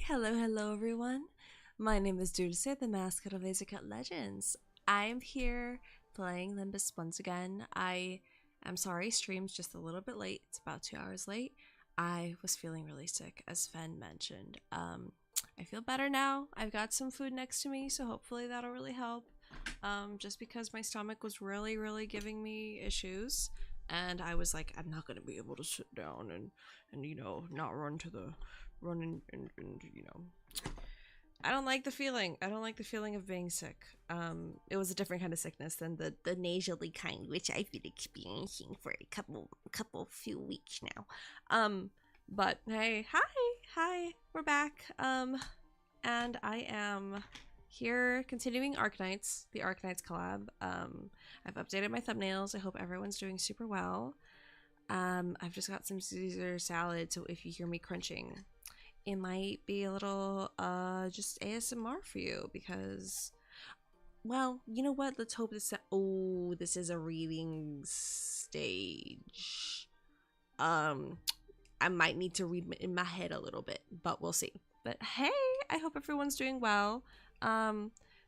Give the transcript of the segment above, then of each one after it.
Hello everyone. My name is Dulce, the mascot of Lasercut Legends. I am here playing Limbus once again. I am sorry, stream's just a little bit late. It's about 2 hours late. I was feeling really sick, as Phen mentioned. I feel better now. I've got some food next to me, so hopefully that'll really help. Just because my stomach was really giving me issues, and I was like, I'm not gonna be able to sit down and you know, not run and you know, I don't like the feeling. I don't like the feeling of being sick. It was a different kind of sickness than the nasally kind, which I've been experiencing for a few weeks now. But hey, hi, we're back. And I am here continuing Arknights, the Arknights collab. I've updated my thumbnails. I hope everyone's doing super well. I've just got some Caesar salad, so if you hear me crunching, it might be a little just ASMR for you, because, well, you know what, let's hope this is a reading stage. I might need to read in my head a little bit, but we'll see. But hey, I hope everyone's doing well.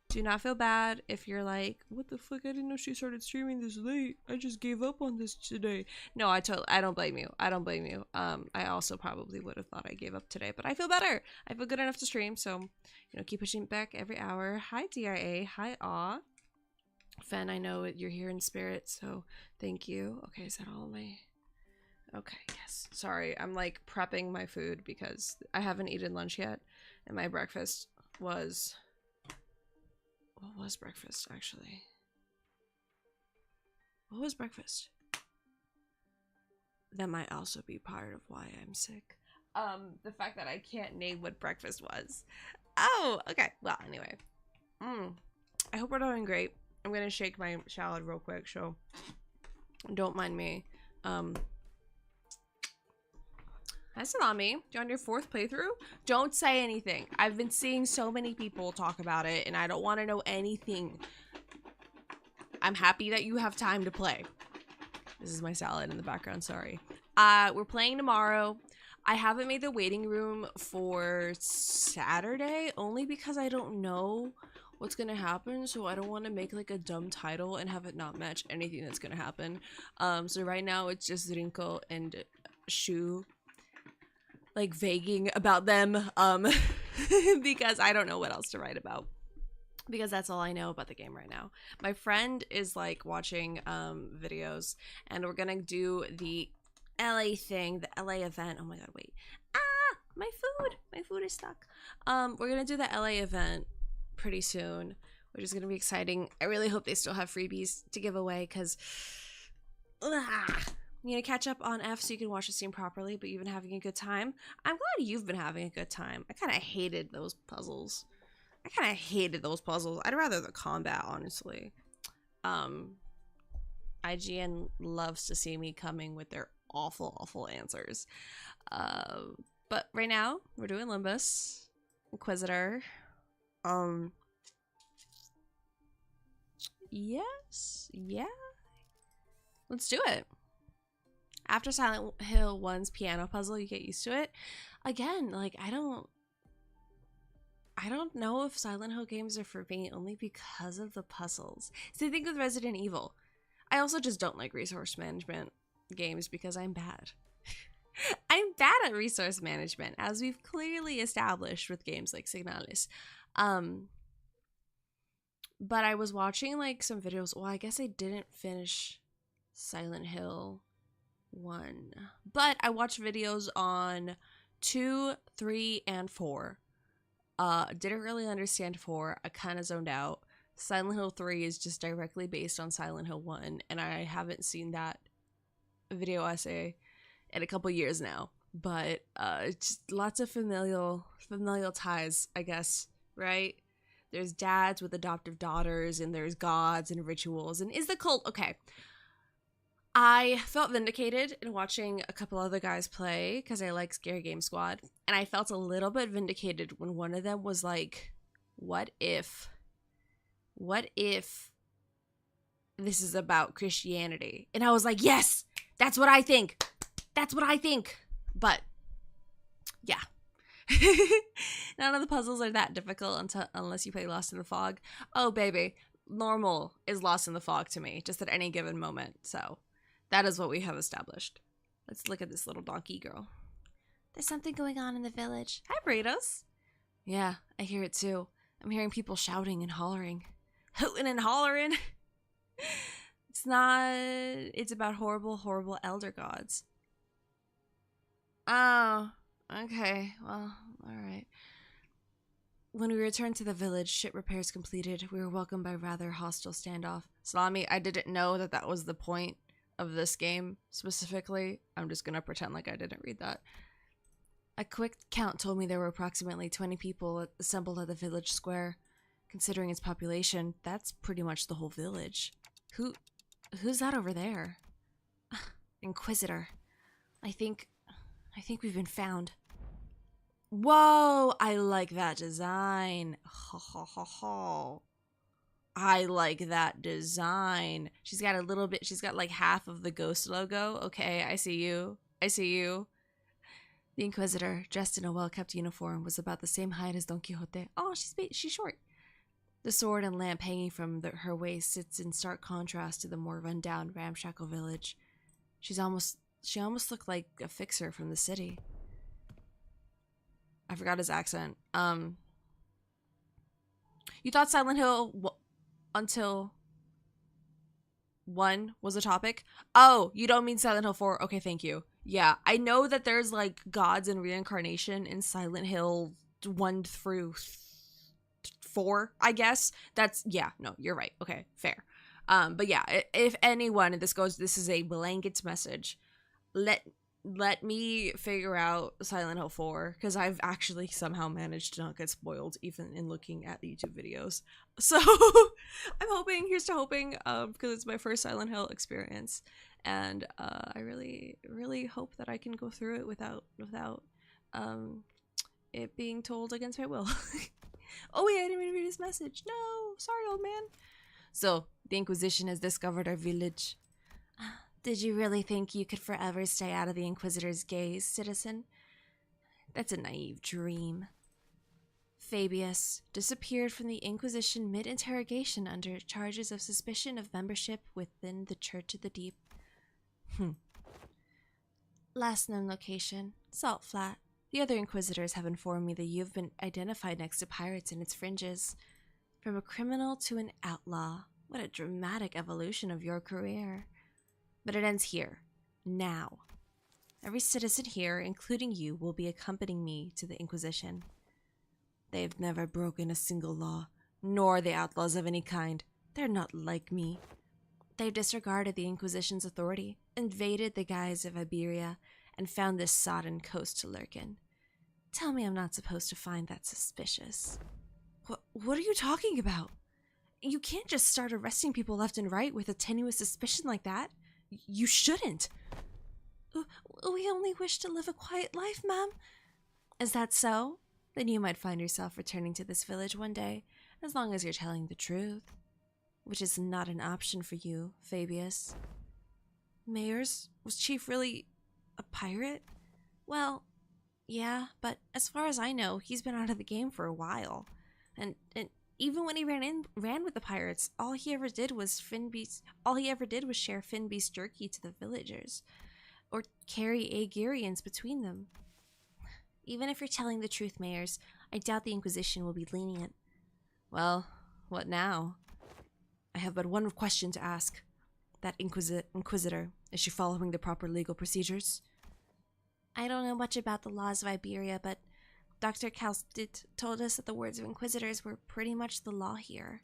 Do not feel bad if you're like, what the fuck, I didn't know she started streaming this late. I just gave up on this today. No, I don't blame you. I don't blame you. I also probably would have thought I gave up today, but I feel better. I feel good enough to stream, so, you know, keep pushing back every hour. Hi, DIA. Hi, Aw. Phen, I know you're here in spirit, so thank you. Okay, is that all my... Okay, yes. Sorry, I'm like prepping my food because I haven't eaten lunch yet, and my breakfast was... What was breakfast, actually? What was breakfast? That might also be part of why I'm sick. The fact that I can't name what breakfast was. Oh, okay. Well, anyway. I hope we're doing great. I'm gonna shake my salad real quick, so don't mind me. Hi, Salami. You're on your 4th playthrough? Don't say anything. I've been seeing so many people talk about it, and I don't want to know anything. I'm happy that you have time to play. This is my salad in the background, sorry. We're playing tomorrow. I haven't made the waiting room for Saturday, only because I don't know what's gonna happen, so I don't want to make like a dumb title and have it not match anything that's gonna happen. So right now it's just Rinko and Shu, like vaguing about them, because I don't know what else to write about. because that's all I know about the game right now. My friend is like watching videos, and we're gonna do the LA thing, the LA event. Oh my god, wait. Ah, my food is stuck. We're gonna do the LA event pretty soon, which is gonna be exciting. I really hope they still have freebies to give away, because you know, catch up on F so you can watch the stream properly, but you've been having a good time. I'm glad you've been having a good time. I kind of hated those puzzles. I'd rather the combat, honestly. IGN loves to see me coming with their awful answers. But right now, we're doing Limbus, Inquisitor. Yes, yeah. Let's do it. After Silent Hill 1's piano puzzle, you get used to it. Again, like, I don't know if Silent Hill games are for me only because of the puzzles. Same thing with Resident Evil. I also just don't like resource management games because I'm bad. I'm bad at resource management, as we've clearly established with games like Signalis. But I was watching like some videos. Well, I guess I didn't finish Silent Hill 1, but I watched videos on 2, 3, and 4. Didn't really understand 4. I kind of zoned out. Silent Hill 3 is just directly based on Silent Hill 1, and I haven't seen that video essay in a couple years now. But just lots of familial ties, I guess, right? There's dads with adoptive daughters, and there's gods and rituals, and is the cult okay? I felt vindicated in watching a couple other guys play because I like Scary Game Squad, and I felt a little bit vindicated when one of them was like, what if this is about Christianity? And I was like, yes, that's what I think. But yeah. None of the puzzles are that difficult unless you play Lost in the Fog. Oh, baby. Normal is Lost in the Fog to me, just at any given moment. So that is what we have established. Let's look at this little donkey girl. There's something going on in the village. Hi, Burritos. Yeah, I hear it too. I'm hearing people shouting and hollering. Hooting and hollering. It's about horrible elder gods. Oh, okay. Well, alright. When we returned to the village, ship repairs completed. We were welcomed by rather hostile standoff. Salami, I didn't know that was the point of this game specifically. I'm just gonna pretend like I didn't read that. A quick count told me there were approximately 20 people assembled at the village square. Considering its population, that's pretty much the whole village. Who's that over there? Inquisitor. I think we've been found. Whoa, I like that design. Ho ho ho ho. I like that design. She's got like half of the ghost logo. Okay, I see you. The Inquisitor, dressed in a well-kept uniform, was about the same height as Don Quixote. Oh, she's short. The sword and lamp hanging from her waist sits in stark contrast to the more run-down, ramshackle village. She almost looked like a fixer from the city. I forgot his accent. You thought Silent Hill until 1 was a topic? Oh, you don't mean Silent Hill 4? Okay, thank you. Yeah, I know that there's like gods and reincarnation in Silent Hill 1 through 4, I guess. No, you're right. Okay, fair. But yeah, if anyone, this is a blanket message. Let me figure out Silent Hill 4, because I've actually somehow managed to not get spoiled even in looking at YouTube videos. So I'm hoping, here's to hoping, because it's my first Silent Hill experience, and I really, really hope that I can go through it without it being told against my will. Oh wait, I didn't even read his message. No, sorry, old man. So, the Inquisition has discovered our village. Did you really think you could forever stay out of the Inquisitor's gaze, citizen? That's a naive dream. Fabius disappeared from the Inquisition mid-interrogation under charges of suspicion of membership within the Church of the Deep. Last known location, Salt Flat. The other Inquisitors have informed me that you've been identified next to pirates in its fringes. From a criminal to an outlaw. What a dramatic evolution of your career. But it ends here. Now. Every citizen here, including you, will be accompanying me to the Inquisition. They've never broken a single law, nor the outlaws of any kind. They're not like me. They've disregarded the Inquisition's authority, invaded the guise of Iberia, and found this sodden coast to lurk in. Tell me I'm not supposed to find that suspicious. What are you talking about? You can't just start arresting people left and right with a tenuous suspicion like that. You shouldn't. We only wish to live a quiet life, ma'am. Is that so? Then you might find yourself returning to this village one day, as long as you're telling the truth. Which is not an option for you, Fabius. Mayors? Was Chief really a pirate? Well, yeah, but as far as I know, he's been out of the game for a while. And even when he ran with the pirates, all he ever did was share Phen beast jerky to the villagers, or carry Aegirians between them. Even if you're telling the truth, Mayors, I doubt the Inquisition will be lenient. Well, what now? I have but one question to ask. That Inquisitor, is she following the proper legal procedures? I don't know much about the laws of Iberia, but Dr. Kalstit told us that the words of Inquisitors were pretty much the law here.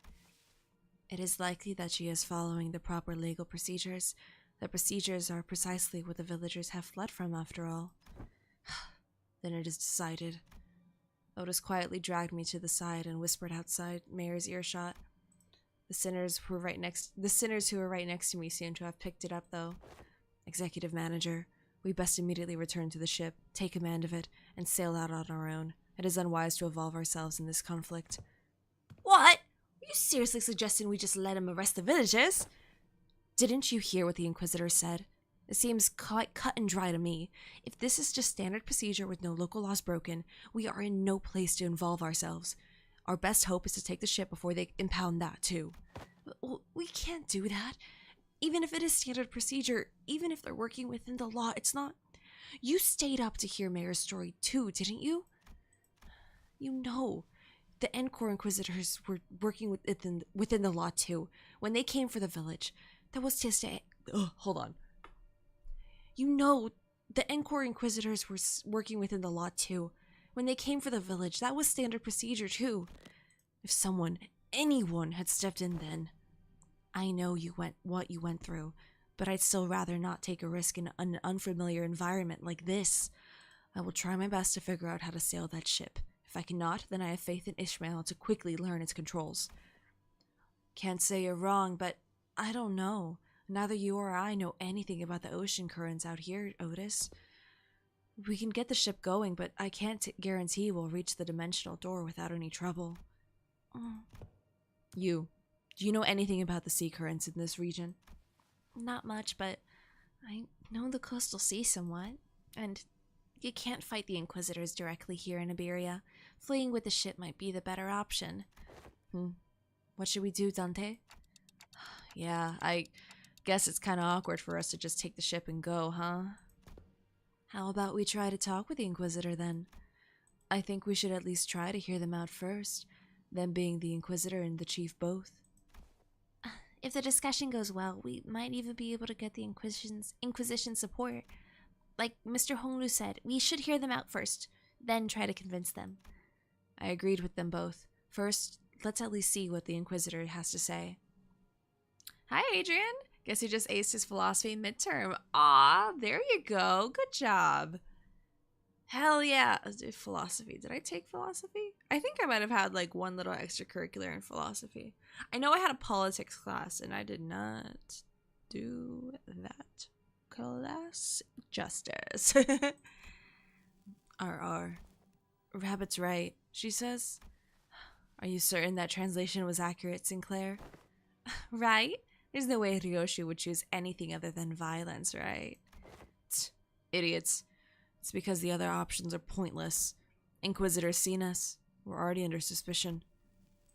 It is likely that she is following the proper legal procedures. The procedures are precisely what the villagers have fled from, after all. Then it is decided. Otis quietly dragged me to the side and whispered outside Mayor's earshot. The sinners who were right next to me seem to have picked it up, though. Executive Manager, we best immediately return to the ship, take command of it, and sail out on our own. It is unwise to involve ourselves in this conflict. What? Are you seriously suggesting we just let him arrest the villagers? Didn't you hear what the Inquisitor said? It seems quite cut and dry to me. If this is just standard procedure with no local laws broken, we are in no place to involve ourselves. Our best hope is to take the ship before they impound that, too. We can't do that. Even if it is standard procedure, even if they're working within the law, it's not... You stayed up to hear Mayor's story, too, didn't you? You know, the Encore Inquisitors were working within the law, too. When they came for the village, that was to stay... hold on. You know, the Encore Inquisitors were working within the law, too. When they came for the village, that was standard procedure, too. If anyone had stepped in then. I know what you went through, but I'd still rather not take a risk in an unfamiliar environment like this. I will try my best to figure out how to sail that ship. If I cannot, then I have faith in Ishmael to quickly learn its controls. Can't say you're wrong, but I don't know. Neither you or I know anything about the ocean currents out here, Otis. We can get the ship going, but I can't guarantee we'll reach the dimensional door without any trouble. Do you know anything about the sea currents in this region? Not much, but I know the coastal sea somewhat. And you can't fight the Inquisitors directly here in Iberia. Fleeing with the ship might be the better option. What should we do, Dante? Yeah, I guess it's kind of awkward for us to just take the ship and go, huh? How about we try to talk with the Inquisitor, then? I think we should at least try to hear them out first, them being the Inquisitor and the Chief both. If the discussion goes well, we might even be able to get the Inquisition support. Like Mr. Honglu said, we should hear them out first, then try to convince them. I agreed with them both. First, let's at least see what the Inquisitor has to say. Hi, Adrian. Guess you just aced his philosophy midterm. Aw, there you go. Good job. Hell yeah. Philosophy. Did I take philosophy? I think I might have had like one little extracurricular in philosophy. I know I had a politics class and I did not do that class justice. RR. Rabbit's right, she says. Are you certain that translation was accurate, Sinclair? Right? There's no way Ryoshi would choose anything other than violence, right? Idiots. It's because the other options are pointless. Inquisitor's seen us. We're already under suspicion.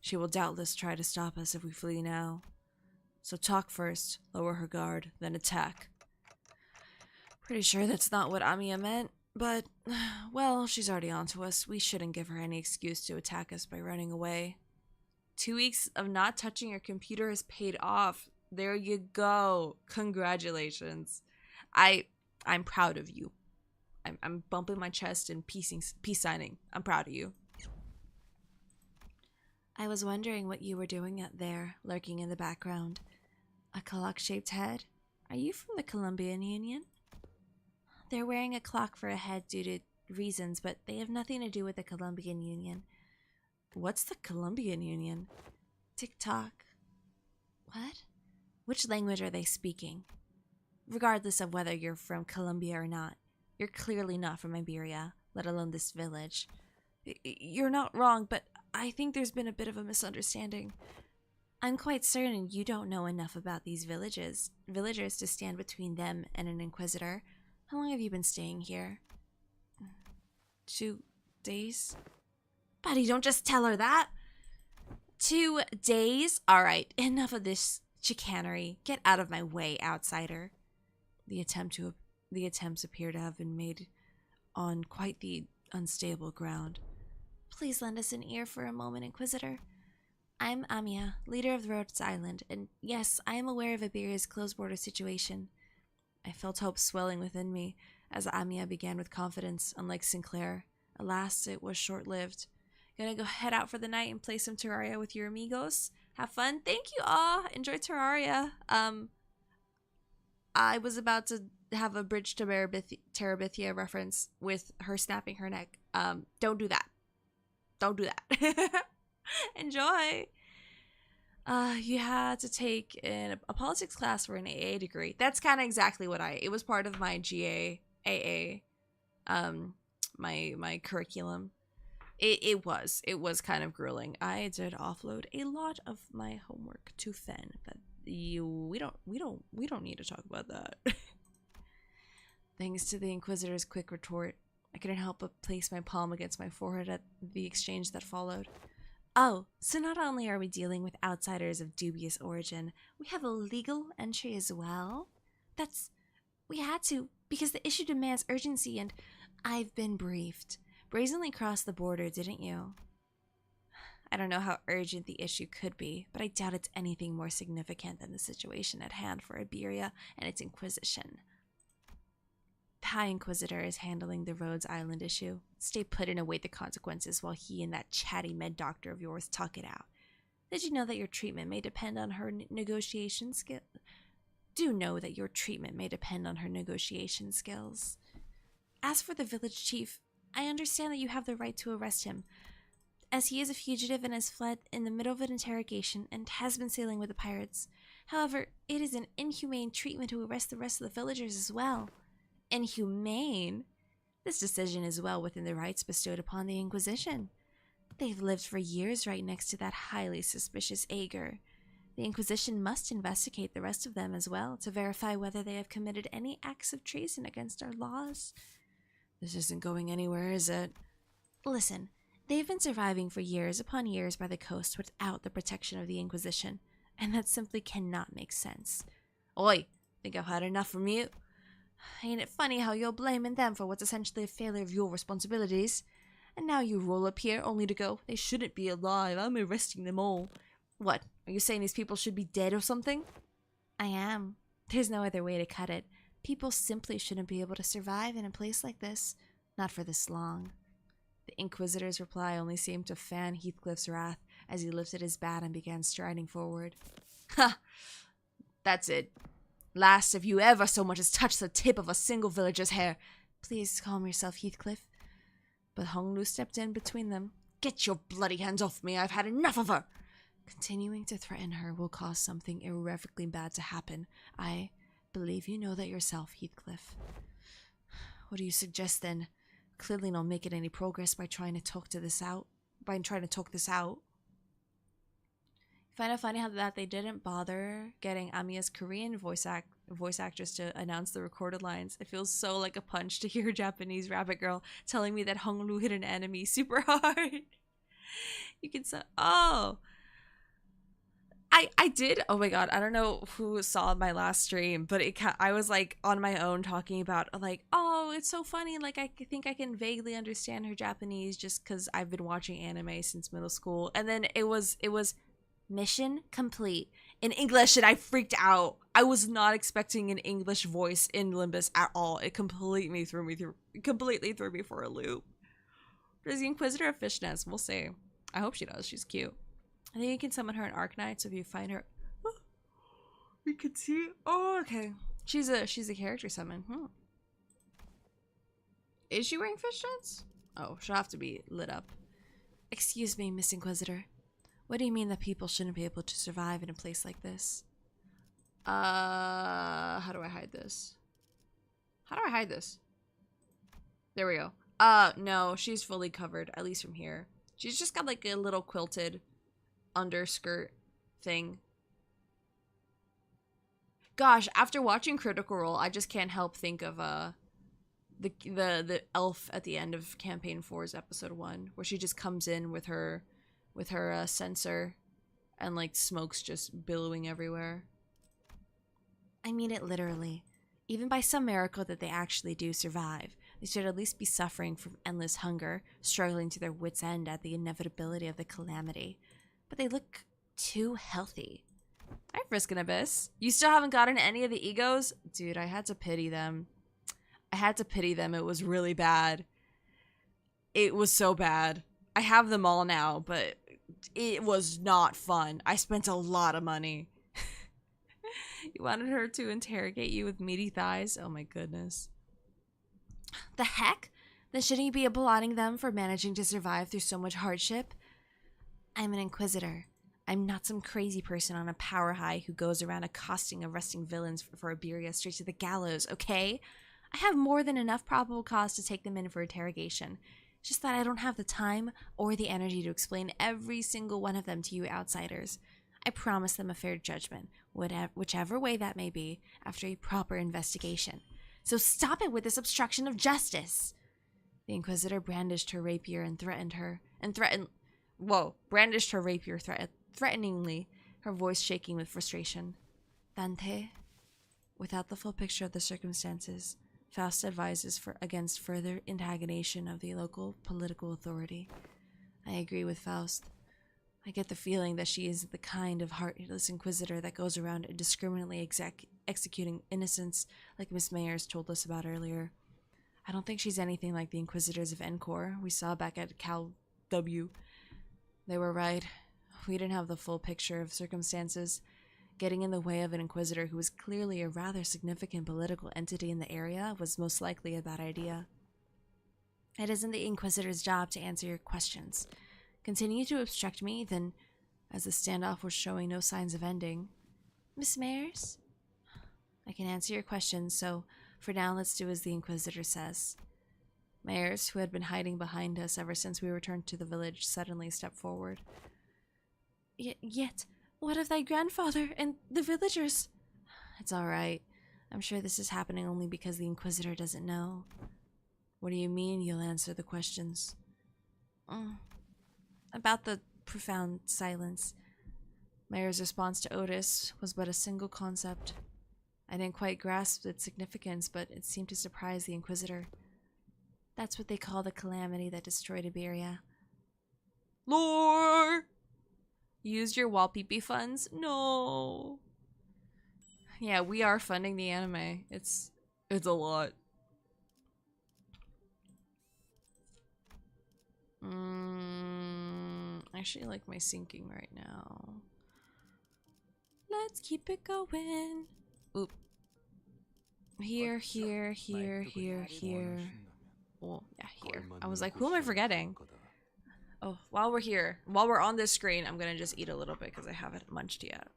She will doubtless try to stop us if we flee now. So talk first, lower her guard, then attack. Pretty sure that's not what Amiya meant, but, well, she's already onto us. We shouldn't give her any excuse to attack us by running away. 2 weeks of not touching your computer has paid off. There you go. Congratulations. I'm proud of you. I'm bumping my chest and peace signing. I'm proud of you. I was wondering what you were doing out there, lurking in the background. A clock-shaped head? Are you from the Colombian Union? They're wearing a clock for a head due to reasons, but they have nothing to do with the Colombian Union. What's the Colombian Union? TikTok. What? Which language are they speaking? Regardless of whether you're from Colombia or not, you're clearly not from Iberia, let alone this village. You're not wrong, but I think there's been a bit of a misunderstanding. I'm quite certain you don't know enough about these villagers to stand between them and an inquisitor. How long have you been staying here? 2 days? Buddy, don't just tell her that. 2 days? Alright, enough of this chicanery. Get out of my way, outsider. The attempts appear to have been made on quite the unstable ground. Please lend us an ear for a moment, Inquisitor. I'm Amia, leader of Rhodes Island, and yes, I am aware of Iberia's closed border situation. I felt hope swelling within me as Amia began with confidence, unlike Sinclair. Alas, it was short-lived. Gonna go head out for the night and play some Terraria with your amigos. Have fun. Thank you all. Enjoy Terraria. I was about to have a Bridge to Terabithia reference with her snapping her neck. Don't do that. Don't do that. Enjoy. You had to take a politics class for an AA degree. That's kind of exactly what it was part of my AA, my curriculum. It was kind of grueling. I did offload a lot of my homework to Phen, but we don't need to talk about that. Thanks to the Inquisitor's quick retort, I couldn't help but place my palm against my forehead at the exchange that followed. Oh, so not only are we dealing with outsiders of dubious origin, we have a legal entry as well? We had to, because the issue demands urgency and I've been briefed. Brazenly crossed the border, didn't you? I don't know how urgent the issue could be, but I doubt it's anything more significant than the situation at hand for Iberia and its Inquisition. The High Inquisitor is handling the Rhodes Island issue. Stay put and await the consequences while he and that chatty med doctor of yours talk it out. Did you know that your treatment may depend on her negotiation skill? Do know that your treatment may depend on her negotiation skills. As for the village chief, I understand that you have the right to arrest him, as he is a fugitive and has fled in the middle of an interrogation and has been sailing with the pirates. However, it is an inhumane treatment to arrest the rest of the villagers as well. Inhumane? This decision is well within the rights bestowed upon the Inquisition. They've lived for years right next to that highly suspicious Ager. The Inquisition must investigate the rest of them as well to verify whether they have committed any acts of treason against our laws. This isn't going anywhere, is it? Listen, they've been surviving for years upon years by the coast without the protection of the Inquisition, and that simply cannot make sense. Oi, think I've had enough from you? Ain't it funny how you're blaming them for what's essentially a failure of your responsibilities? And now you roll up here only to go, they shouldn't be alive, I'm arresting them all. What, are you saying these people should be dead or something? I am. There's no other way to cut it. People simply shouldn't be able to survive in a place like this. Not for this long. The Inquisitor's reply only seemed to fan Heathcliff's wrath as he lifted his bat and began striding forward. Ha! That's it. Last have you ever so much as touched the tip of a single villager's hair. Please calm yourself, Heathcliff. But Hong Lu stepped in between them. Get your bloody hands off me, I've had enough of her! Continuing to threaten her will cause something irrevocably bad to happen. I believe you know that yourself, Heathcliff. What do you suggest then? Clearly not making any progress by trying to talk this out. Find it funny how that they didn't bother getting Amiya's Korean voice actress to announce the recorded lines. It feels so like a punch to hear a Japanese rabbit girl telling me that Hong Lu hit an enemy super hard. You can say, oh. I did. Oh my god, I don't know who saw my last stream, but I was like on my own talking about like, oh, it's so funny. Like I think I can vaguely understand her Japanese just because I've been watching anime since middle school. And then it was Mission complete. In English, and I freaked out. I was not expecting an English voice in Limbus at all. It completely threw me for a loop. Does the Inquisitor have fishnets? We'll see. I hope she does. She's cute. I think you can summon her in Arcanite, so if you find her... we could see... Oh, okay. She's a character summon. Is she wearing fishnets? Oh, she'll have to be lit up. Excuse me, Miss Inquisitor. What do you mean that people shouldn't be able to survive in a place like this? How do I hide this? How do I hide this? There we go. No, she's fully covered, at least from here. She's just got like a little quilted underskirt thing. Gosh, after watching Critical Role, I just can't help think of the elf at the end of Campaign 4's episode 1, where she just comes in with her sensor and like smoke's just billowing everywhere. I mean it literally. Even by some miracle that they actually do survive, they should at least be suffering from endless hunger, struggling to their wits' end at the inevitability of the calamity. But they look too healthy. Hi, Frisk and Abyss. You still haven't gotten any of the egos? Dude, I had to pity them. It was really bad. It was so bad. I have them all now, but it was not fun. I spent a lot of money. You wanted her to interrogate you with meaty thighs? Oh my goodness. The heck? Then shouldn't you be applauding them for managing to survive through so much hardship? I'm an Inquisitor. I'm not some crazy person on a power high who goes around accosting arresting villains for Iberia straight to the gallows, okay? I have more than enough probable cause to take them in for interrogation. It's just that I don't have the time or the energy to explain every single one of them to you outsiders. I promise them a fair judgment, whichever way that may be, after a proper investigation. So stop it with this obstruction of justice. The Inquisitor brandished her rapier and brandished her rapier threateningly, her voice shaking with frustration. Dante, without the full picture of the circumstances, Faust advises against further antagonization of the local political authority. I agree with Faust. I get the feeling that she is the kind of heartless Inquisitor that goes around indiscriminately executing innocents like Miss Mayers told us about earlier. I don't think she's anything like the Inquisitors of Encore we saw back at Cal W. They were right. We didn't have the full picture of circumstances. Getting in the way of an Inquisitor who was clearly a rather significant political entity in the area was most likely a bad idea. It isn't the Inquisitor's job to answer your questions. Continue to obstruct me, then, as the standoff was showing no signs of ending. Miss Mayers? I can answer your questions, so for now let's do as the Inquisitor says. Mayers, who had been hiding behind us ever since we returned to the village, suddenly stepped forward. Yet, what of thy grandfather and the villagers? It's all right. I'm sure this is happening only because the Inquisitor doesn't know. What do you mean you'll answer the questions? About the profound silence. Mayer's response to Otis was but a single concept. I didn't quite grasp its significance, but it seemed to surprise the Inquisitor. That's what they call the calamity that destroyed Iberia. Lore! Used your wallpeepee funds? No. Yeah, we are funding the anime. It's a lot. I actually like my syncing right now. Let's keep it going. Oop. Here. Well, yeah, here. I was like, who am I forgetting? Oh, while we're on this screen, I'm gonna just eat a little bit because I haven't munched yet.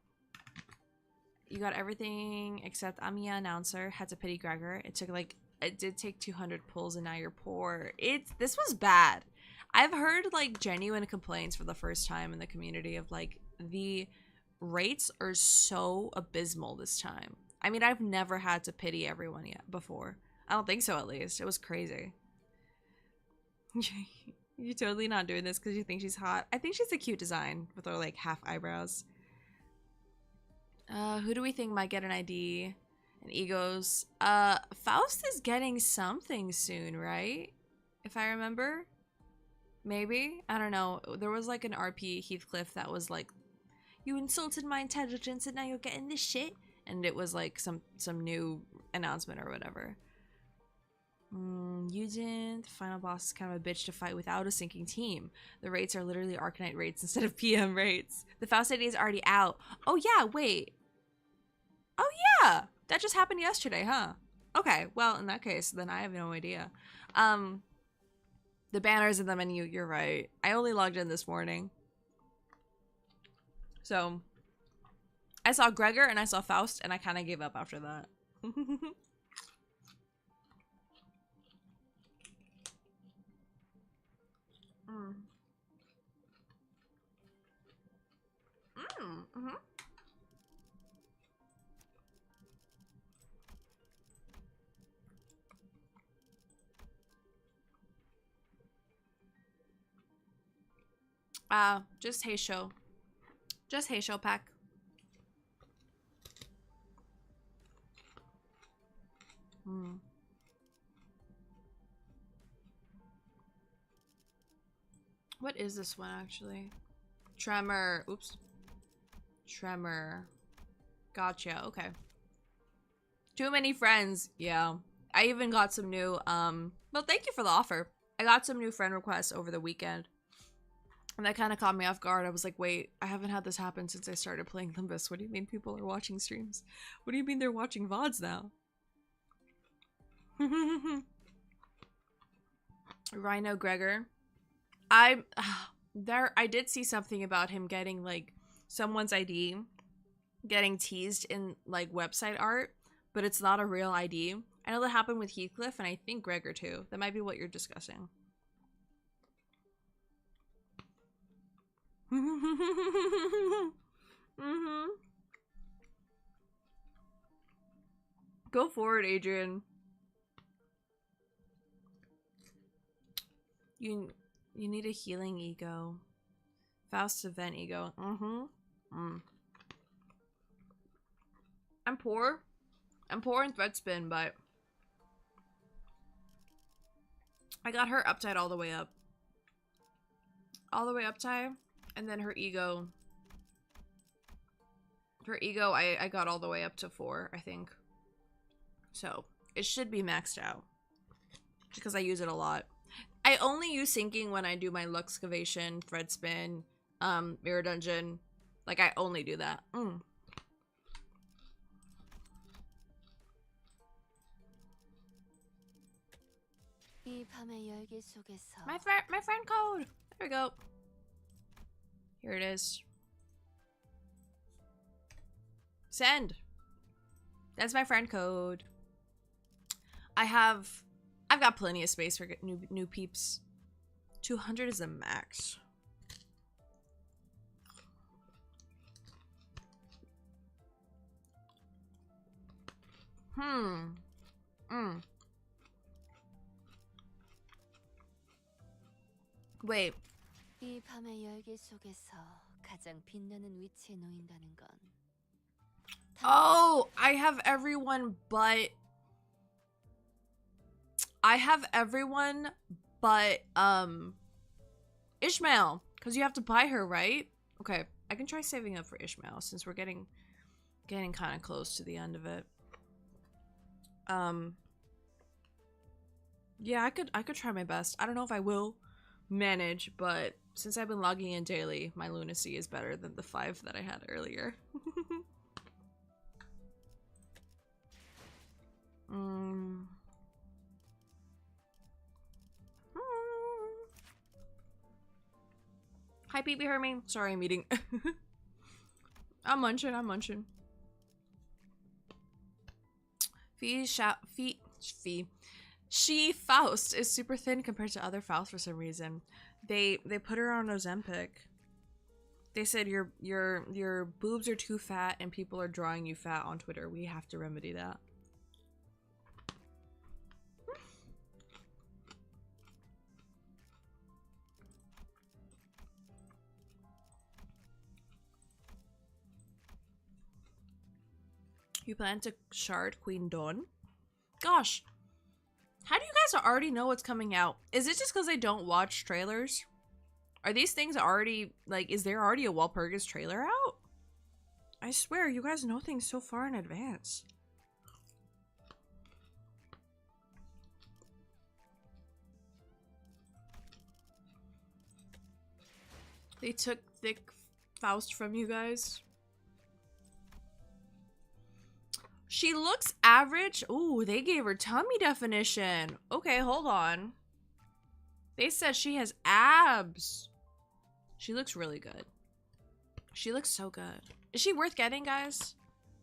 You got everything except Amiya announcer. Had to pity Gregor. It did take 200 pulls and now you're poor. This was bad. I've heard like genuine complaints for the first time in the community of like the rates are so abysmal this time. I mean, I've never had to pity everyone yet before. I don't think so, at least. It was crazy. You're totally not doing this because you think she's hot. I think she's a cute design with her like half eyebrows. Who do we think might get an ID and egos? Faust is getting something soon, right? If I remember. Maybe? I don't know. There was like an RP Heathcliff that was like, You insulted my intelligence and now you're getting this shit. And it was like some new announcement or whatever. Eugen, the final boss is kind of a bitch to fight without a sinking team. The rates are literally Arcanite rates instead of PM rates. The Faust ID is already out. Oh yeah, wait. Oh yeah, that just happened yesterday, huh? Okay, well in that case, then I have no idea. The banners in the menu, you're right. I only logged in this morning. So, I saw Gregor and I saw Faust and I kind of gave up after that. Just Heisho. Just Heisho pack. What is this one actually? Tremor. Oops. Tremor. Gotcha. Okay. Too many friends. Yeah. I even got some new, well, thank you for the offer. I got some new friend requests over the weekend. And that kind of caught me off guard. I was like, wait, I haven't had this happen since I started playing Limbus. What do you mean people are watching streams? What do you mean they're watching VODs now? Rhino Gregor. I did see something about him getting like someone's ID getting teased in like website art, but it's not a real ID. I know that happened with Heathcliff and I think Gregor too. That might be what you're discussing. Go for it, Adrian. You need a healing ego. Faust event ego. I'm poor. I'm poor in thread spin, but I got her uptide all the way up. All the way uptide. And then her ego. Her ego, I got all the way up to 4, I think. So, it should be maxed out. Because I use it a lot. I only use syncing when I do my Luxcavation, thread spin, mirror dungeon. Like, I only do that. My friend code! There we go. Here it is. Send. That's my friend code. I've got plenty of space for new peeps. 200 is the max. Wait. 이 밤의 열기 속에서 가장 빛나는 위치에 놓인다는 건. Oh, I have everyone but Ishmael, because you have to buy her, right? Okay, I can try saving up for Ishmael since we're getting kind of close to the end of it. Yeah, I could try my best. I don't know if I will manage, but since I've been logging in daily, my lunacy is better than the 5 that I had earlier. Hi, Pee Pee Hermie. Sorry, I'm eating. I'm munching. She Faust is super thin compared to other Faust for some reason. They put her on Ozempic. They said your boobs are too fat and people are drawing you fat on Twitter. We have to remedy that. You plan to shard Queen Dawn? Gosh, how do you guys already know what's coming out? Is it just because I don't watch trailers? Are these things already, like, is there already a Walpurgis trailer out? I swear, you guys know things so far in advance. They took thick Faust from you guys. She looks average. Ooh, they gave her tummy definition. Okay, hold on. They said she has abs. She looks really good. She looks so good. Is she worth getting, guys?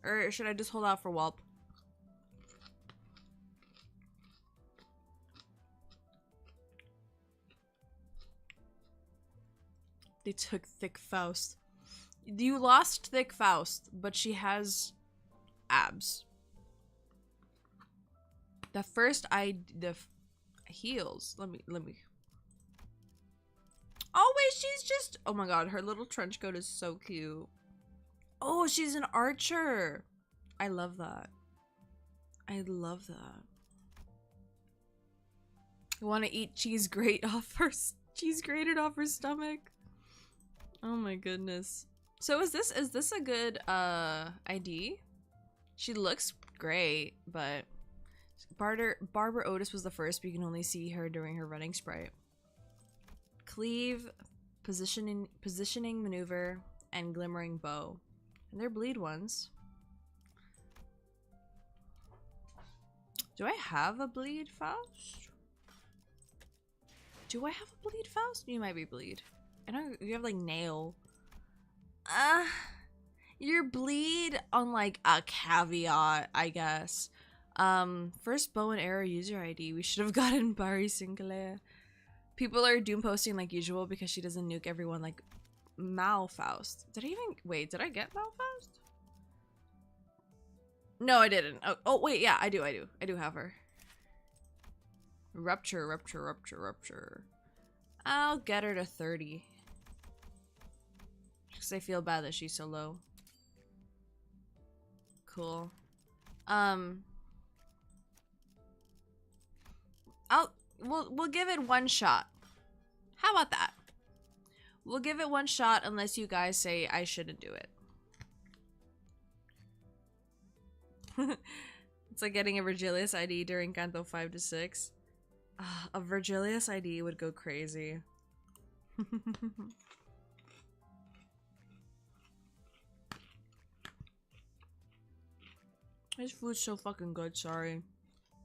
Or should I just hold out for Whelp? They took thick Faust. You lost thick Faust, but she has abs. The heels. Let me. Oh wait, she's just. Oh my god, her little trench coat is so cute. Oh, she's an archer. I love that. I love that. I want to eat cheese grated off her stomach. Oh my goodness. So is this a good ID? She looks great, but Barbara Otis was the first, but you can only see her during her running sprite. Cleave, positioning maneuver, and glimmering bow. And they're bleed ones. Do I have a bleed Faust? Do I have a bleed Faust? You might be bleed. I know you have like nail. You're bleed on like a caveat, I guess. First bow and arrow user ID. We should have gotten Barry Sinclair. People are doom posting like usual because she doesn't nuke everyone like Mal Faust. Did I get Mal Faust? No, I didn't. Oh wait, yeah, I do have her. Rupture. I'll get her to 30. Because I feel bad that she's so low. Cool. We'll give it one shot. How about that? We'll give it one shot unless you guys say I shouldn't do it. It's like getting a Virgilius ID during Canto 5 to 6. A Virgilius ID would go crazy. This food's so fucking good, sorry.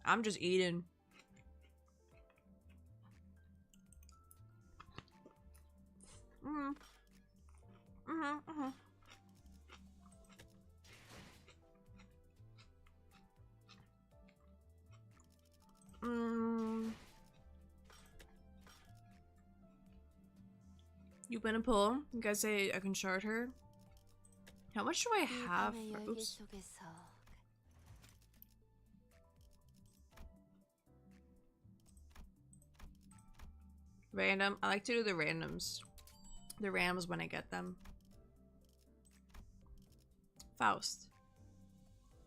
I'm just eating. You been a pull? You guys say I can shard her? How much do I have? Oops. Random. I like to do the randoms. The rams when I get them. Faust.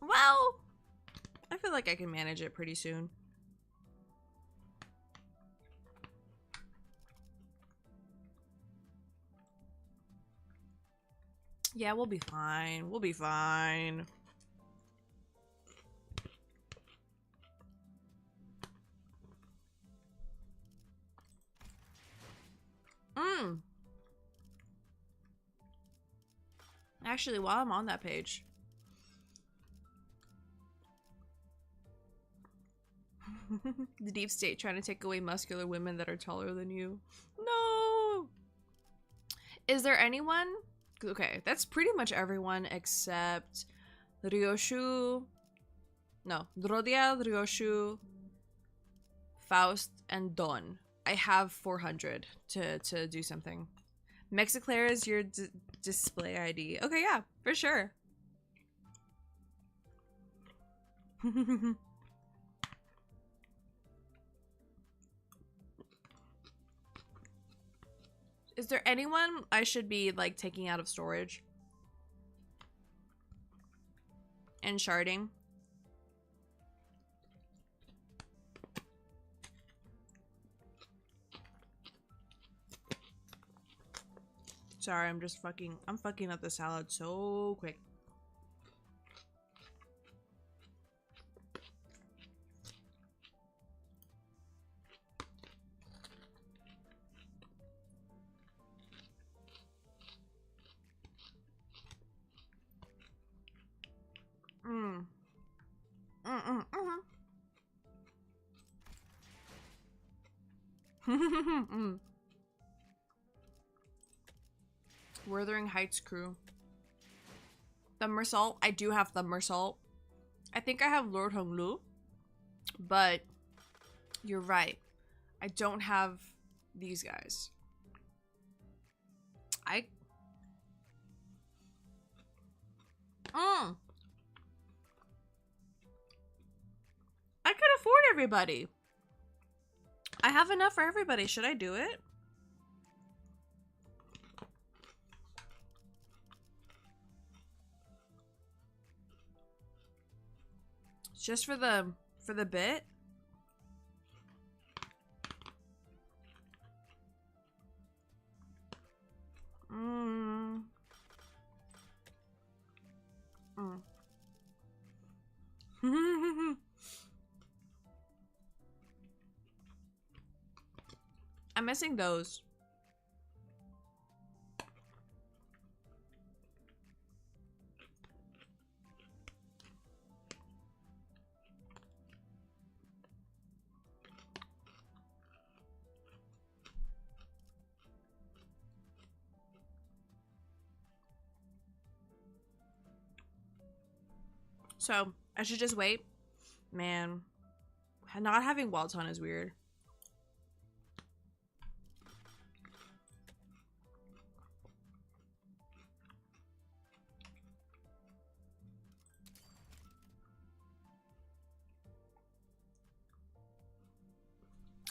Well, I feel like I can manage it pretty soon. Yeah, we'll be fine. We'll be fine. Actually, while I'm on that page. The deep state trying to take away muscular women that are taller than you. No! Is there anyone? Okay, that's pretty much everyone except Ryoshu. No, Drodiel, Ryoshu, Faust, and Don. I have 400 to do something. Mexiclaire is your display ID. Okay, yeah, for sure. Is there anyone I should be like taking out of storage and sharding? Sorry, I'm fucking up the salad so quick. Wuthering Heights crew. Thumbersault. I do have Thumbersault. I think I have Lord Hong Lu. But you're right. I don't have these guys. I could afford everybody. I have enough for everybody. Should I do it? Just for the bit? I'm missing those. So, I should just wait. Man, not having Waltz on is weird.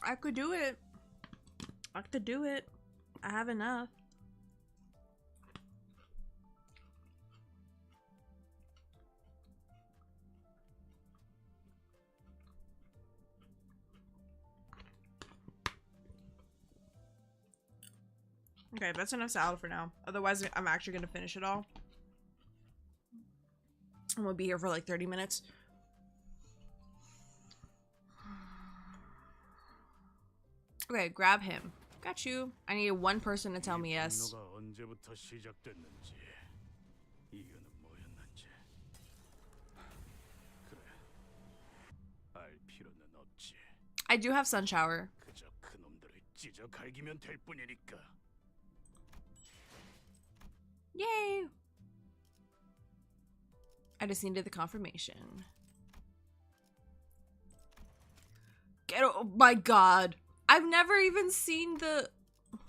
I could do it. I could do it. I have enough. Okay, that's enough salad for now. Otherwise, I'm actually gonna finish it all. I'm gonna be here for like 30 minutes. Okay, grab him. Got you. I need one person to tell me yes. I do have sun shower. Yay! I just needed the confirmation. Oh my god. I've never even seen the...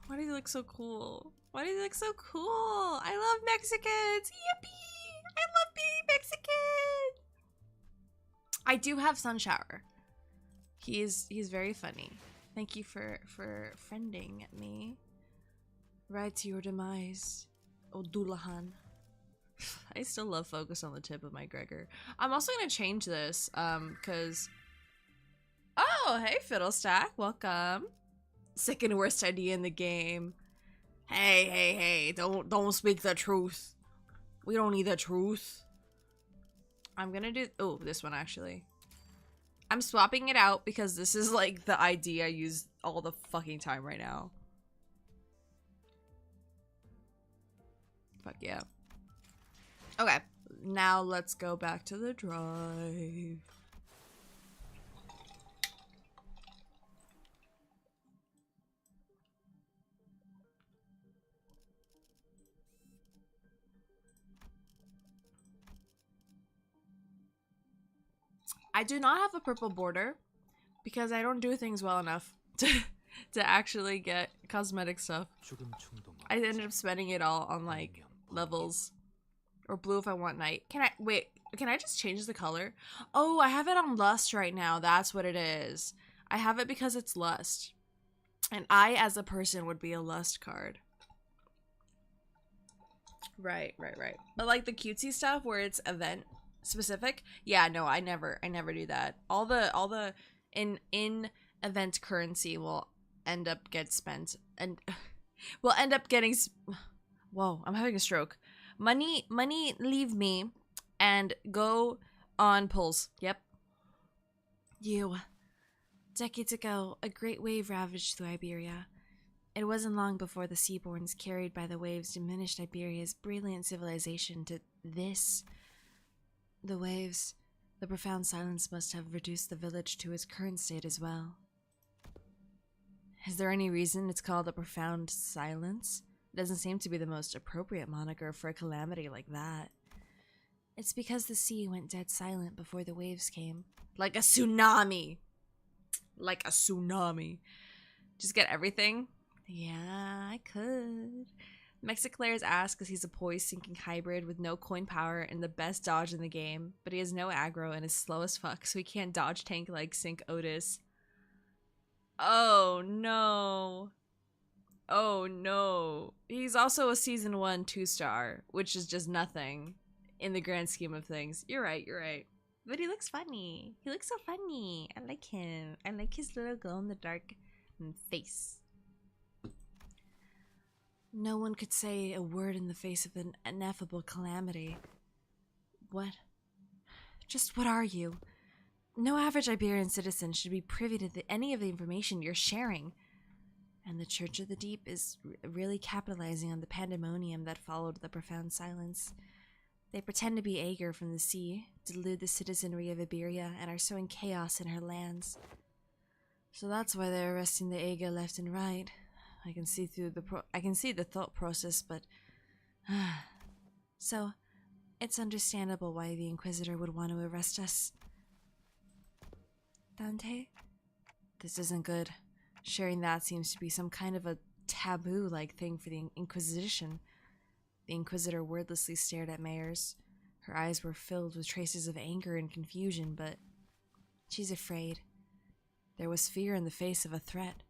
Why does he look so cool? Why does he look so cool? I love Mexicans. Yippee! I love being Mexican. I do have sun shower. He's very funny. Thank you for friending me. Right to your demise, Odulahan. I still love Focus on the Tip of my Gregor. I'm also gonna change this, cause... Oh, hey Fiddlestack, welcome. Second worst idea in the game. Hey, don't speak the truth. We don't need the truth. I'm gonna do, oh, this one actually. I'm swapping it out because this is like the ID I use all the fucking time right now. Fuck yeah. Okay, now let's go back to the drive. I do not have a purple border because I don't do things well enough to actually get cosmetic stuff. I ended up spending it all on like levels. Or blue if I want night. Can I just change the color? Oh, I have it on Lust right now. That's what it is. I have it because it's Lust. And I, as a person, would be a Lust card. Right. But like the cutesy stuff where it's event specific. Yeah, no, I never do that. All the in event currency will end up get spent and will end up getting. Whoa, I'm having a stroke. Money, leave me and go on pulls. Yep. Decades ago, a great wave ravaged through Iberia. It wasn't long before the seaborns carried by the waves diminished Iberia's brilliant civilization to this. The waves, the profound silence must have reduced the village to its current state as well. Is there any reason it's called a profound silence? It doesn't seem to be the most appropriate moniker for a calamity like that. It's because the sea went dead silent before the waves came. Like a tsunami! Like a tsunami. Just get everything? Yeah, I could. Mexiclair's ass because he's a poise-sinking hybrid with no coin power and the best dodge in the game, but he has no aggro and is slow as fuck, so he can't dodge tank like Sync Otis. Oh no. Oh no. He's also a season 1 2-star, which is just nothing in the grand scheme of things. You're right. But he looks funny. He looks so funny. I like him. I like his little glow-in-the-dark face. No one could say a word in the face of an ineffable calamity. What? Just what are you? No average Iberian citizen should be privy to any of the information you're sharing. And the Church of the Deep is really capitalizing on the pandemonium that followed the profound silence. They pretend to be Aegir from the sea, delude the citizenry of Iberia, and are sowing chaos in her lands. So that's why they're arresting the Aegir left and right. I can see the thought process, but so it's understandable why the Inquisitor would want to arrest us. Dante? This isn't good. Sharing that seems to be some kind of a taboo-like thing for the Inquisition. The Inquisitor wordlessly stared at Mayers. Her eyes were filled with traces of anger and confusion, but she's afraid. There was fear in the face of a threat.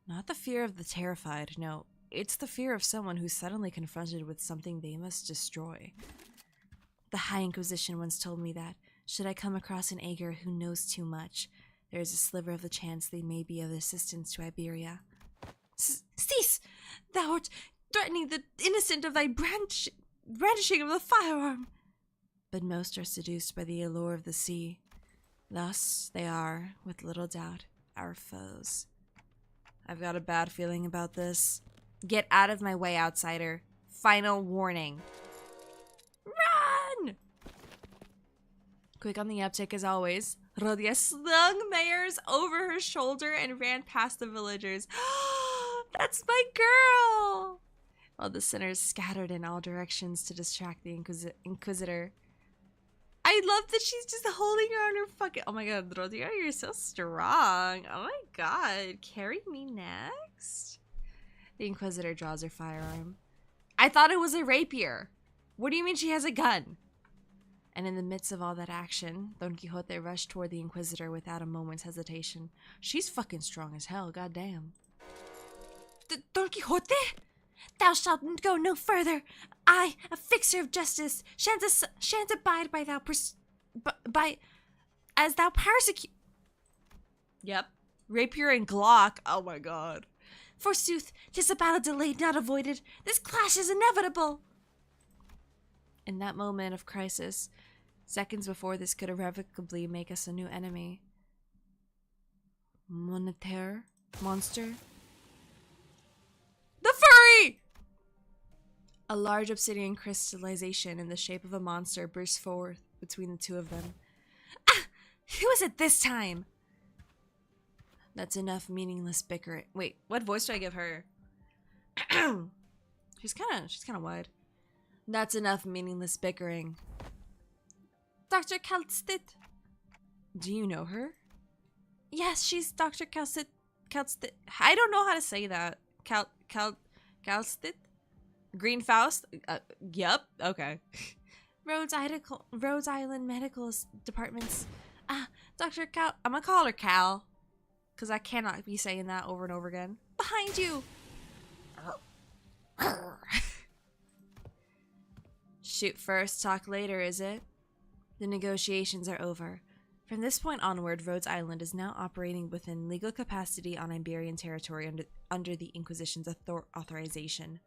Not the fear of the terrified, no. It's the fear of someone who's suddenly confronted with something they must destroy. The High Inquisition once told me that, should I come across an Aegir who knows too much, there is a sliver of the chance they may be of assistance to Iberia. Cease! Thou art threatening the innocent of thy brandishing of the firearm! But most are seduced by the allure of the sea. Thus, they are, with little doubt, our foes. I've got a bad feeling about this. Get out of my way, outsider. Final warning. Run! Quick on the uptick as always, Rodia slung Mayers over her shoulder and ran past the villagers. That's my girl! While the sinners scattered in all directions to distract the Inquisitor. I love that she's just holding her on her fucking... Oh my god, Rodia, you're so strong. Oh my god, carry me next. The Inquisitor draws her firearm. I thought it was a rapier. What do you mean she has a gun? And in the midst of all that action, Don Quixote rushed toward the Inquisitor without a moment's hesitation. She's fucking strong as hell, goddamn. Don Quixote? Thou shalt go no further. I, a fixer of justice, shan't abide by as thou persecute. Yep. Rapier and Glock. Oh my god. Forsooth, 'tis a battle delayed, not avoided. This clash is inevitable. In that moment of crisis, seconds before this could irrevocably make us a new enemy. Monetaire? Monster? The furry! A large obsidian crystallization in the shape of a monster burst forth between the two of them. Ah! Who is it this time? That's enough meaningless bickering. Wait, what voice do I give her? she's kind of wide. That's enough meaningless bickering. Dr. Kalstit. Do you know her? Yes, she's Dr. Kalstit. I don't know how to say that. Kalstit? Green Faust? Yep. Okay. Rhodes Island Medical Department's. Dr. Cal. I'm gonna call her Cal. Because I cannot be saying that over and over again. Behind you! Shoot first, talk later, is it? The negotiations are over. From this point onward, Rhodes Island is now operating within legal capacity on Iberian territory under the Inquisition's authorization.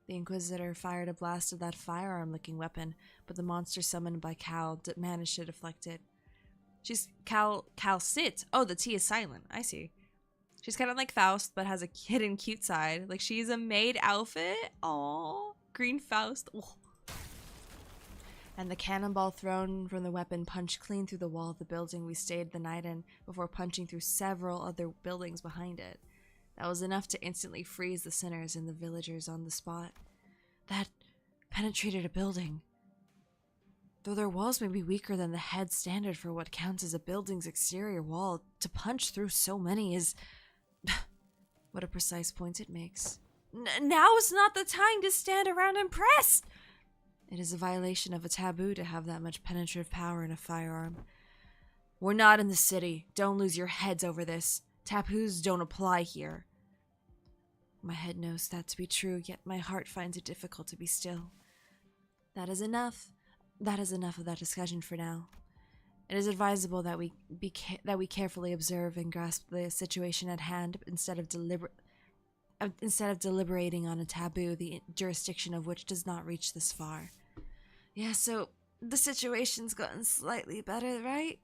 The Inquisitor fired a blast of that firearm-looking weapon, but the monster summoned by Cal managed to deflect it. She's Calcit. Oh, the T is silent. I see. She's kind of like Faust, but has a hidden cute side. Like, she's a maid outfit. Aww. Green Faust. Oh. and the cannonball thrown from the weapon punched clean through the wall of the building we stayed the night in before punching through several other buildings behind it. That was enough to instantly freeze the sinners and the villagers on the spot. That penetrated a building. Though their walls may be weaker than the head standard for what counts as a building's exterior wall, to punch through so many is... what a precise point it makes. Now is not the time to stand around and press! It is a violation of a taboo to have that much penetrative power in a firearm. We're not in the city. Don't lose your heads over this. Taboos don't apply here. My head knows that to be true, yet my heart finds it difficult to be still. That is enough. That is enough of that discussion for now. It is advisable that we carefully observe and grasp the situation at hand instead of deliberating on a taboo, the jurisdiction of which does not reach this far. Yeah, so the situation's gotten slightly better, right?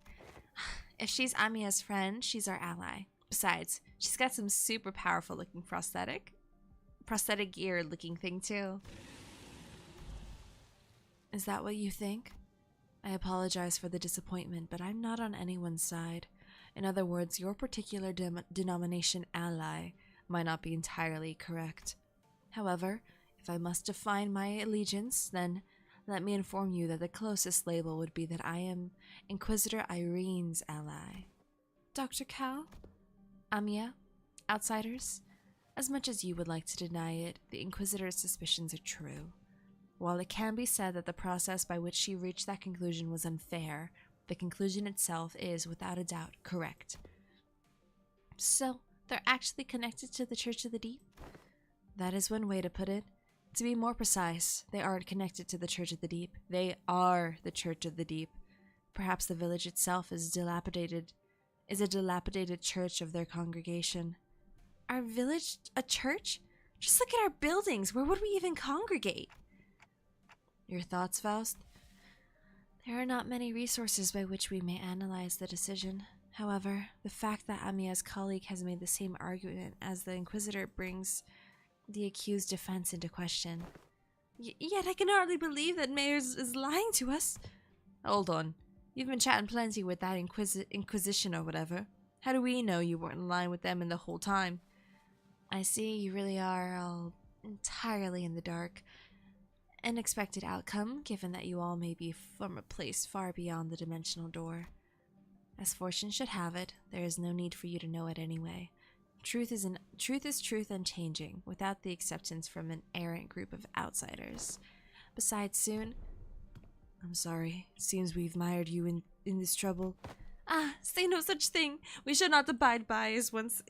If she's Amiya's friend, she's our ally. Besides, she's got some super powerful looking prosthetic gear looking thing too. Is that what you think? I apologize for the disappointment, but I'm not on anyone's side. In other words, your particular denomination ally might not be entirely correct. However, if I must define my allegiance, then let me inform you that the closest label would be that I am Inquisitor Irene's ally. Dr. Cal? Amiya? Outsiders? As much as you would like to deny it, the Inquisitor's suspicions are true. While it can be said that the process by which she reached that conclusion was unfair, the conclusion itself is, without a doubt, correct. So, they're actually connected to the Church of the Deep? That is one way to put it. To be more precise, they aren't connected to the Church of the Deep. They are the Church of the Deep. Perhaps the village itself is a dilapidated church of their congregation. Our village a church? Just look at our buildings. Where would we even congregate? Your thoughts, Faust? There are not many resources by which we may analyze the decision. However, the fact that Amiya's colleague has made the same argument as the Inquisitor brings the accused defense into question. Yet I can hardly believe that Mayers is lying to us. Hold on. You've been chatting plenty with that Inquisition or whatever. How do we know you weren't in line with them in the whole time? I see you really are all entirely in the dark. An expected outcome, given that you all may be from a place far beyond the dimensional door. As fortune should have it, there is no need for you to know it anyway. Truth is truth unchanging, without the acceptance from an errant group of outsiders. Besides, soon... I'm sorry, it seems we've mired you in this trouble. Ah, say no such thing. We shall not abide by as once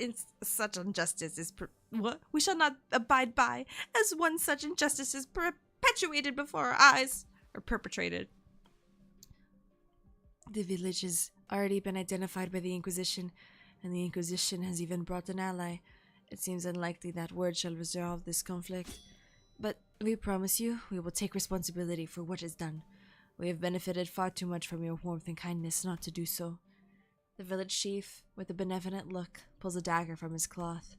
such injustice is what? We shall not abide by as one such injustice is perpetuated before our eyes, or perpetrated. The village has already been identified by the Inquisition, and the Inquisition has even brought an ally. It seems unlikely that word shall resolve this conflict, but we promise you we will take responsibility for what is done. We have benefited far too much from your warmth and kindness not to do so. The village chief, with a benevolent look, pulls a dagger from his cloth,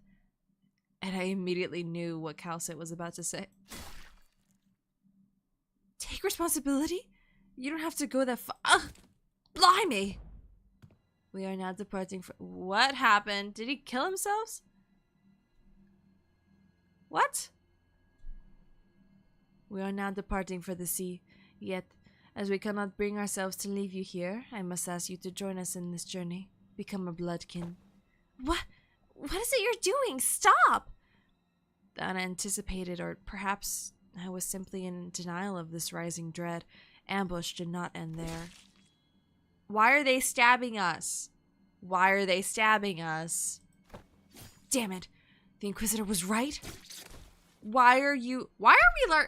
and I immediately knew what Calcit was about to say. Take responsibility? You don't have to go that far. Blimey! We are now departing for... What happened? Did he kill himself? What? We are now departing for the sea, yet, as we cannot bring ourselves to leave you here, I must ask you to join us in this journey. Become a bloodkin. What? What is it you're doing? Stop! The unanticipated, or perhaps I was simply in denial of this rising dread, ambush did not end there. Why are they stabbing us? Why are they stabbing us? Damn it. The Inquisitor was right. Why are we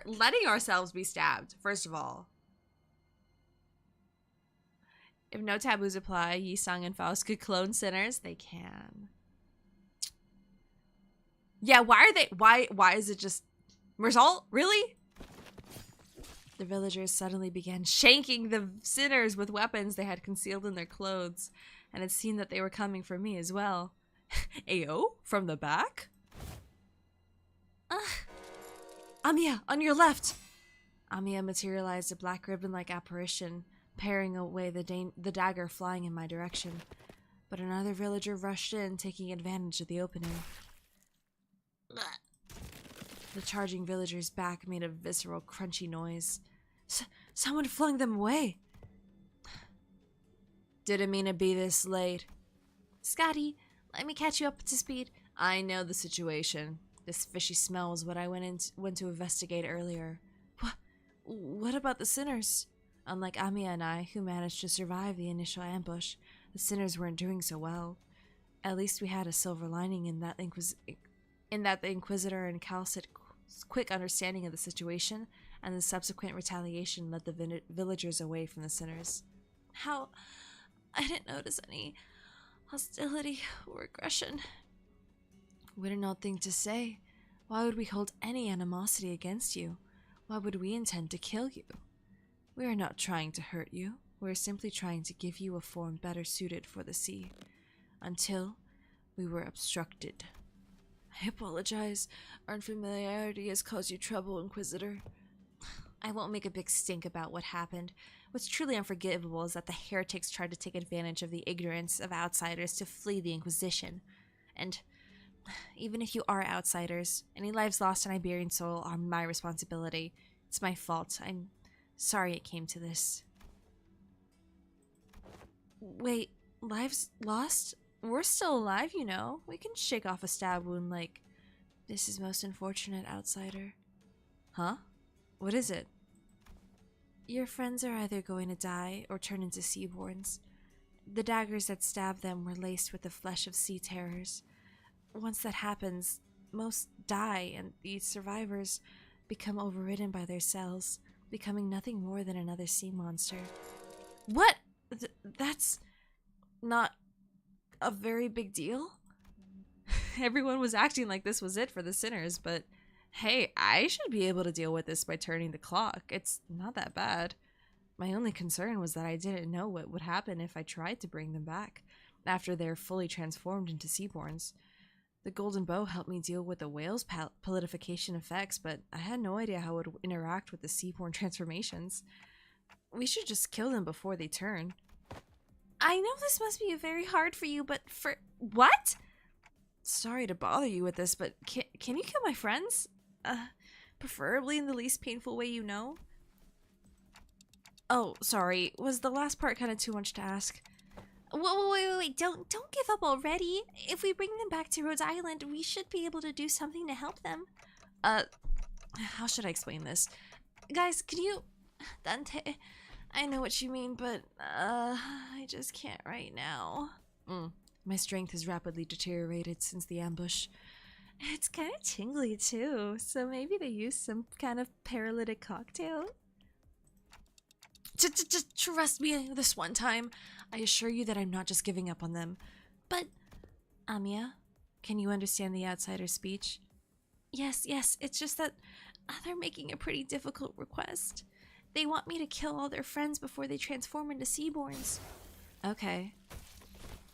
letting ourselves be stabbed, first of all? If no taboos apply, Yi Sang and Faust could clone sinners. They can. Yeah, why is it just... Result? Really? The villagers suddenly began shanking the sinners with weapons they had concealed in their clothes, and it seemed that they were coming for me as well. Ayo? From the back? Amiya, on your left! Amiya materialized a black ribbon-like apparition, paring away the dagger flying in my direction. But another villager rushed in, taking advantage of the opening. The charging villager's back made a visceral, crunchy noise. Someone flung them away! Didn't mean to be this late. Scotty, let me catch you up to speed. I know the situation. This fishy smell was what I went to investigate earlier. What about the sinners? Unlike Amiya and I, who managed to survive the initial ambush, the sinners weren't doing so well. At least we had a silver lining in that the Inquisitor and Calcit's quick understanding of the situation and the subsequent retaliation led the villagers away from the sinners. How? I didn't notice any hostility or aggression. We didn't know a thing to say. Why would we hold any animosity against you? Why would we intend to kill you? We are not trying to hurt you. We are simply trying to give you a form better suited for the sea. Until we were obstructed. I apologize. Our unfamiliarity has caused you trouble, Inquisitor. I won't make a big stink about what happened. What's truly unforgivable is that the heretics tried to take advantage of the ignorance of outsiders to flee the Inquisition. And even if you are outsiders, any lives lost in Iberian soil are my responsibility. It's my fault. I'm sorry it came to this. Wait, lives lost? We're still alive, you know. We can shake off a stab wound like, this is most unfortunate, outsider. Huh? What is it? Your friends are either going to die or turn into seaborns. The daggers that stabbed them were laced with the flesh of sea terrors. Once that happens, most die, and the survivors become overridden by their cells, becoming nothing more than another sea monster. What? That's not a very big deal? Everyone was acting like this was it for the sinners, but hey, I should be able to deal with this by turning the clock. It's not that bad. My only concern was that I didn't know what would happen if I tried to bring them back, after they're fully transformed into seaborns. The golden bow helped me deal with the whale's politification effects, but I had no idea how it would interact with the seaborn transformations. We should just kill them before they turn. I know this must be very hard for you, but for... What? Sorry to bother you with this, but can you kill my friends? Preferably in the least painful way you know? Oh, sorry. Was the last part kind of too much to ask? Wait. Don't give up already. If we bring them back to Rhodes Island, we should be able to do something to help them. How should I explain this? Guys, can you... Dante, I know what you mean, but, I just can't right now. My strength has rapidly deteriorated since the ambush. It's kind of tingly, too, so maybe they used some kind of paralytic cocktail? Just trust me this one time. I assure you that I'm not just giving up on them. But, Amiya, can you understand the outsider's speech? Yes, it's just that they're making a pretty difficult request. They want me to kill all their friends before they transform into seaborns. Okay.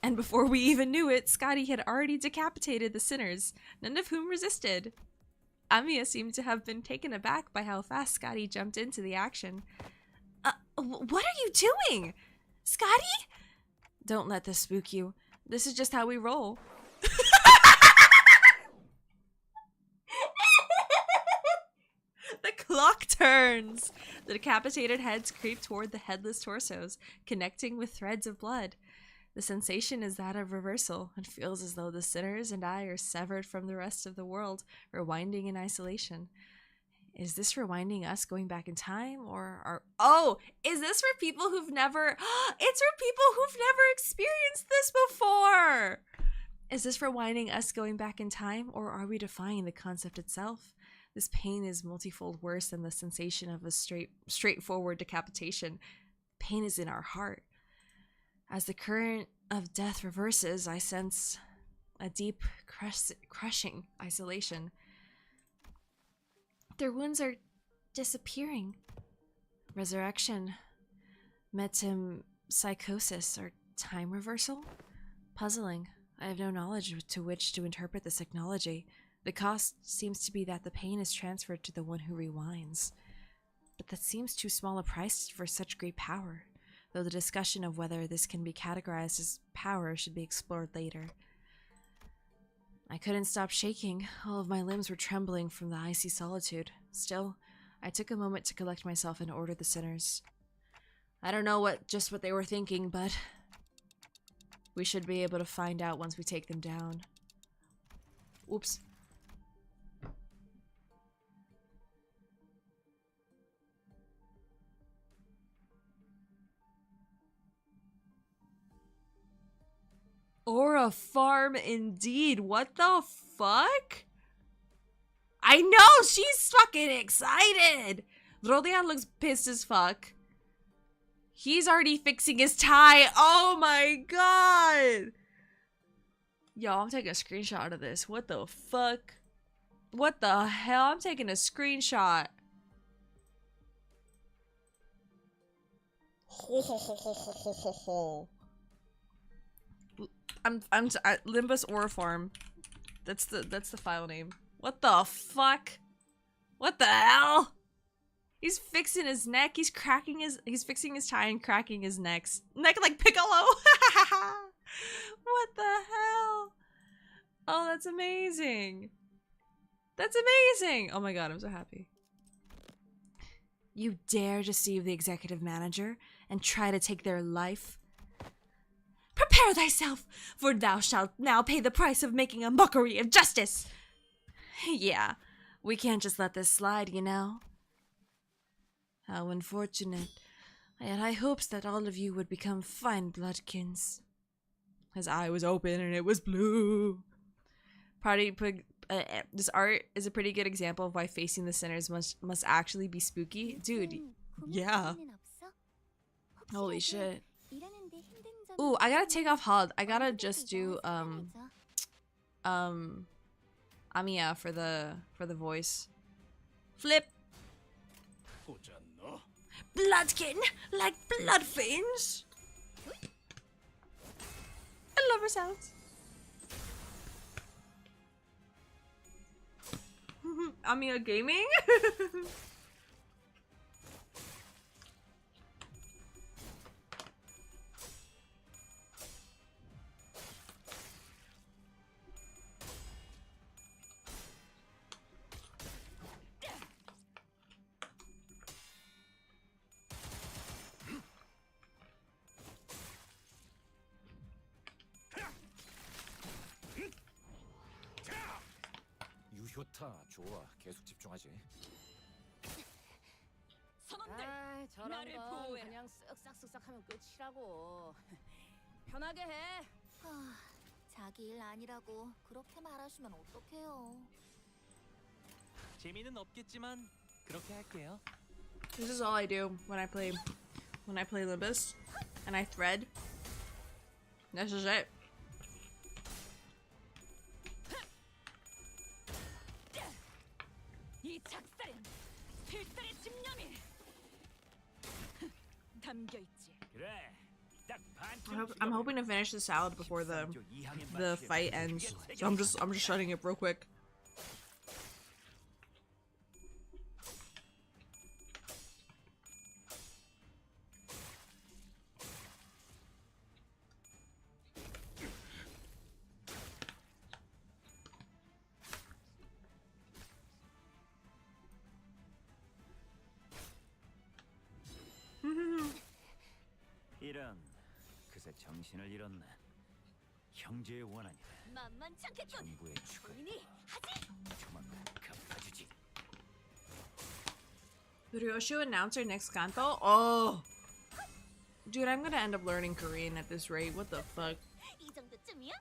And before we even knew it, Scotty had already decapitated the sinners, none of whom resisted. Amiya seemed to have been taken aback by how fast Scotty jumped into the action. What are you doing? Scotty? Don't let this spook you. This is just how we roll. The clock turns. The decapitated heads creep toward the headless torsos, connecting with threads of blood. The sensation is that of reversal. It feels as though the sinners and I are severed from the rest of the world, rewinding in isolation. Is this rewinding us going back in time, or is this for people who've never... It's for people who've never experienced this before! Is this rewinding us going back in time, or are we defying the concept itself? This pain is multifold worse than the sensation of a straightforward decapitation. Pain is in our heart. As the current of death reverses, I sense a deep, crushing isolation. Their wounds are disappearing. Resurrection, metempsychosis, or time reversal? Puzzling. I have no knowledge to which to interpret this technology. The cost seems to be that the pain is transferred to the one who rewinds. But that seems too small a price for such great power, though the discussion of whether this can be categorized as power should be explored later. I couldn't stop shaking. All of my limbs were trembling from the icy solitude. Still, I took a moment to collect myself and order the sinners. I don't know what they were thinking, but we should be able to find out once we take them down. Oops. Or a farm indeed. What the fuck? I know, she's fucking excited. Rodion looks pissed as fuck. He's already fixing his tie. Oh my god. Yo, I'm taking a screenshot of this. What the fuck? What the hell? I'm taking a screenshot. Limbus Oriform. That's the file name. What the fuck? What the hell? He's fixing his neck. He's fixing his tie and cracking his neck like Piccolo. What the hell? Oh, that's amazing. That's amazing. Oh my god, I'm so happy. You dare deceive the executive manager and try to take their life? Prepare thyself, for thou shalt now pay the price of making a mockery of justice. Yeah, we can't just let this slide, you know. How unfortunate. I had high hopes that all of you would become fine bloodkins. His eye was open and it was blue. This art is a pretty good example of why facing the sinners must actually be spooky. Dude, yeah. Holy shit. Ooh, I gotta take off HUD. I gotta just do, Amiya for the voice. Flip! Bloodkin! Like blood fiends! I love her sounds. Amiya Gaming? 좋다, 좋아. 계속 집중하지. 선원들, 나를 보호해라. 그냥 쓱싹쓱싹 하면 끝이라고. 편하게 해. 자기 일 아니라고 그렇게 말하시면 어떡해요. 재미는 없겠지만 그렇게 할게요. This is all I do when I play Limbus and I thread. This is it. 이 작살엔 필살의 집념이 담겨 있지. 그래. 딱 I'm hoping to finish the salad before the fight ends. So I'm just shutting it real quick. 이런 그새 정신을 잃었네. 형제의 원한이다. 만만치 않겠군. 정부의 축을 하지. 조만간 갚아주지. Ryoshu announced our next kanto? Oh! Dude, I'm gonna end up learning Korean at this rate. What the fuck? 이 정도쯤이야?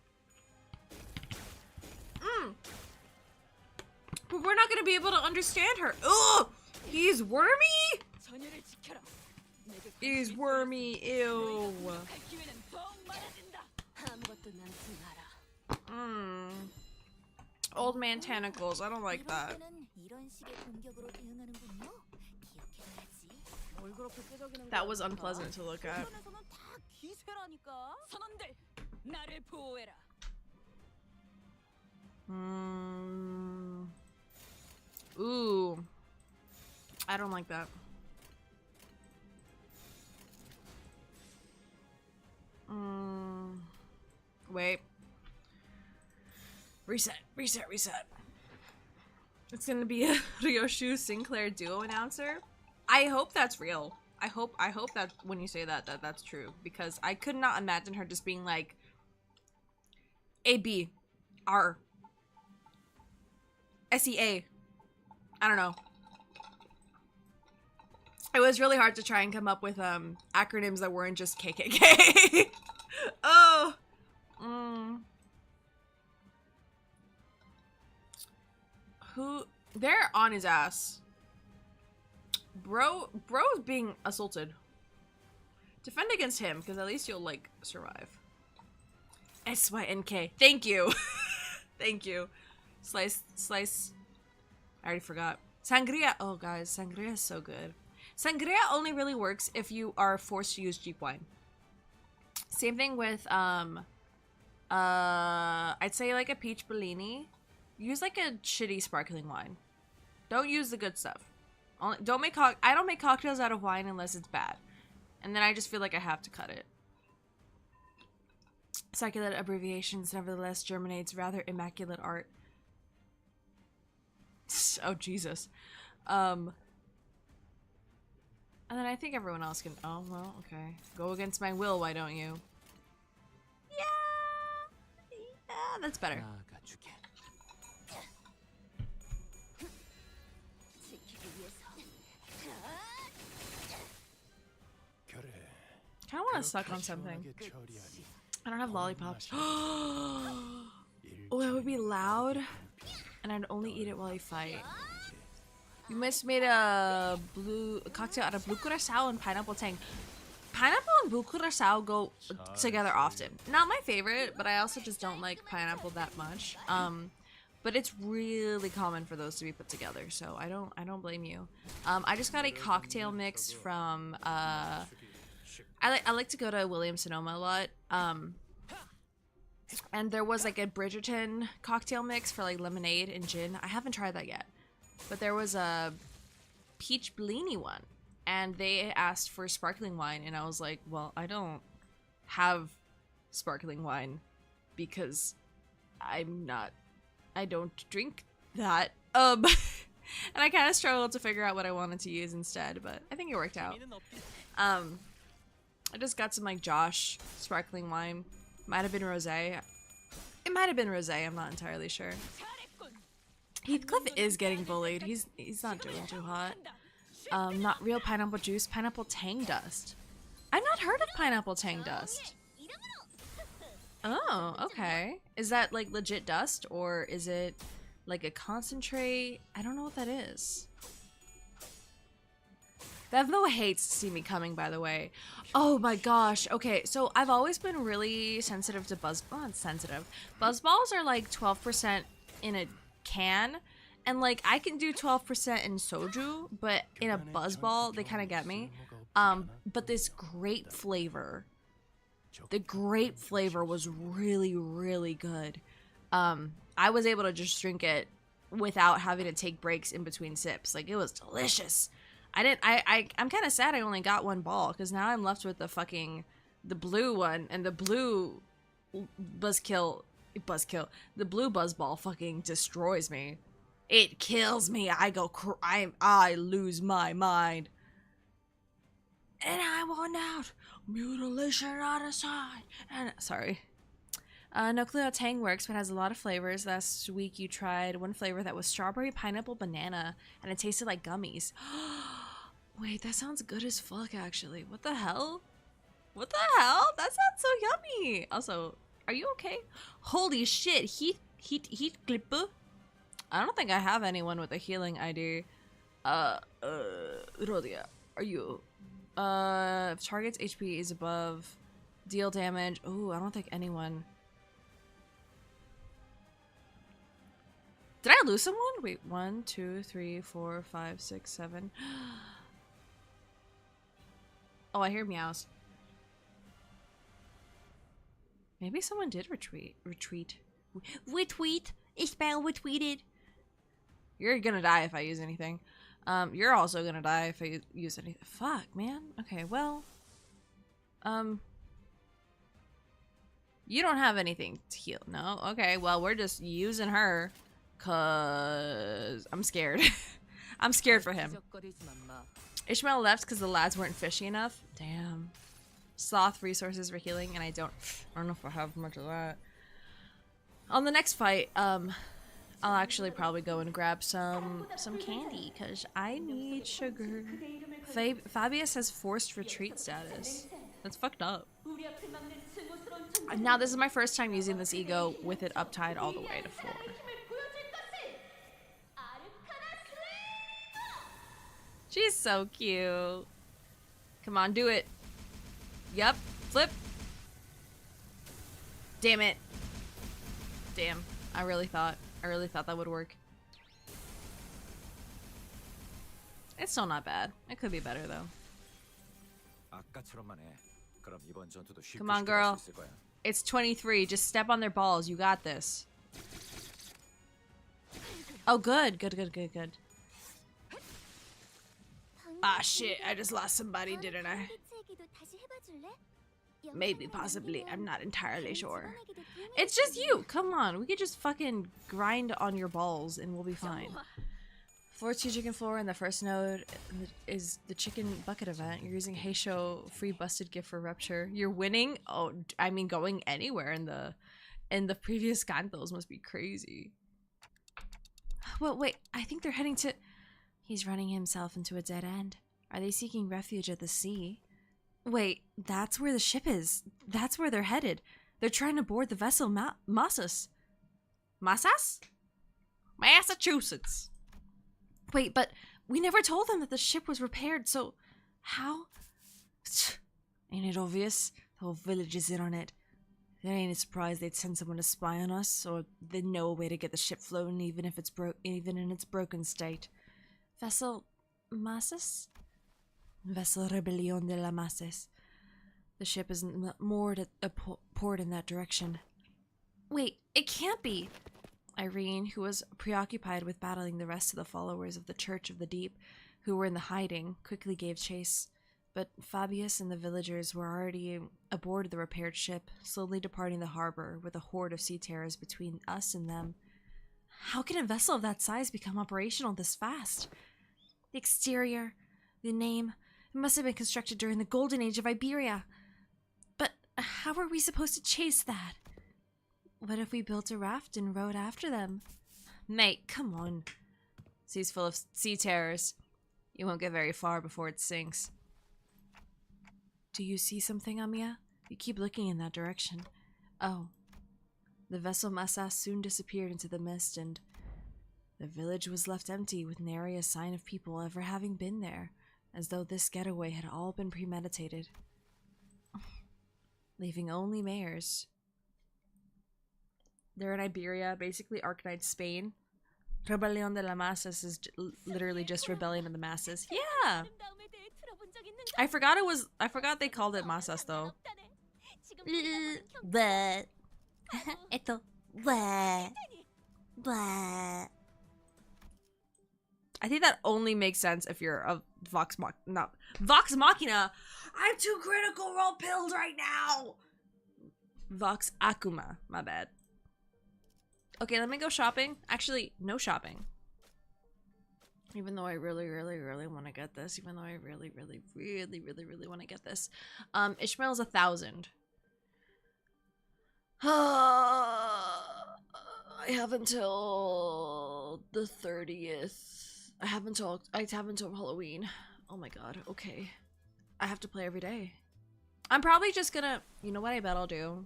But we're not gonna be able to understand her. Ugh! He's wormy? 전열을 지켜라. He's wormy. Ew. 기회는 더 많아진다. 아무것도 남지 마라. Old man tentacles. I don't like that. 이런 식의 공격으로 대응하는군요. 기억해야지. 뭘 그렇게 끄적이는 거야? That was unpleasant to look at. 주변에서는 다 기세라니까. 선원들, 나를 보호해라. Ooh. I don't like that. Wait. Reset. It's gonna be a Ryoshu Sinclair duo announcer. I hope that's real. I hope that when you say that's true, because I could not imagine her just being like A B R SEA. I don't know. It was really hard to try and come up with acronyms that weren't just KKK. Oh. Who? They're on his ass. Bro's being assaulted. Defend against him, because at least you'll, like, survive. SYNK. Thank you. Thank you. Slice. I already forgot. Sangria. Oh, guys, sangria is so good. Sangria only really works if you are forced to use cheap wine. Same thing with, I'd say, like, a peach Bellini. Use, like, a shitty sparkling wine. Don't use the good stuff. I don't make cocktails out of wine unless it's bad. And then I just feel like I have to cut it. Succulent abbreviations nevertheless germinates rather immaculate art. Oh, Jesus. And then I think everyone else can... Oh, well, okay. Go against my will, why don't you? Yeah, that's better. I kind of want to suck on something. I don't have lollipops. Oh, it would be loud, and I'd only eat it while I fight. You must made a cocktail out of blue curacao and pineapple tang. Pineapple and blue curacao go together often. Not my favorite, but I also just don't like pineapple that much. But it's really common for those to be put together, so I don't blame you. I just got a cocktail mix from I like to go to Williams-Sonoma a lot. And there was like a Bridgerton cocktail mix for like lemonade and gin. I haven't tried that yet. But there was a peach Bellini one. And they asked for sparkling wine. And I was like, well, I don't have sparkling wine because I don't drink that. And I kind of struggled to figure out what I wanted to use instead. But I think it worked out. I just got some like Josh sparkling wine. Might have been rosé. It might have been rosé. I'm not entirely sure. Heathcliff is getting bullied. He's not doing too hot. Not real pineapple juice. Pineapple tang dust. I've not heard of pineapple tang dust. Oh, okay. Is that like legit dust or is it like a concentrate? I don't know what that is. Bevmo hates to see me coming, by the way. Oh my gosh. Okay, so I've always been really sensitive to Buzzballs are like 12% in a can. And like, I can do 12% in soju, but in a Buzzball, they kind of get me. But this grape flavor, the grape flavor was really, really good. I was able to just drink it without having to take breaks in between sips. Like, it was delicious. I'm kind of sad I only got one ball, because now I'm left with the blue one, and the blue the blue Buzzball fucking destroys me. It kills me. I lose my mind. And I want out. Mutilation on a side. And sorry. No clue how Tang works, but has a lot of flavors. Last week you tried one flavor that was strawberry, pineapple, banana, and it tasted like gummies. Wait, that sounds good as fuck, actually. What the hell? What the hell? That sounds so yummy. Also, are you okay? Holy shit, heat clipper. I don't think I have anyone with a healing ID. Rodia, are you? If target's HP is above, deal damage. Ooh, I don't think anyone. Did I lose someone? Wait, 1, 2, 3, 4, 5, 6, 7. Oh, I hear meows. Maybe someone did retweet. Retweet? Ich spell retweeted. You're gonna die if I use anything. You're also gonna die if I use anything. Fuck, man. Okay, well. You don't have anything to heal. No? Okay, well, we're just using her. Cause I'm scared. I'm scared for him. Ishmael left because the lads weren't fishy enough. Damn. Sloth resources for healing, and I don't know if I have much of that. On the next fight, I'll actually probably go and grab some candy because I need sugar. Fabius has forced retreat status. That's fucked up. Now this is my first time using this ego with it uptied all the way to 4. She's so cute. Come on, do it. Yep, flip. Damn it. Damn, I really thought that would work. It's still not bad. It could be better though. Come on, girl. It's 23. Just step on their balls. You got this. Oh, good. Good. Ah, shit. I just lost somebody, didn't I? Maybe, possibly. I'm not entirely sure. It's just you. Come on. We could just fucking grind on your balls and we'll be fine. 4-2 chicken floor and the first node is the chicken bucket event. You're using Heisho free busted gift for rupture. You're winning? Oh, I mean going anywhere in the previous cantos must be crazy. Well, wait, I think they're heading to... He's running himself into a dead end. Are they seeking refuge at the sea? Wait, that's where the ship is. That's where they're headed. They're trying to board the vessel Massas. Massas? Massachusetts. Wait, but we never told them that the ship was repaired, so how? Ain't it obvious? The whole village is in on it. There ain't a surprise they'd send someone to spy on us, or they'd know a way to get the ship flown, even if it's even in its broken state. Vessel Massas? Vessel Rebellion de la Masses. The ship isn't moored at a port in that direction. Wait, it can't be! Irene, who was preoccupied with battling the rest of the followers of the Church of the Deep, who were in the hiding, quickly gave chase. But Fabius and the villagers were already aboard the repaired ship, slowly departing the harbor with a horde of sea terrors between us and them. How can a vessel of that size become operational this fast? The exterior, the name, it must have been constructed during the golden age of Iberia. But how are we supposed to chase that? What if we built a raft and rowed after them? Mate, come on. Sea's full of sea terrors. You won't get very far before it sinks. Do you see something, Amiya? You keep looking in that direction. Oh. The vessel Massas soon disappeared into the mist, and the village was left empty with nary a sign of people ever having been there, as though this getaway had all been premeditated. Leaving only mayors. They're in Iberia, basically Arcanite Spain. Rebellion de la Masses is literally just rebellion of the masses. Yeah! I forgot they called it Masas though. But I think that only makes sense if you're a Vox Machina. I'm too critical role pilled right now. Vox Akuma, my bad. Okay, let me go shopping. Actually, no shopping. Even though I really want to get this. Even though I really want to get this. Ishmael's 1,000. I have until the 30th. I have until Halloween. Oh my god, okay. I have to play every day. I'm probably just gonna... You know what I bet I'll do?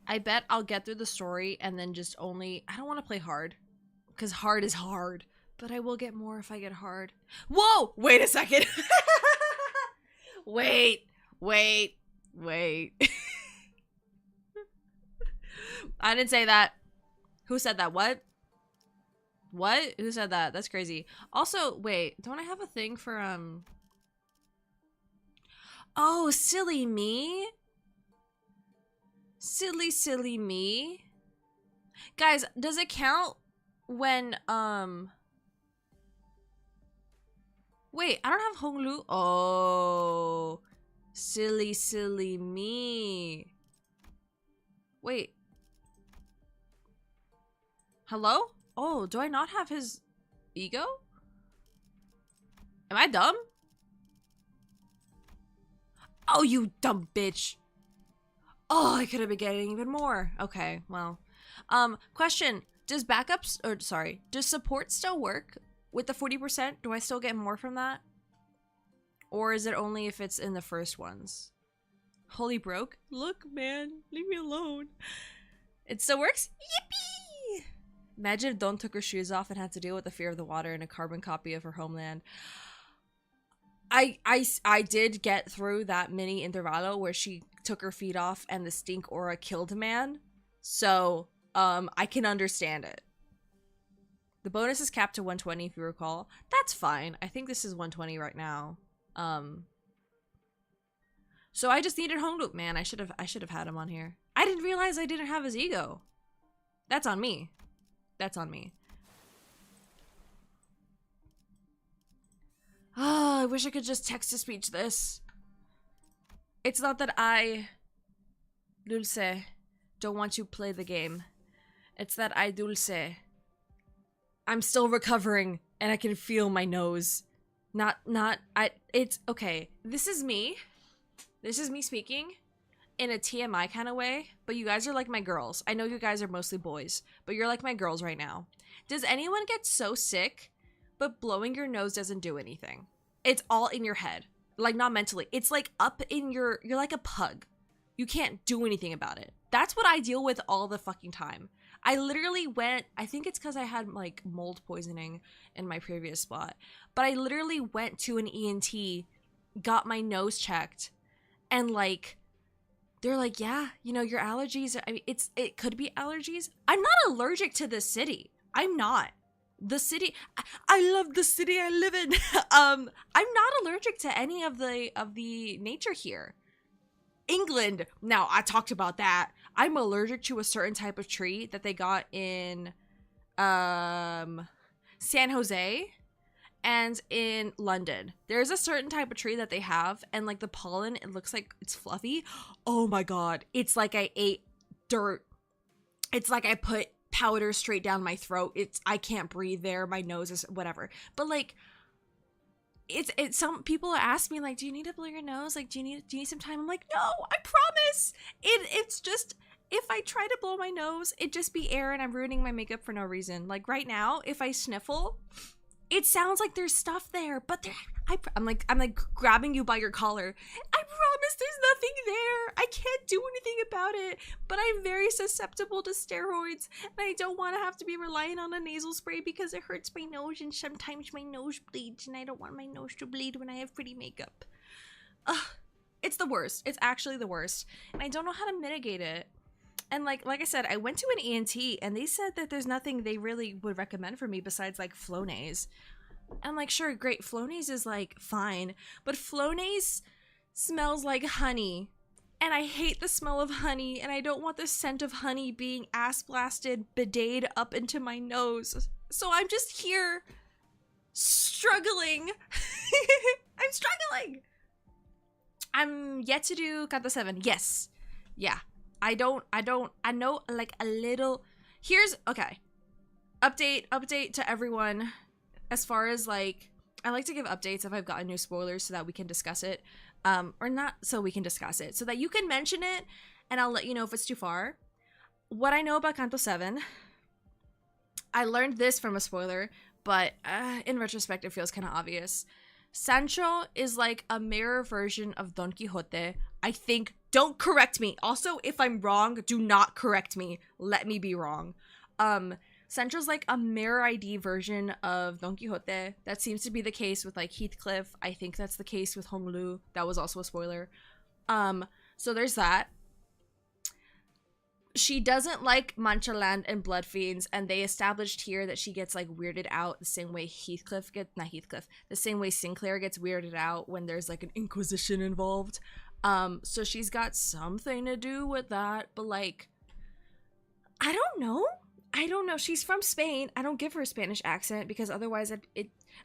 I bet I'll get through the story and then just only... I don't want to play hard. Because hard is hard. But I will get more if I get hard. Whoa! Wait a second! Wait. I didn't say that. Who said that? What? What? Who said that? That's crazy. Also, wait. Don't I have a thing for, Oh, silly me. Silly me. Guys, does it count when, Wait, I don't have Honglu. Oh. Silly me. Wait. Hello? Oh, do I not have his ego? Am I dumb? Oh, you dumb bitch. Oh, I could have been getting even more. Okay, well. Question. Does backups, or sorry, does support still work with the 40%? Do I still get more from that? Or is it only if it's in the first ones? Holy broke? Look, man, leave me alone. It still works? Yippee! Imagine if Dawn took her shoes off and had to deal with the fear of the water in a carbon copy of her homeland. I did get through that mini intervalo where she took her feet off and the stink aura killed a man. So, I can understand it. The bonus is capped to 120 if you recall. That's fine. I think this is 120 right now. So I just needed Hongloop, man. I should have had him on here. I didn't realize I didn't have his ego. That's on me. That's on me. Oh, I wish I could just text-to-speech this. It's not that I, Dulce, don't want to play the game. It's that I, Dulce, I'm still recovering and I can feel my nose. It's, okay, this is me. This is me speaking in a TMI kind of way, but you guys are like my girls. I know you guys are mostly boys, but you're like my girls right now. Does anyone get so sick, but blowing your nose doesn't do anything? It's all in your head. Like, not mentally. It's like up in you're like a pug. You can't do anything about it. That's what I deal with all the fucking time. I literally went, I think it's because I had like mold poisoning in my previous spot, but I literally went to an ENT, got my nose checked, and like, they're like, yeah, you know, your allergies, I mean, it could be allergies. I'm not allergic to this city. I'm not. The city, I love the city I live in. I'm not allergic to any of the nature here. England, now I talked about that. I'm allergic to a certain type of tree that they got in San Jose and in London. There's a certain type of tree that they have, and like the pollen, it looks like it's fluffy. Oh my god, it's like I ate dirt. It's like I put powder straight down my throat. I can't breathe there. My nose is whatever. But like, it's some people ask me like, do you need to blow your nose? Like, do you need some time? I'm like, no, I promise. It's just, if I try to blow my nose, it'd just be air and I'm ruining my makeup for no reason. Like right now, if I sniffle, it sounds like there's stuff there, but I'm like grabbing you by your collar. I promise there's nothing there. I can't do anything about it, but I'm very susceptible to steroids, and I don't want to have to be relying on a nasal spray because it hurts my nose, and sometimes my nose bleeds, and I don't want my nose to bleed when I have pretty makeup. It's the worst. It's actually the worst, and I don't know how to mitigate it. And like I said, I went to an ENT and they said that there's nothing they really would recommend for me besides like Flonase. I'm like, sure, great. Flonase is like fine, but Flonase smells like honey. And I hate the smell of honey, and I don't want the scent of honey being ass blasted, bidetted up into my nose. So I'm just here struggling. I'm struggling. I'm yet to do Kanto 7. Yes. Yeah. I know like a little. Here's, okay. Update to everyone. As far as like, I like to give updates if I've gotten new spoilers so that we can discuss it. Or not so we can discuss it, so that you can mention it and I'll let you know if it's too far. What I know about Kanto 7, I learned this from a spoiler, but in retrospect it feels kind of obvious. Sancho is like a mirror version of Don Quixote. I think, don't correct me. Also, if I'm wrong, do not correct me. Let me be wrong. Sancho's like a mirror ID version of Don Quixote. That seems to be the case with like Heathcliff. I think that's the case with Hong Lu. That was also a spoiler. So there's that. She doesn't like Manchaland and Blood Fiends, and they established here that she gets like weirded out the same way the same way Sinclair gets weirded out when there's like an Inquisition involved. So she's got something to do with that, but like, I don't know. She's from Spain. I don't give her a Spanish accent because otherwise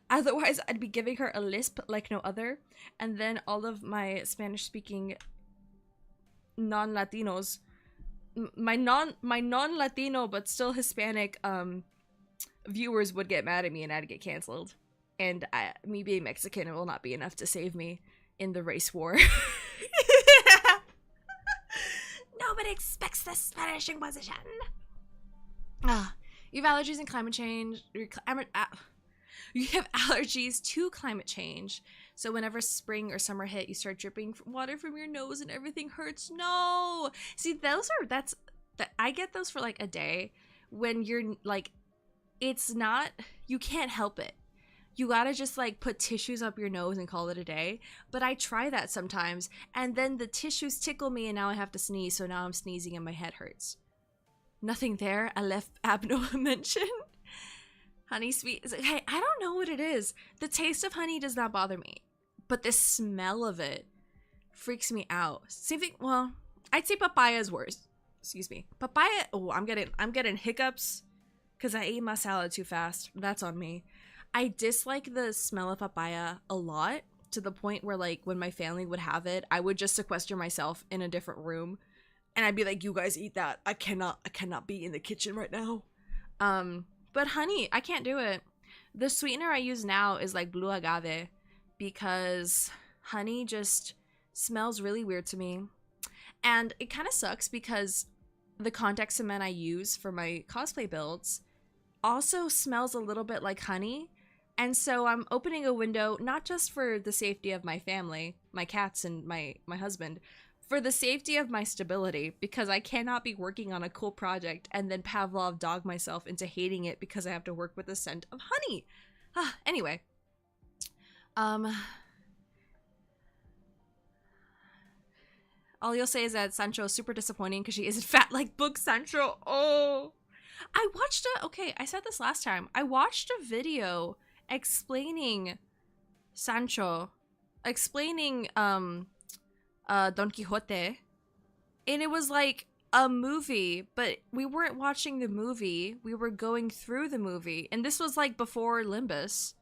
I'd be giving her a lisp like no other, and then all of my Spanish speaking non-Latinos my non Latino but still Hispanic viewers would get mad at me and I'd get canceled. And me being Mexican will not be enough to save me in the race war. Nobody expects the Spanish Inquisition. You have allergies and climate change. You have allergies to climate change. So whenever spring or summer hit, you start dripping water from your nose and everything hurts. No! See, I get those for like a day when you're like, it's not, you can't help it. You gotta just like put tissues up your nose and call it a day. But I try that sometimes and then the tissues tickle me and now I have to sneeze. So now I'm sneezing and my head hurts. Nothing there. I left Abno mention. Honey sweet. Hey, I don't know what it is. The taste of honey does not bother me. But the smell of it freaks me out. Same thing. Well, I'd say papaya is worse. Excuse me. Papaya. Oh, I'm getting hiccups because I ate my salad too fast. That's on me. I dislike the smell of papaya a lot to the point where like when my family would have it, I would just sequester myself in a different room and I'd be like, you guys eat that. I cannot be in the kitchen right now. But honey, I can't do it. The sweetener I use now is like blue agave because honey just smells really weird to me. And it kind of sucks because the contact cement I use for my cosplay builds also smells a little bit like honey. And so I'm opening a window, not just for the safety of my family, my cats and my husband, for the safety of my stability, because I cannot be working on a cool project and then Pavlov dog myself into hating it because I have to work with the scent of honey. Anyway. All you'll say is that Sancho is super disappointing because she isn't fat like Book Sancho. Oh. I said this last time. I watched a video explaining Sancho, explaining Don Quixote, and it was like a movie, but we weren't watching the movie, we were going through the movie, and this was like before Limbus,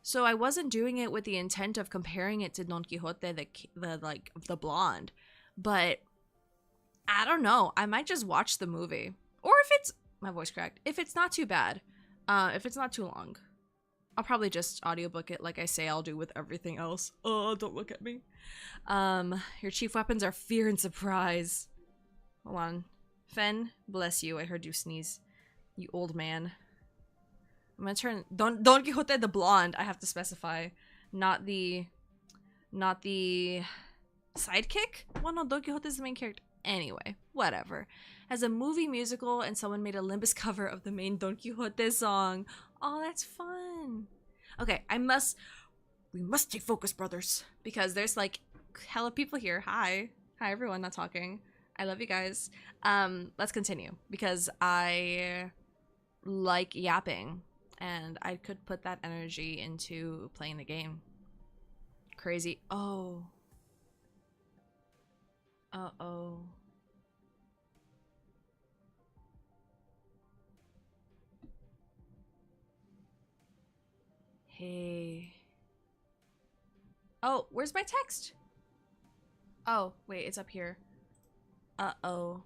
so I wasn't doing it with the intent of comparing it to Don Quixote, the blonde, but I don't know, I might just watch the movie, or if it's, my voice cracked, if it's not too bad, if it's not too long, I'll probably just audiobook it like I say I'll do with everything else. Oh, don't look at me. Your chief weapons are fear and surprise. Hold on. Phen, bless you. I heard you sneeze. You old man. I'm gonna turn Don Quixote the blonde, I have to specify. Not the sidekick? Well, no, Don Quixote is the main character. Anyway, whatever. As a movie musical and someone made a Limbus cover of the main Don Quixote song. Oh, that's fun. Okay, we must take focus, brothers. Because there's like hella people here. Hi everyone, not talking. I love you guys. Let's continue. Because I like yapping. And I could put that energy into playing the game. Crazy. Oh. Uh-oh. Hey. Oh, where's my text? Oh, wait, it's up here. Uh-oh.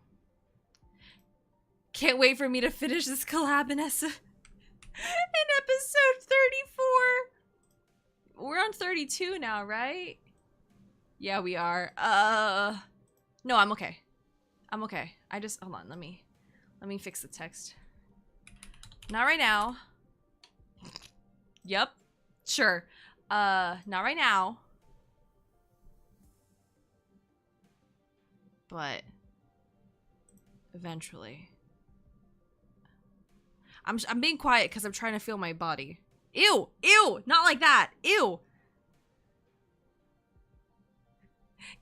Can't wait for me to finish this collab in episode 34. We're on 32 now, right? Yeah, we are. No, I'm okay. I'm okay. Hold on, let me fix the text. Not right now. Yep. Sure. Not right now. But eventually. I'm being quiet because I'm trying to feel my body. Ew! Ew! Not like that! Ew!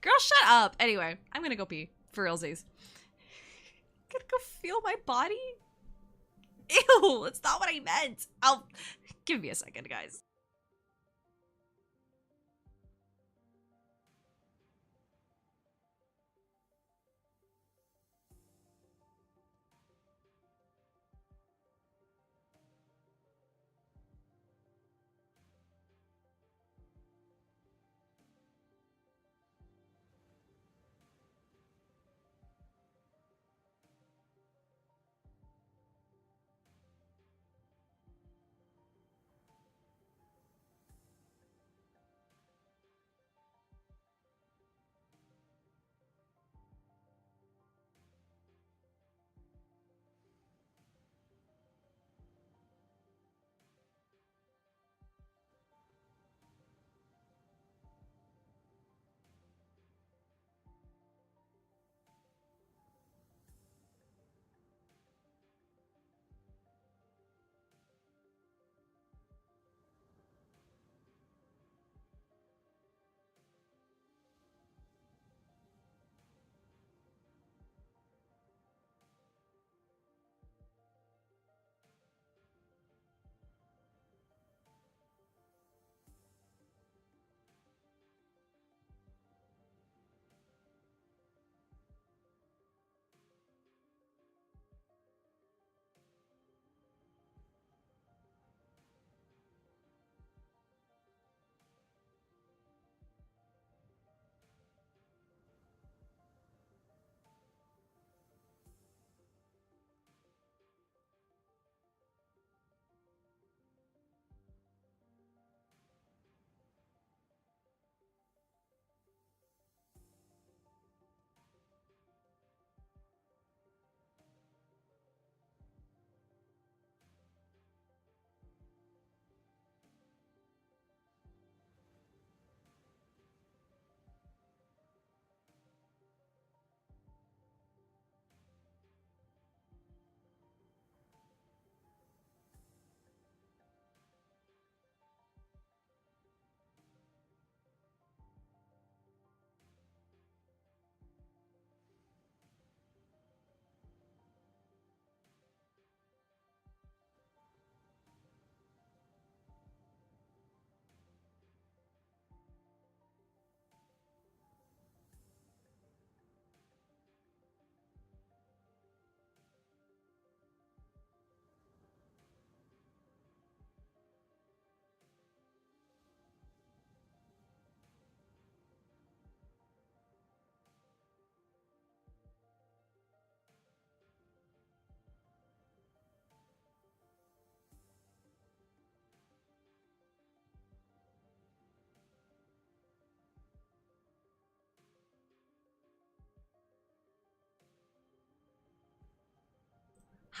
Girl, shut up! Anyway, I'm gonna go pee. For realsies. Gonna go feel my body? Ew! That's not what I meant! Give me a second, guys.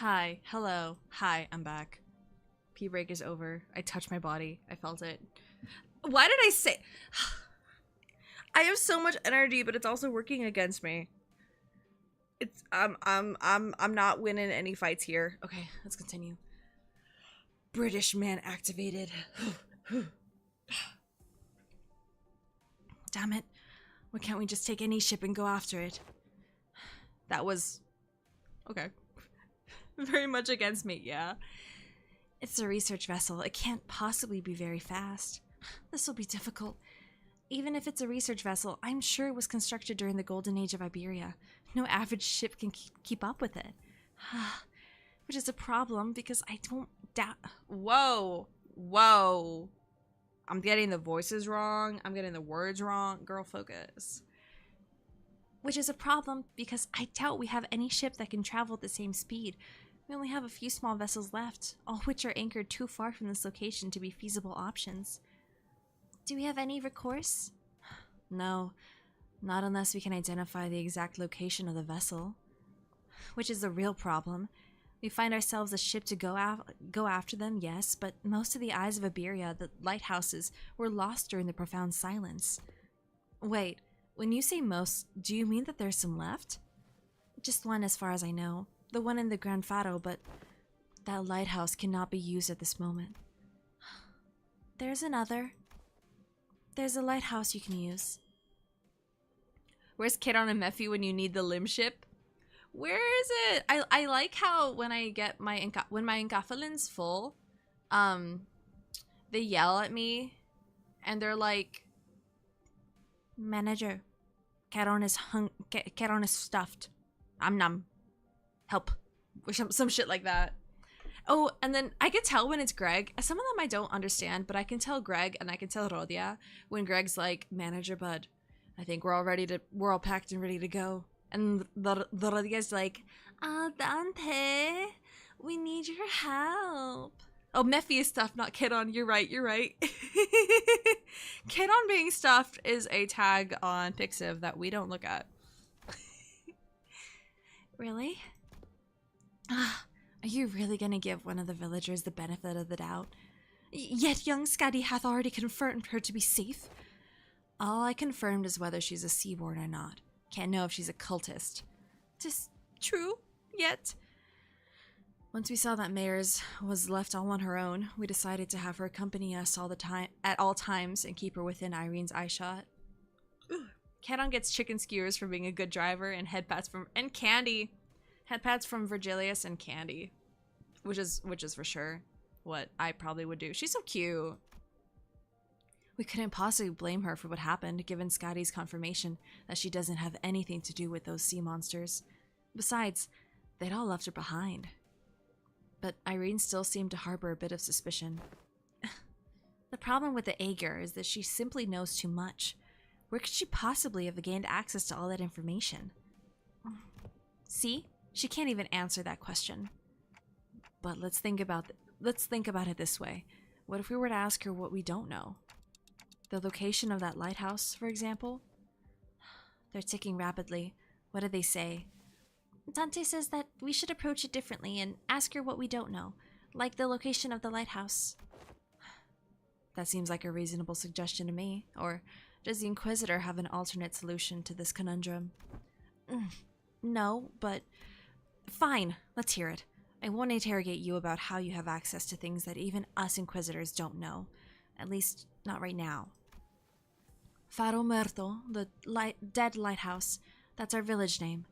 Hi. Hello. Hi, I'm back. Pee break is over. I touched my body. I felt it. Why did I say... I have so much energy, but it's also working against me. It's I'm not winning any fights here. Okay, let's continue. British man activated. Damn it. Why can't we just take any ship and go after it? That was... okay. Very much against me, yeah. It's a research vessel. It can't possibly be very fast. This will be difficult. Even if it's a research vessel, I'm sure it was constructed during the golden age of Iberia. No average ship can keep up with it. Which is a problem because I don't doubt... Whoa. Whoa. I'm getting the voices wrong. I'm getting the words wrong. Girl, focus. Which is a problem because I doubt we have any ship that can travel at the same speed. We only have a few small vessels left, all which are anchored too far from this location to be feasible options. Do we have any recourse? No, not unless we can identify the exact location of the vessel. Which is the real problem. We find ourselves a ship to go after them, yes, but most of the eyes of Iberia, the lighthouses, were lost during the profound silence. Wait, when you say most, do you mean that there's some left? Just one as far as I know. The one in the Gran Faro, but that lighthouse cannot be used at this moment. There's another. There's a lighthouse you can use. Where's Kiron and Mephi when you need the limb ship? Where is it? I like how when I get my when my Encafalin's full, they yell at me, and they're like, "Manager, Kiron is stuffed. I'm numb. Help," or some shit like that. Oh, and then I can tell when it's Greg. Some of them I don't understand, but I can tell Greg and I can tell Rodia when Greg's like, "Manager Bud, I think we're all packed and ready to go." And the Rodia's like, Dante, we need your help. Oh, Mephi is stuffed, not Kiron. You're right. Kiron being stuffed is a tag on Pixiv that we don't look at. Really? Are you really gonna give one of the villagers the benefit of the doubt? Yet young Skadi hath already confirmed her to be safe. All I confirmed is whether she's a seaborn or not. Can't know if she's a cultist. 'Tis true, yet. Once we saw that Mayers was left all on her own, we decided to have her accompany us at all times and keep her within Irene's eyeshot. Canon gets chicken skewers for being a good driver and headpats from Candy. Headpats from Virgilius and Candy. Which is for sure what I probably would do. She's so cute. We couldn't possibly blame her for what happened, given Scotty's confirmation that she doesn't have anything to do with those sea monsters. Besides, they'd all left her behind. But Irene still seemed to harbor a bit of suspicion. The problem with the Aegir is that she simply knows too much. Where could she possibly have gained access to all that information? See? She can't even answer that question. But let's think about it this way. What if we were to ask her what we don't know? The location of that lighthouse, for example? They're ticking rapidly. What do they say? Dante says that we should approach it differently and ask her what we don't know, like the location of the lighthouse. That seems like a reasonable suggestion to me. Or does the Inquisitor have an alternate solution to this conundrum? No, but... Fine, let's hear it. I won't interrogate you about how you have access to things that even us Inquisitors don't know. At least, not right now. Faro Muerto, the dead lighthouse. That's our village name.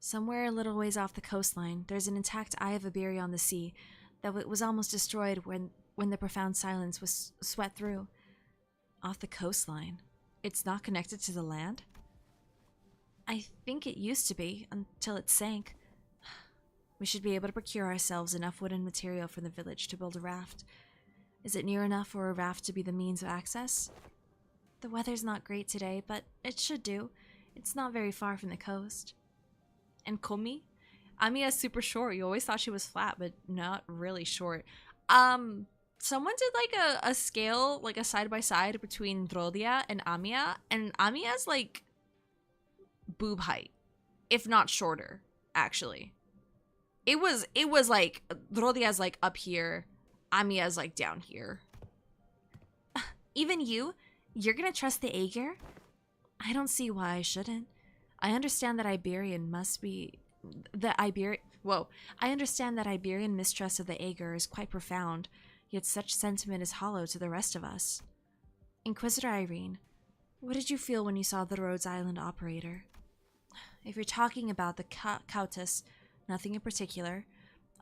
Somewhere a little ways off the coastline, there's an intact Eye of Iberia on the sea that was almost destroyed when the profound silence was swept through. Off the coastline? It's not connected to the land? I think it used to be, until it sank. We should be able to procure ourselves enough wooden material from the village to build a raft. Is it near enough for a raft to be the means of access? The weather's not great today, but it should do. It's not very far from the coast. And Komi? Amiya's super short. You always thought she was flat, but not really short. Someone did like a scale, like a side-by-side between Rodia and Amiya's like boob height, if not shorter, actually. It was like Rodia's like up here, Amia's like down here. Even you're gonna trust the Aegir? I don't see why I shouldn't. I understand that Iberian mistrust of the Aegir is quite profound, yet such sentiment is hollow to the rest of us. Inquisitor Irene, what did you feel when you saw the Rhodes Island operator? If you're talking about the Countess, nothing in particular,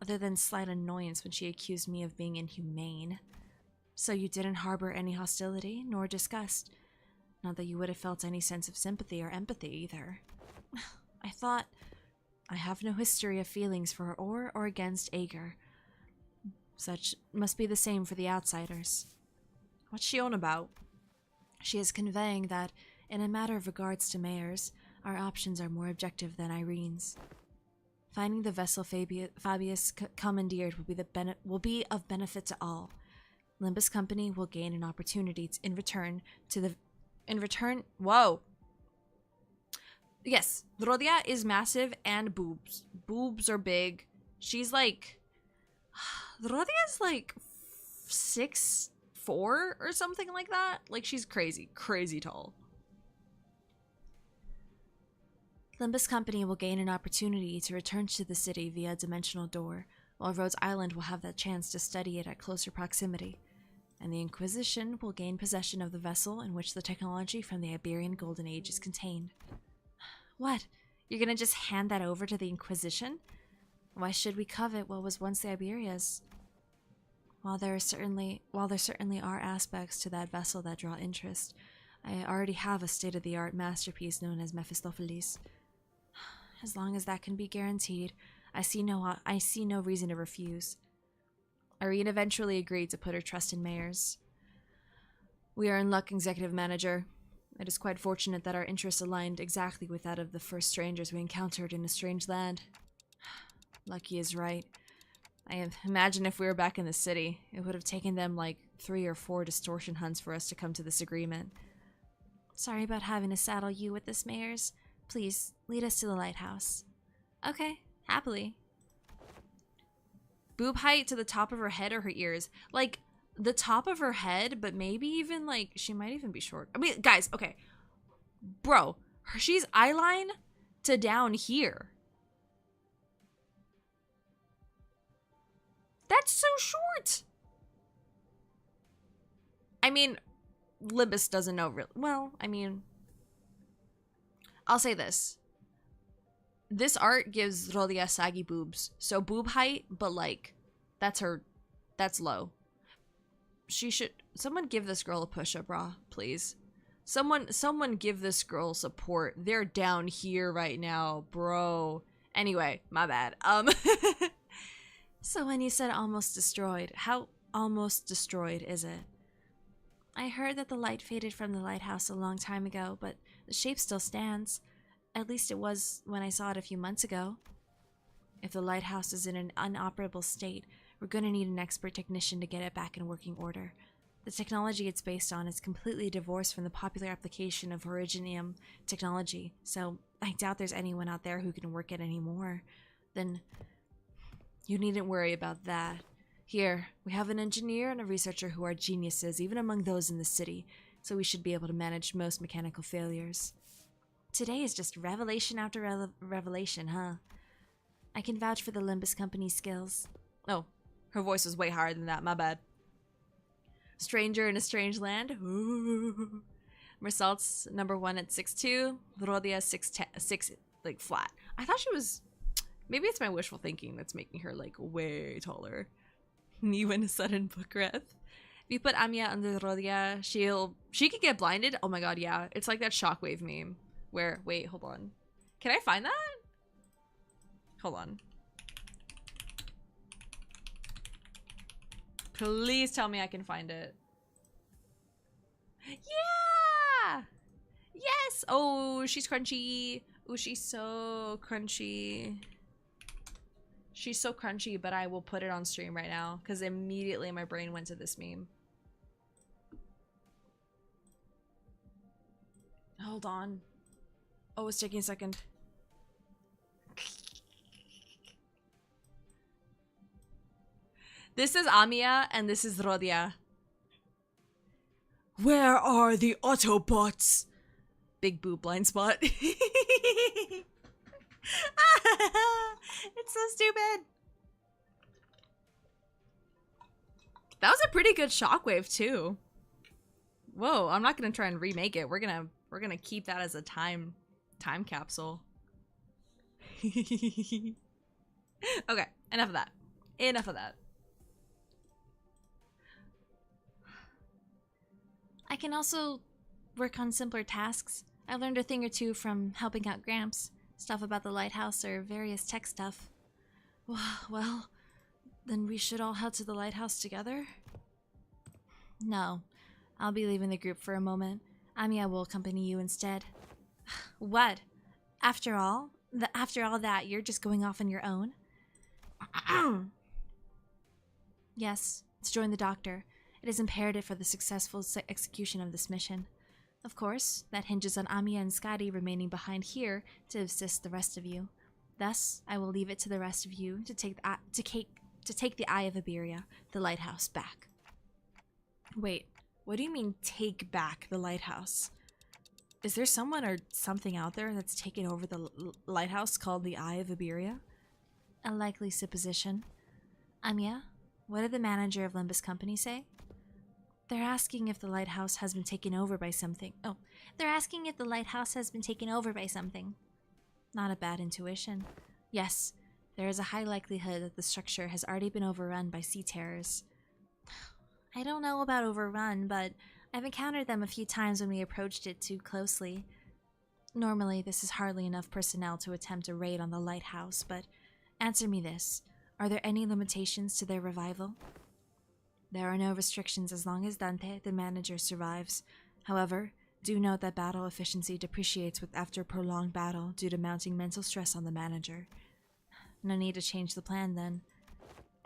other than slight annoyance when she accused me of being inhumane. So you didn't harbor any hostility, nor disgust. Not that you would have felt any sense of sympathy or empathy, either. I thought, I have no history of feelings for or against Aegir. Such must be the same for the outsiders. What's she on about? She is conveying that, in a matter of regards to mayors, our options are more objective than Irene's. Finding the vessel Fabius commandeered will be of benefit to all. Limbus Company will gain an opportunity whoa. Yes, Rodia is massive and boobs. Boobs are big. She's like, Rodia's like 6'4" or something like that. Like, she's crazy tall. Limbus Company will gain an opportunity to return to the city via a dimensional door, while Rhodes Island will have that chance to study it at closer proximity. And the Inquisition will gain possession of the vessel in which the technology from the Iberian Golden Age is contained. What? You're gonna just hand that over to the Inquisition? Why should we covet what was once the Iberia's? While there certainly are aspects to that vessel that draw interest, I already have a state-of-the-art masterpiece known as Mephistopheles. As long as that can be guaranteed, I see no reason to refuse. Irene eventually agreed to put her trust in mayors. We are in luck, Executive Manager. It is quite fortunate that our interests aligned exactly with that of the first strangers we encountered in a strange land. Lucky is right. I imagine if we were back in the city, it would have taken them like 3 or 4 distortion hunts for us to come to this agreement. Sorry about having to saddle you with this, mayors. Please, lead us to the lighthouse. Okay, happily. Boob height to the top of her head or her ears? Like, the top of her head, but maybe even, like, she might even be short. I mean, guys, okay. Bro, she's eyeline to down here. That's so short! I mean, Limbus doesn't know really. Well, I mean, I'll say this. This art gives Rodia saggy boobs. So boob height, but like, that's low. Someone give this girl a push-up bra, please. Someone give this girl support. They're down here right now, bro. Anyway, my bad. So when you said almost destroyed, how almost destroyed is it? I heard that the light faded from the lighthouse a long time ago, but the shape still stands. At least it was when I saw it a few months ago. If the lighthouse is in an inoperable state, we're going to need an expert technician to get it back in working order. The technology it's based on is completely divorced from the popular application of originium technology, so I doubt there's anyone out there who can work it anymore. Then you needn't worry about that. Here, we have an engineer and a researcher who are geniuses, even among those in the city, so we should be able to manage most mechanical failures. Today is just revelation after revelation, huh? I can vouch for the Limbus Company's skills. Oh, her voice was way higher than that, my bad. Stranger in a strange land? Ooh. Mersalt's #1 at 6'2", Rodia 6'10", like flat. I thought she was... Maybe it's my wishful thinking that's making her like way taller. Niwen sudden book breath. If you put Amiya under Rodia, she could get blinded. Oh my god, yeah. It's like that shockwave meme. Where, wait, hold on. Can I find that? Hold on. Please tell me I can find it. Yeah! Yes! Oh, she's crunchy. Oh, she's so crunchy. She's so crunchy, but I will put it on stream right now because immediately my brain went to this meme. Hold on. Oh, it's taking a second. This is Amiya and this is Rodia. Where are the Autobots? Big boob blind spot. It's so stupid. That was a pretty good shockwave too. Whoa, I'm not gonna try and remake it. We're gonna keep that as a time capsule. Okay, enough of that. Enough of that. I can also work on simpler tasks. I learned a thing or two from helping out Gramps. Stuff about the lighthouse or various tech stuff. Well, then we should all head to the lighthouse together? No. I'll be leaving the group for a moment. Amiya will accompany you instead. What? After all that, you're just going off on your own? Yes, to join the doctor. It is imperative for the successful execution of this mission. Of course, that hinges on Amiya and Scotty remaining behind here to assist the rest of you. Thus, I will leave it to the rest of you to take the Eye of Iberia, the lighthouse, back. Wait, what do you mean take back the lighthouse? Is there someone or something out there that's taken over the lighthouse called the Eye of Iberia? A likely supposition. Amiya, what did the manager of Limbus Company say? They're asking if the lighthouse has been taken over by something. Oh, they're asking if the lighthouse has been taken over by something. Not a bad intuition. Yes, there is a high likelihood that the structure has already been overrun by sea terrors. I don't know about overrun, but I've encountered them a few times when we approached it too closely. Normally, this is hardly enough personnel to attempt a raid on the lighthouse, but answer me this. Are there any limitations to their revival? There are no restrictions as long as Dante, the manager, survives. However, do note that battle efficiency depreciates after prolonged battle due to mounting mental stress on the manager. No need to change the plan then.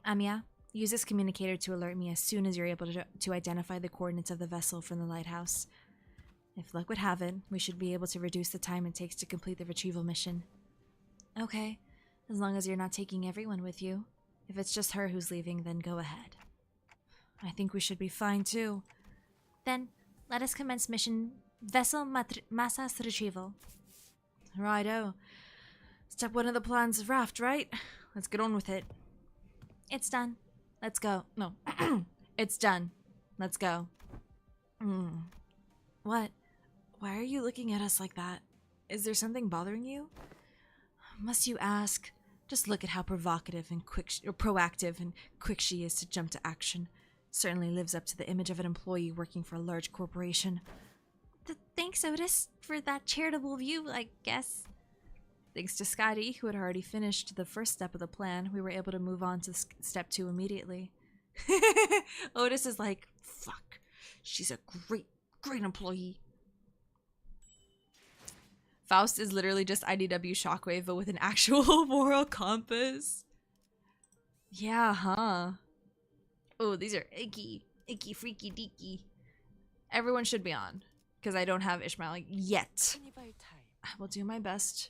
Amiya, use this communicator to alert me as soon as you're able to identify the coordinates of the vessel from the lighthouse. If luck would have it, we should be able to reduce the time it takes to complete the retrieval mission. Okay, as long as you're not taking everyone with you. If it's just her who's leaving, then go ahead. I think we should be fine too. Then, let us commence mission Vessel Massas Retrieval. Righto. Step 1 of the plan's raft, right? Let's get on with it. It's done. Let's go. No. It's done. Let's go. What? Why are you looking at us like that? Is there something bothering you? Must you ask? Just look at how provocative and proactive and quick she is to jump to action. Certainly lives up to the image of an employee working for a large corporation. Thanks, Otis, for that charitable view, I guess. Thanks to Scotty, who had already finished the first step of the plan, we were able to move on to step 2 immediately. Otis is like, fuck, she's a great employee. Faust is literally just IDW Shockwave, but with an actual moral compass. Yeah, huh? Oh, these are icky, freaky, deaky. Everyone should be on, because I don't have Ishmael yet. I will do my best.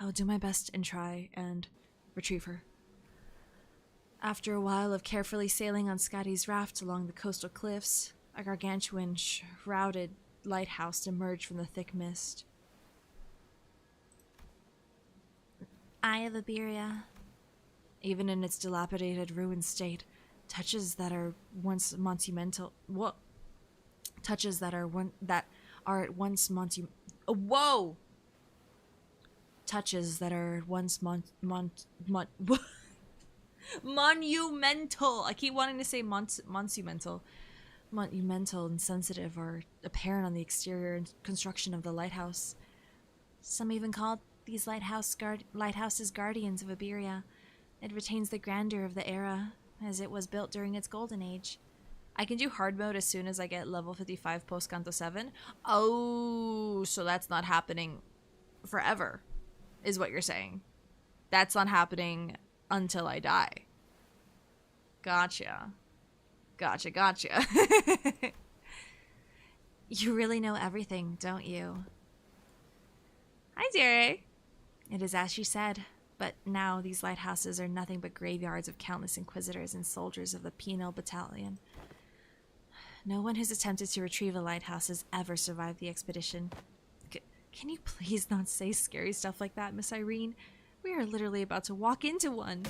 I will do my best and try and retrieve her. After a while of carefully sailing on Scotty's raft along the coastal cliffs, a gargantuan, shrouded lighthouse emerged from the thick mist. Eye of Iberia. Even in its dilapidated, ruined state, touches that are once monumental. Whoa! Touches that are at once Whoa! Touches that are once monumental. I keep wanting to say monumental. Monumental and sensitive are apparent on the exterior and construction of the lighthouse. Some even called these lighthouses guardians of Iberia. It retains the grandeur of the era, as it was built during its golden age. I can do hard mode as soon as I get level 55 post Canto 7. Oh, so that's not happening forever, is what you're saying. That's not happening until I die. Gotcha. You really know everything, don't you? Hi, dearie. It is as she said. But now these lighthouses are nothing but graveyards of countless inquisitors and soldiers of the penal battalion. No one who's attempted to retrieve a lighthouse has ever survived the expedition. Can you please not say scary stuff like that, Miss Irene? We are literally about to walk into one.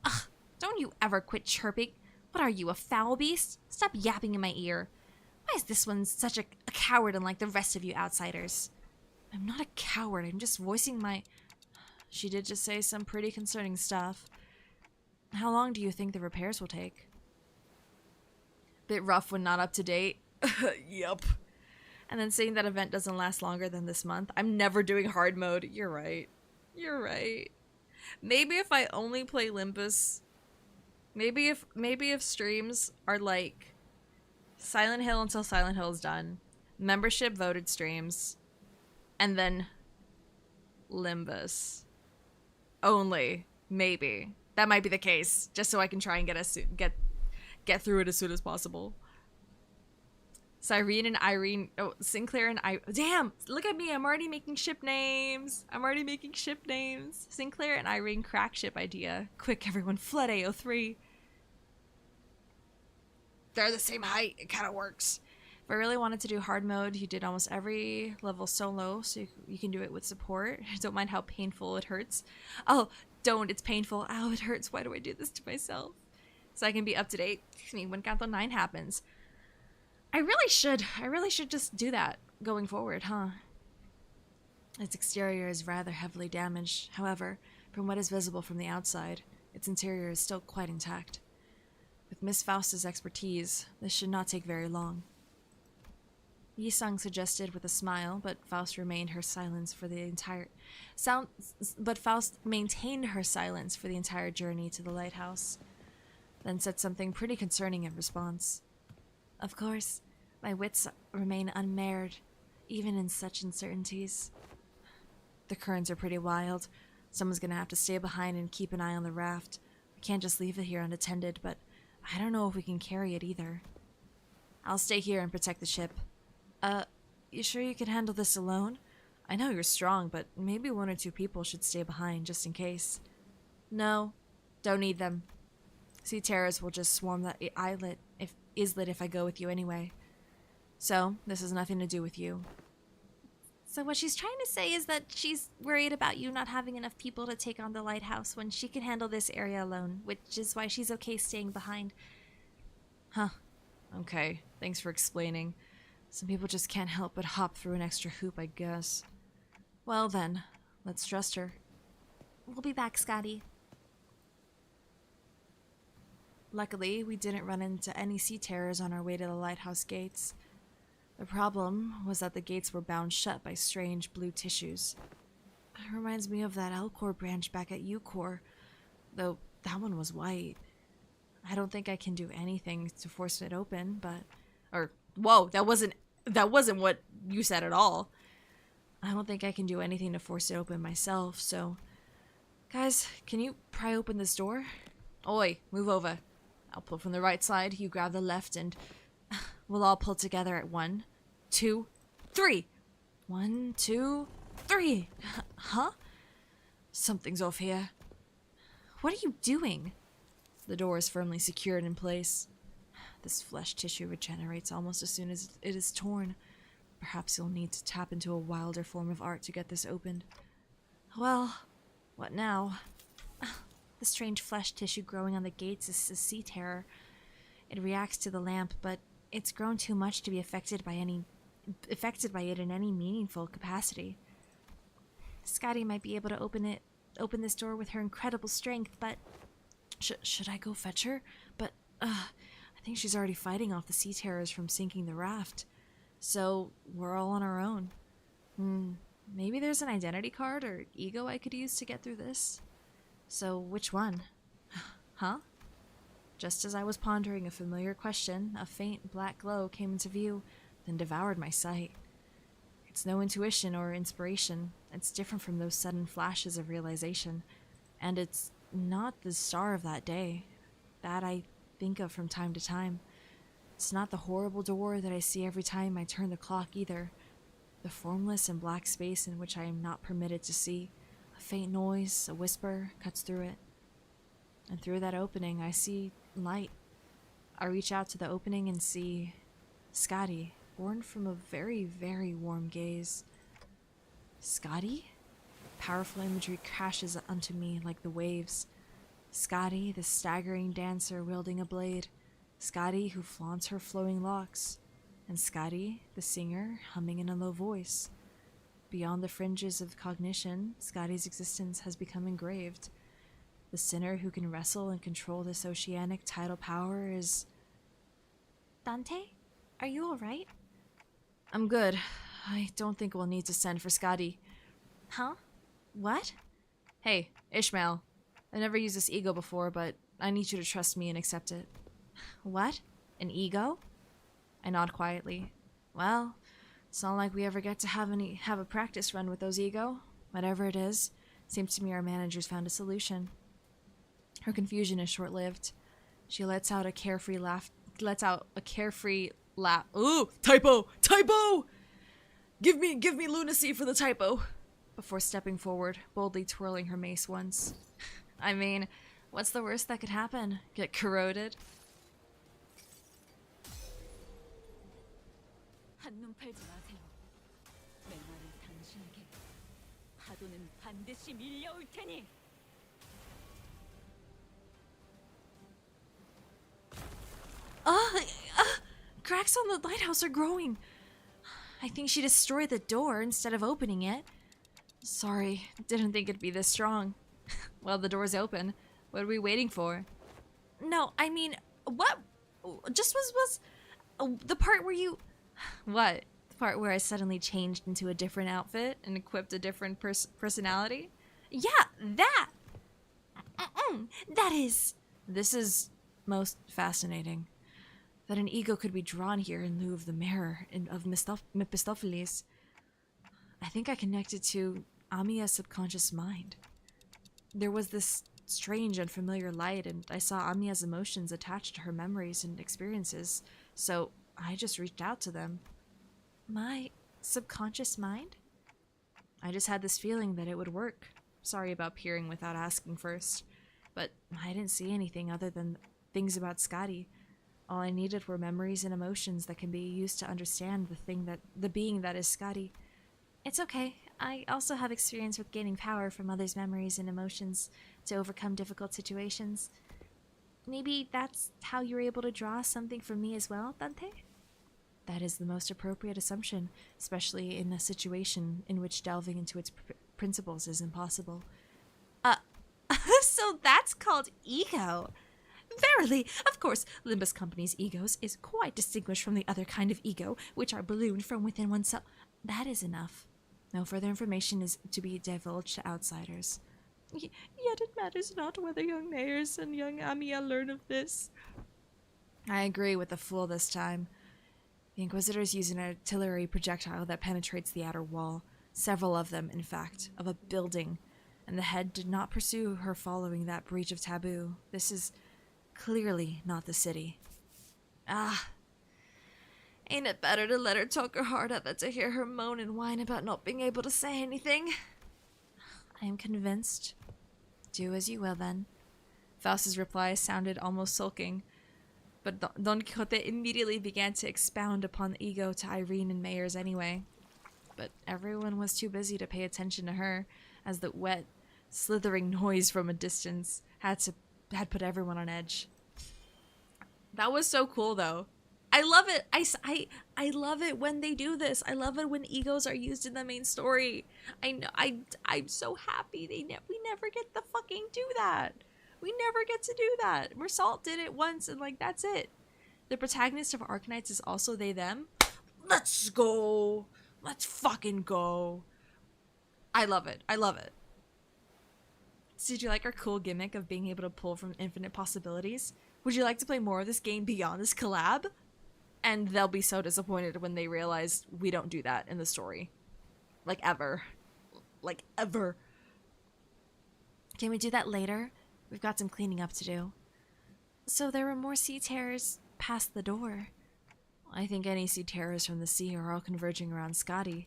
Ugh, don't you ever quit chirping. What are you, a foul beast? Stop yapping in my ear. Why is this one such a coward unlike the rest of you outsiders? I'm not a coward, I'm just voicing my... She did just say some pretty concerning stuff. How long do you think the repairs will take? Bit rough when not up to date. Yup. And then saying that event doesn't last longer than this month. I'm never doing hard mode. You're right. You're right. Maybe if I only play Limbus... Maybe if streams are like Silent Hill until Silent Hill is done, membership voted streams, and then Limbus only. Maybe that might be the case, just so I can try and get through it as soon as possible. Cyrene and Irene, Sinclair and damn, look at me, I'm already making ship names. Sinclair and Irene crack ship idea. Quick, everyone, flood AO3. They're the same height, it kind of works. If I really wanted to do hard mode, you did almost every level solo, so you can do it with support. Don't mind how painful it hurts. Oh, don't, it's painful. Ow, it hurts, why do I do this to myself? So I can be up to date, when Canto 9 happens. I really should just do that going forward, huh? Its exterior is rather heavily damaged. However, from what is visible from the outside, its interior is still quite intact. With Miss Faust's expertise, this should not take very long. Yi-sung suggested with a smile, but Faust maintained her silence for the entire journey to the lighthouse, then said something pretty concerning in response. Of course, my wits remain unmarred, even in such uncertainties. The currents are pretty wild. Someone's gonna have to stay behind and keep an eye on the raft. We can't just leave it here unattended, but I don't know if we can carry it either. I'll stay here and protect the ship. You sure you can handle this alone? I know you're strong, but maybe 1 or 2 people should stay behind just in case. No, don't need them. Sea terrors will just swarm that islet if I go with you anyway. So, this has nothing to do with you. So what she's trying to say is that she's worried about you not having enough people to take on the lighthouse when she can handle this area alone, which is why she's okay staying behind. Huh. Okay, thanks for explaining. Some people just can't help but hop through an extra hoop, I guess. Well then, let's trust her. We'll be back, Scotty. Luckily, we didn't run into any sea terrors on our way to the lighthouse gates. The problem was that the gates were bound shut by strange blue tissues. It reminds me of that L-Core branch back at U-Core, though that one was white. I don't think I can do anything to force it open, but... whoa, that wasn't what you said at all. I don't think I can do anything to force it open myself, so... Guys, can you pry open this door? Oi, move over. I'll pull from the right side, you grab the left, and... We'll all pull together at 1, 2, 3. 1, 2, 3. Huh? Something's off here. What are you doing? The door is firmly secured in place. This flesh tissue regenerates almost as soon as it is torn. Perhaps you'll need to tap into a wilder form of art to get this opened. Well, what now? The strange flesh tissue growing on the gates is a sea terror. It reacts to the lamp, but it's grown too much to be affected by it in any meaningful capacity. Scotty might be able to open this door with her incredible strength, but should I go fetch her? But I think she's already fighting off the sea terrors from sinking the raft. So we're all on our own. Maybe there's an identity card or ego I could use to get through this. So which one? Huh? Just as I was pondering a familiar question, a faint black glow came into view, then devoured my sight. It's no intuition or inspiration. It's different from those sudden flashes of realization. And it's not the star of that day that I think of from time to time. It's not the horrible door that I see every time I turn the clock either. The formless and black space in which I am not permitted to see. A faint noise, a whisper, cuts through it. And through that opening, I see light. I reach out to the opening and see Scotty, born from a very, very warm gaze. Scotty? Powerful imagery crashes onto me like the waves. Scotty, the staggering dancer wielding a blade. Scotty, who flaunts her flowing locks. And Scotty, the singer, humming in a low voice. Beyond the fringes of cognition, Scotty's existence has become engraved. The sinner who can wrestle and control this oceanic tidal power is... Dante? Are you alright? I'm good. I don't think we'll need to send for Scotty. Huh? What? Hey, Ishmael. I never used this ego before, but I need you to trust me and accept it. What? An ego? I nod quietly. Well, it's not like we ever get to have a practice run with those ego. Whatever it is, seems to me our manager's found a solution. Her confusion is short-lived. She lets out a carefree laugh. Ooh, typo! Typo! Give me lunacy for the typo! Before stepping forward, boldly twirling her mace once. I mean, what's the worst that could happen? Get corroded? 한눈 팔지 마세요. 맹활은 당신에게 파도는 반드시 밀려올 테니. Cracks on the lighthouse are growing. I think she destroyed the door instead of opening it. Sorry, didn't think it'd be this strong. Well, the door's open. What are we waiting for? No, I mean, what? Just was the part where you... What? The part where I suddenly changed into a different outfit and equipped a different personality? Yeah, that! That is... This is most fascinating. That an ego could be drawn here in lieu of the mirror of Mephistopheles. I think I connected to Amiya's subconscious mind. There was this strange, unfamiliar light, and I saw Amiya's emotions attached to her memories and experiences, so I just reached out to them. My subconscious mind? I just had this feeling that it would work. Sorry about peering without asking first, but I didn't see anything other than things about Scotty. All I needed were memories and emotions that can be used to understand the being that is Scotty. It's okay. I also have experience with gaining power from others' memories and emotions to overcome difficult situations. Maybe that's how you're able to draw something from me as well, Dante? That is the most appropriate assumption, especially in a situation in which delving into its principles is impossible. So that's called ego. Verily, of course, Limbus Company's egos is quite distinguished from the other kind of ego, which are ballooned from within oneself. That is enough. No further information is to be divulged to outsiders. Yet it matters not whether young Mayers and young Amiya learn of this. I agree with the fool this time. The Inquisitors use an artillery projectile that penetrates the outer wall, several of them, in fact, of a building, and the head did not pursue her following that breach of taboo. This is clearly not the city. Ain't it better to let her talk her heart out than to hear her moan and whine about not being able to say anything? I am convinced. Do as you will, then. Faust's reply sounded almost sulking, but Don Quixote immediately began to expound upon the ego to Irene and Mayers anyway. But everyone was too busy to pay attention to her, as the wet, slithering noise from a distance had put everyone on edge. That was so cool, though. I love it. I love it when they do this. I love it when egos are used in the main story. I know. I'm so happy we never get to fucking do that. We never get to do that. Mersault did it once, and like that's it. The protagonist of Arknights is also they them. Let's go. Let's fucking go. I love it. I love it. Did you like our cool gimmick of being able to pull from infinite possibilities? Would you like to play more of this game beyond this collab? And they'll be so disappointed when they realize we don't do that in the story. Like, ever. Like, ever. Can we do that later? We've got some cleaning up to do. So there were more sea terrors past the door. I think any sea terrors from the sea are all converging around Scotty.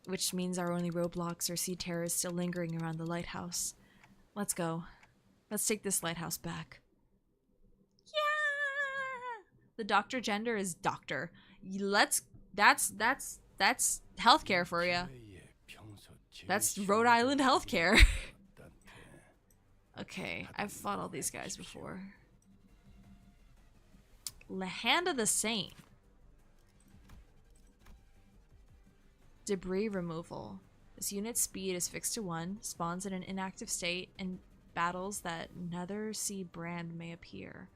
which means our only roadblocks are sea terrors still lingering around the lighthouse. Let's go. Let's take this lighthouse back. Yeah! The doctor gender is doctor. That's healthcare for you. That's Rhode Island healthcare. Okay, I've fought all these guys before. La Hand of the Saint. Debris removal. This unit's speed is fixed to 1, spawns in an inactive state, and battles that Nether Sea Brand may appear.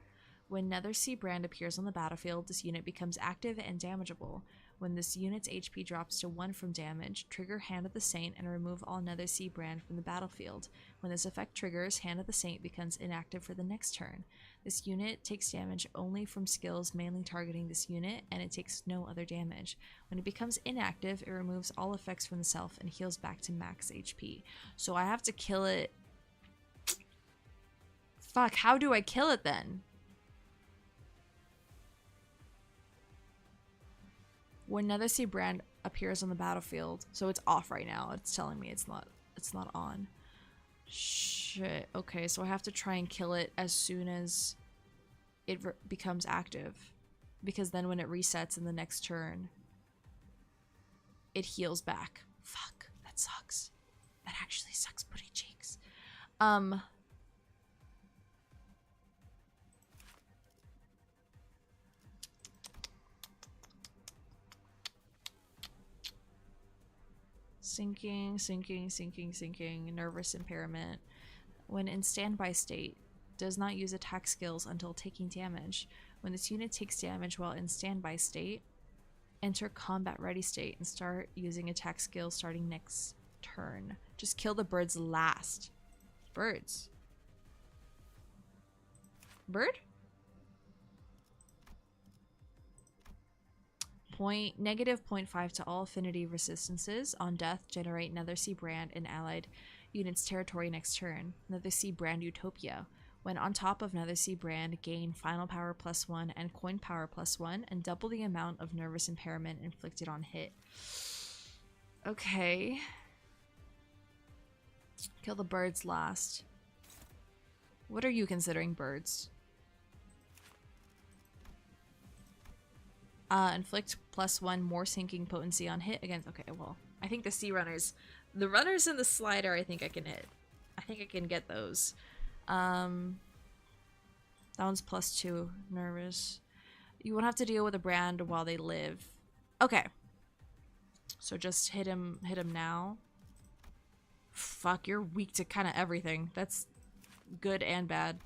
When Nether Sea Brand appears on the battlefield, this unit becomes active and damageable. When this unit's HP drops to 1 from damage, trigger Hand of the Saint and remove all Nether Sea Brand from the battlefield. When this effect triggers, Hand of the Saint becomes inactive for the next turn. This unit takes damage only from skills mainly targeting this unit, and it takes no other damage. When it becomes inactive, it removes all effects from the self and heals back to max HP. So I have to kill it. Fuck, how do I kill it then? When Nether Sea Brand appears on the battlefield, so it's off right now. It's telling me it's not on. Shit. Okay, so I have to try and kill it as soon as it becomes active, because then when it resets in the next turn, it heals back. Fuck, that sucks. That actually sucks booty cheeks. Sinking, nervous impairment. When in standby state, does not use attack skills until taking damage. When this unit takes damage while in standby state, enter combat ready state and start using attack skills starting next turn. Just kill the birds last. Birds. Bird? -0.5 to all affinity resistances. On death, generate Nether Sea Brand in allied unit's territory next turn. Nether Sea Brand Utopia. When on top of Nether Sea Brand, gain final power +1 and coin power +1 and double the amount of nervous impairment inflicted on hit. Okay. Kill the birds last. What are you considering birds? Inflict +1 more sinking potency on hit against. Okay, well, I think the sea runners, the runners in the slider, I think I can hit. I think I can get those. That one's +2 nervous. You won't have to deal with a brand while they live. Okay. So just hit him now. Fuck, you're weak to kind of everything. That's good and bad.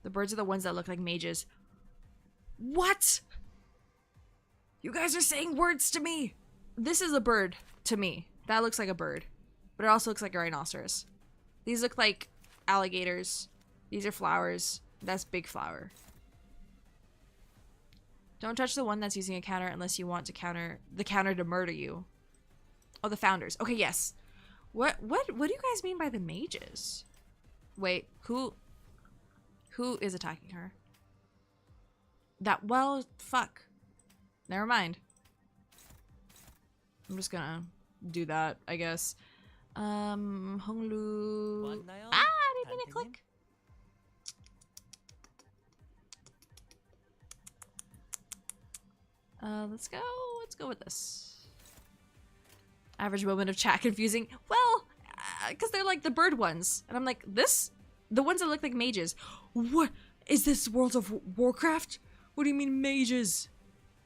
The birds are the ones that look like mages. What? You guys are saying words to me. This is a bird to me. That looks like a bird. But it also looks like a rhinoceros. These look like alligators. These are flowers. That's big flower. Don't touch the one that's using a counter unless you want to counter the counter to murder you. Oh, the founders. Okay, yes. What do you guys mean by the mages? Wait, who is attacking her? Well, fuck. Never mind. I'm just gonna do that, I guess. Honglu. I didn't mean to click. Let's go with this. Average moment of chat confusing. Well, because they're like the bird ones. And I'm like, the ones that look like mages. What? Is this World of Warcraft? What do you mean mages?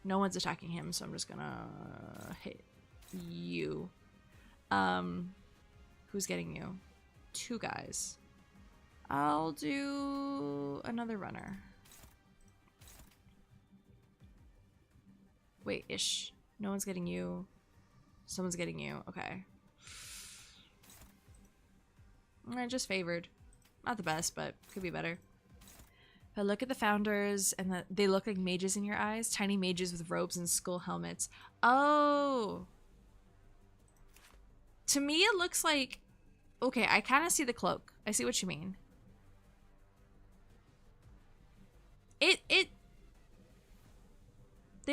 No one's attacking him, so I'm just gonna hit you. Who's getting you? 2 guys. I'll do another runner. Wait, ish. No one's getting you. Someone's getting you. Okay. I just favored. Not the best, but could be better. But look at the founders, and they look like mages in your eyes. Tiny mages with robes and skull helmets. Oh! To me, it looks like... Okay, I kind of see the cloak. I see what you mean. They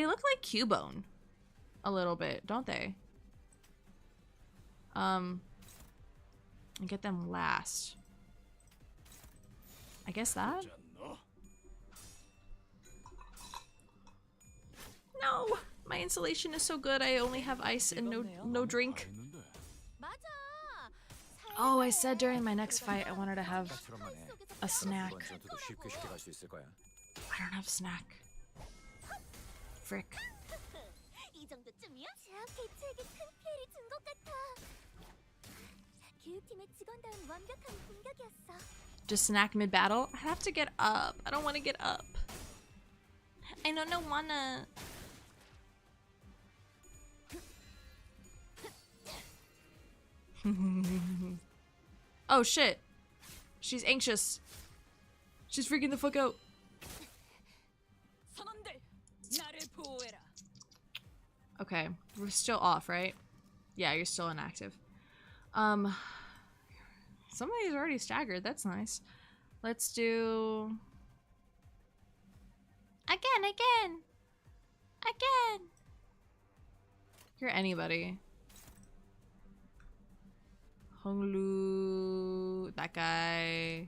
look like Cubone. A little bit, don't they? And get them last. I guess that? No! My insulation is so good, I only have ice and no drink. Oh, I said during my next fight I wanted to have a snack. 이번 전투도 쉽게 갈 수 있을 거야. I don't have snack. Frick. 이 정도쯤이야? 개체에게 큰 피해를 준 것 같아. 교육팀의 직원다운 완벽한 공격이었어. Just snack mid-battle? I have to get up. I don't want to get up. I don't wanna. Oh shit. She's anxious. She's freaking the fuck out. 선원들, 나를 보호해라. Okay, we're still off, right? Yeah, you're still inactive. Somebody's already staggered. That's nice. Let's do again. You're anybody. Honglu, that guy.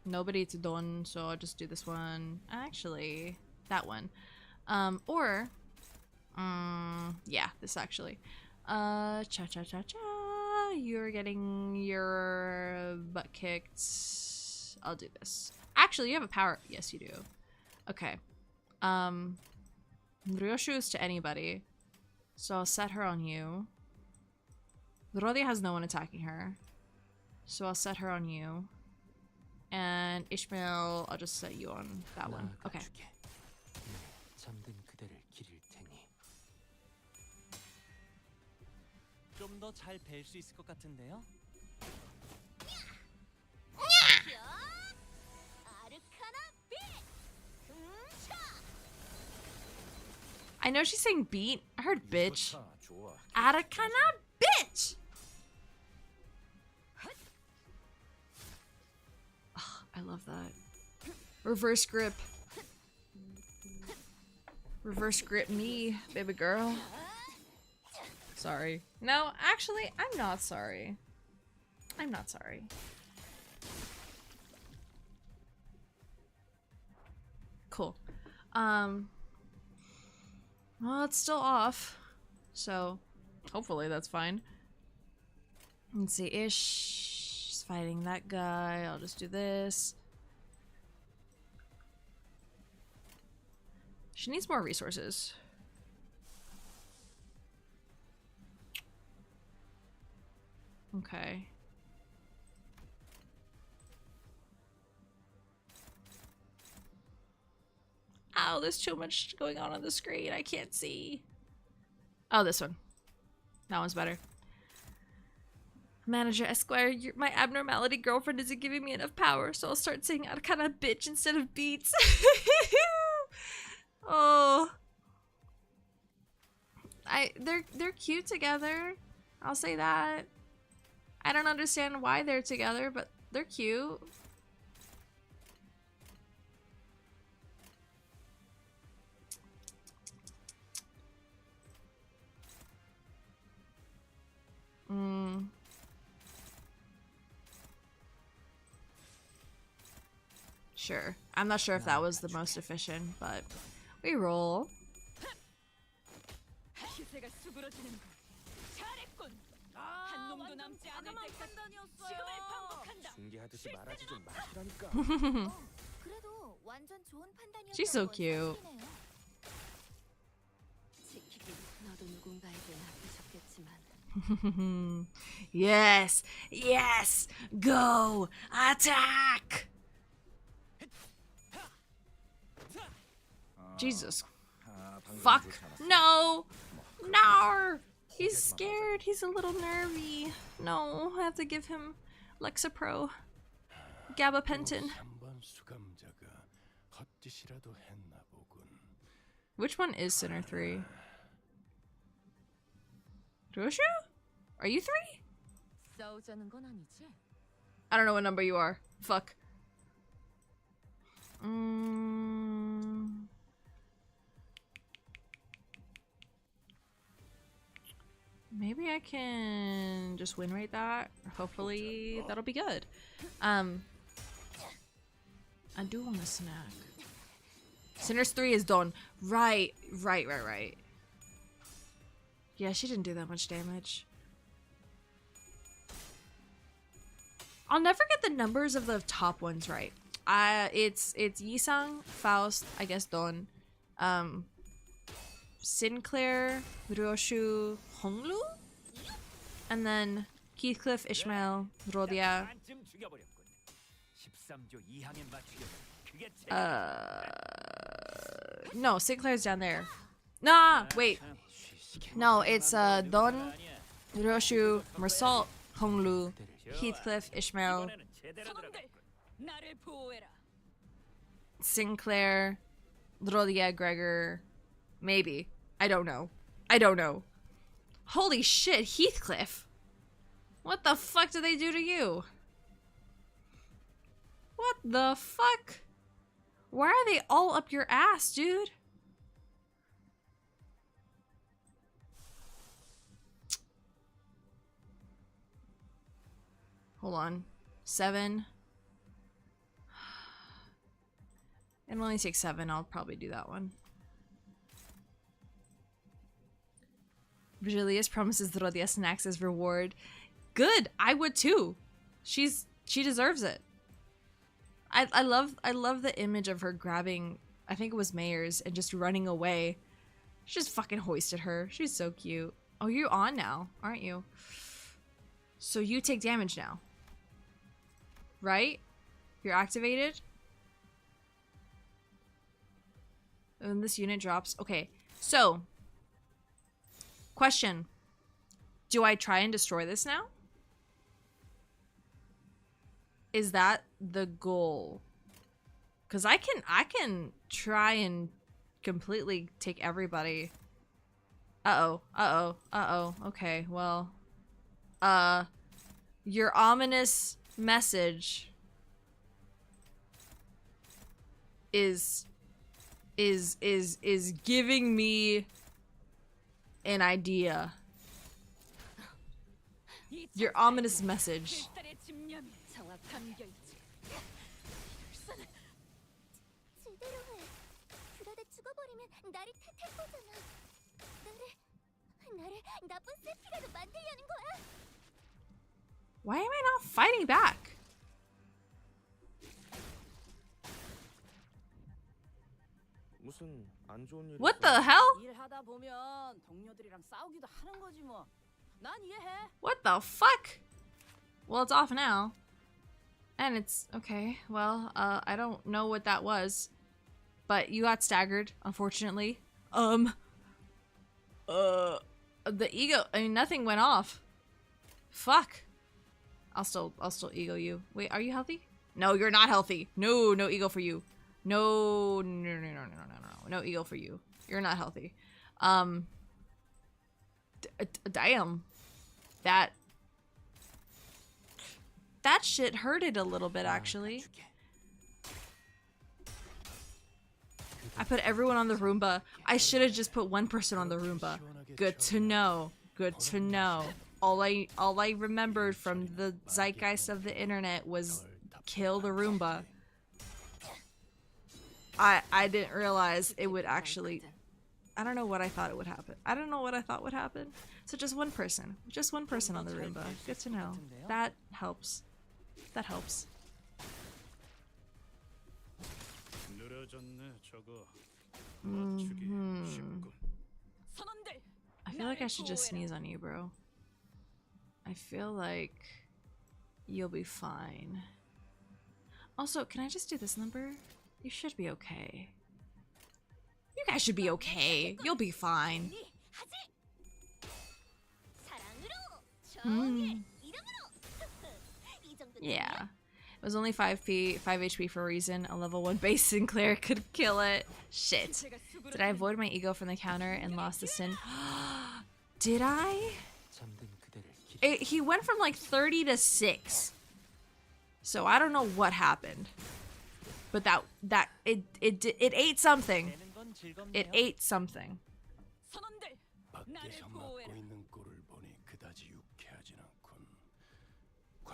Nobody to Don, so I'll just do this one. Actually, that one. Yeah, this actually. Cha-cha-cha-cha. You're getting your butt kicked. I'll do this. Actually, you have a power. Yes, you do. Okay. Ryoshu is to anybody. So I'll set her on you. Rodi has no one attacking her. So I'll set her on you. And Ishmael, I'll just set you on that one. Okay. 잠든 그대를 기릴 테니. 좀 더 잘 뵐 수 있을 것 같은데요? I know she's saying beat. I heard bitch. 좋다, 좋아. Arakana bitch! Oh, I love that. Reverse grip. Reverse grip me, baby girl. Sorry. No, actually, I'm not sorry. I'm not sorry. Cool. Well, it's still off. So, hopefully that's fine. Let's see, Ish is fighting that guy. I'll just do this. She needs more resources. Okay. Ow, there's too much going on the screen. I can't see. Oh, this one. That one's better. Manager Esquire, my abnormality girlfriend isn't giving me enough power, so I'll start saying Arcana bitch instead of beats. Oh. They're cute together. I'll say that. I don't understand why they're together, but they're cute. Sure. I'm not sure if that was the most efficient, but we roll. 기세가 수그러지는 걸. 잘했군. 한 놈도 남지 않을 때까지 지금을 반복한다. 중계하듯이 말하지 좀 마시라니까. 그래도 완전 좋은 판단이었던 She's so 건 cute. 사실이네요. 지키긴 너도 누군가에게 아프셨겠지만 Yes! Yes! Go! Attack! Jesus. Fuck. No! No! He's scared. He's a little nervy. No, I have to give him Lexapro. Gabapentin. 한번 수감자가 헛짓이라도 했나 보군. Which one is Sinner 3? Roshu? Are you 3? 싸우자는 건 아니지? I don't know what number you are. Fuck. maybe I can just win rate that. Hopefully that'll be good. I do want a snack. Sinners 3 is done. Right. Yeah, she didn't do that much damage. I'll never get the numbers of the top ones right. It's Yisang, Faust, I guess Don, Sinclair, Ryoshu, Honglu, and then Heathcliff, Ishmael, Rodia. No, Sinclair's down there. Nah, wait. No, it's Don, Ryoshu, Mersault, Honglu, Heathcliff, Ishmael, 선원들, 나를 보호해라. Sinclair, Rodia, Gregor, maybe. I don't know. Holy shit, Heathcliff! What the fuck did they do to you? What the fuck? Why are they all up your ass, dude? Hold on. 7. It only takes 7. I'll probably do that one. Virgilius promises Rodia snacks as reward. Good. I would too. She deserves it. I love the image of her grabbing, I think it was Mayer's, and just running away. She just fucking hoisted her. She's so cute. Oh, you're on now, aren't you? So you take damage now. Right? You're activated. And this unit drops. Okay, so question. Do I try and destroy this now? Is that the goal? Because I can try and completely take everybody. Uh-oh. Okay, well. Your ominous message is giving me an idea. Your ominous message. 필살의 집념이 담겨있지. 제대로 해. 그러다 죽어버리면 나를 탓할 거잖아. 나를 나쁜 세피라로 만들려는 거야? Why am I not fighting back? 무슨 안 좋은 일 What the hell? 일하다 보면 동료들이랑 싸우기도 하는 거지 뭐. 난 이해해. What the fuck? Well, it's off now. And it's okay. Well, I don't know what that was. But you got staggered, unfortunately. The ego, I mean, nothing went off. Fuck. I'll still ego you. Wait, are you healthy? No, you're not healthy. No ego for you. No ego for you. You're not healthy. Damn. That shit hurted a little bit, actually. I put everyone on the Roomba. I should have just put one person on the Roomba. Good to know. Good to know. All I remembered from the zeitgeist of the internet was kill the Roomba. I didn't realize it would actually... I don't know what I thought it would happen. I don't know what I thought would happen. So just one person. Just one person on the Roomba. Good to know. That helps. That helps. I feel like I should just sneeze on you, bro. I feel like you'll be fine. Also, can I just do this number? You should be okay. You guys should be okay. You'll be fine. Yeah. It was only 5 HP for a reason. A level 1 base Sinclair could kill it. Shit. Did I avoid my ego from the counter and lost the sin? Did I? He went from like 30 to 6. So I don't know what happened. But it ate something. It ate something. 밖에서 막고 있는 꼴을 보니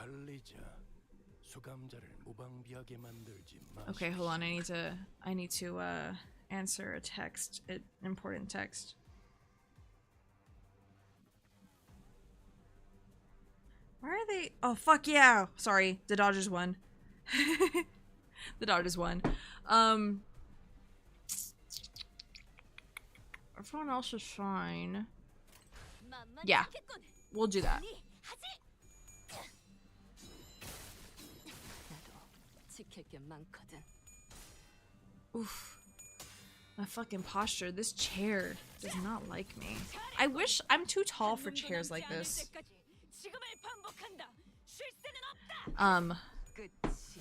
관리자. 수감자를 무방비하게 만들지 마. Okay, hold on. I need to answer a text, an important text. Why are they? Oh fuck yeah! Sorry, the Dodgers won. The Dodgers won. Everyone else is fine. Yeah, we'll do that. 나도 지킬 게 많거든. Oof. My fucking posture. This chair does not like me. I wish I'm too tall for chairs like this.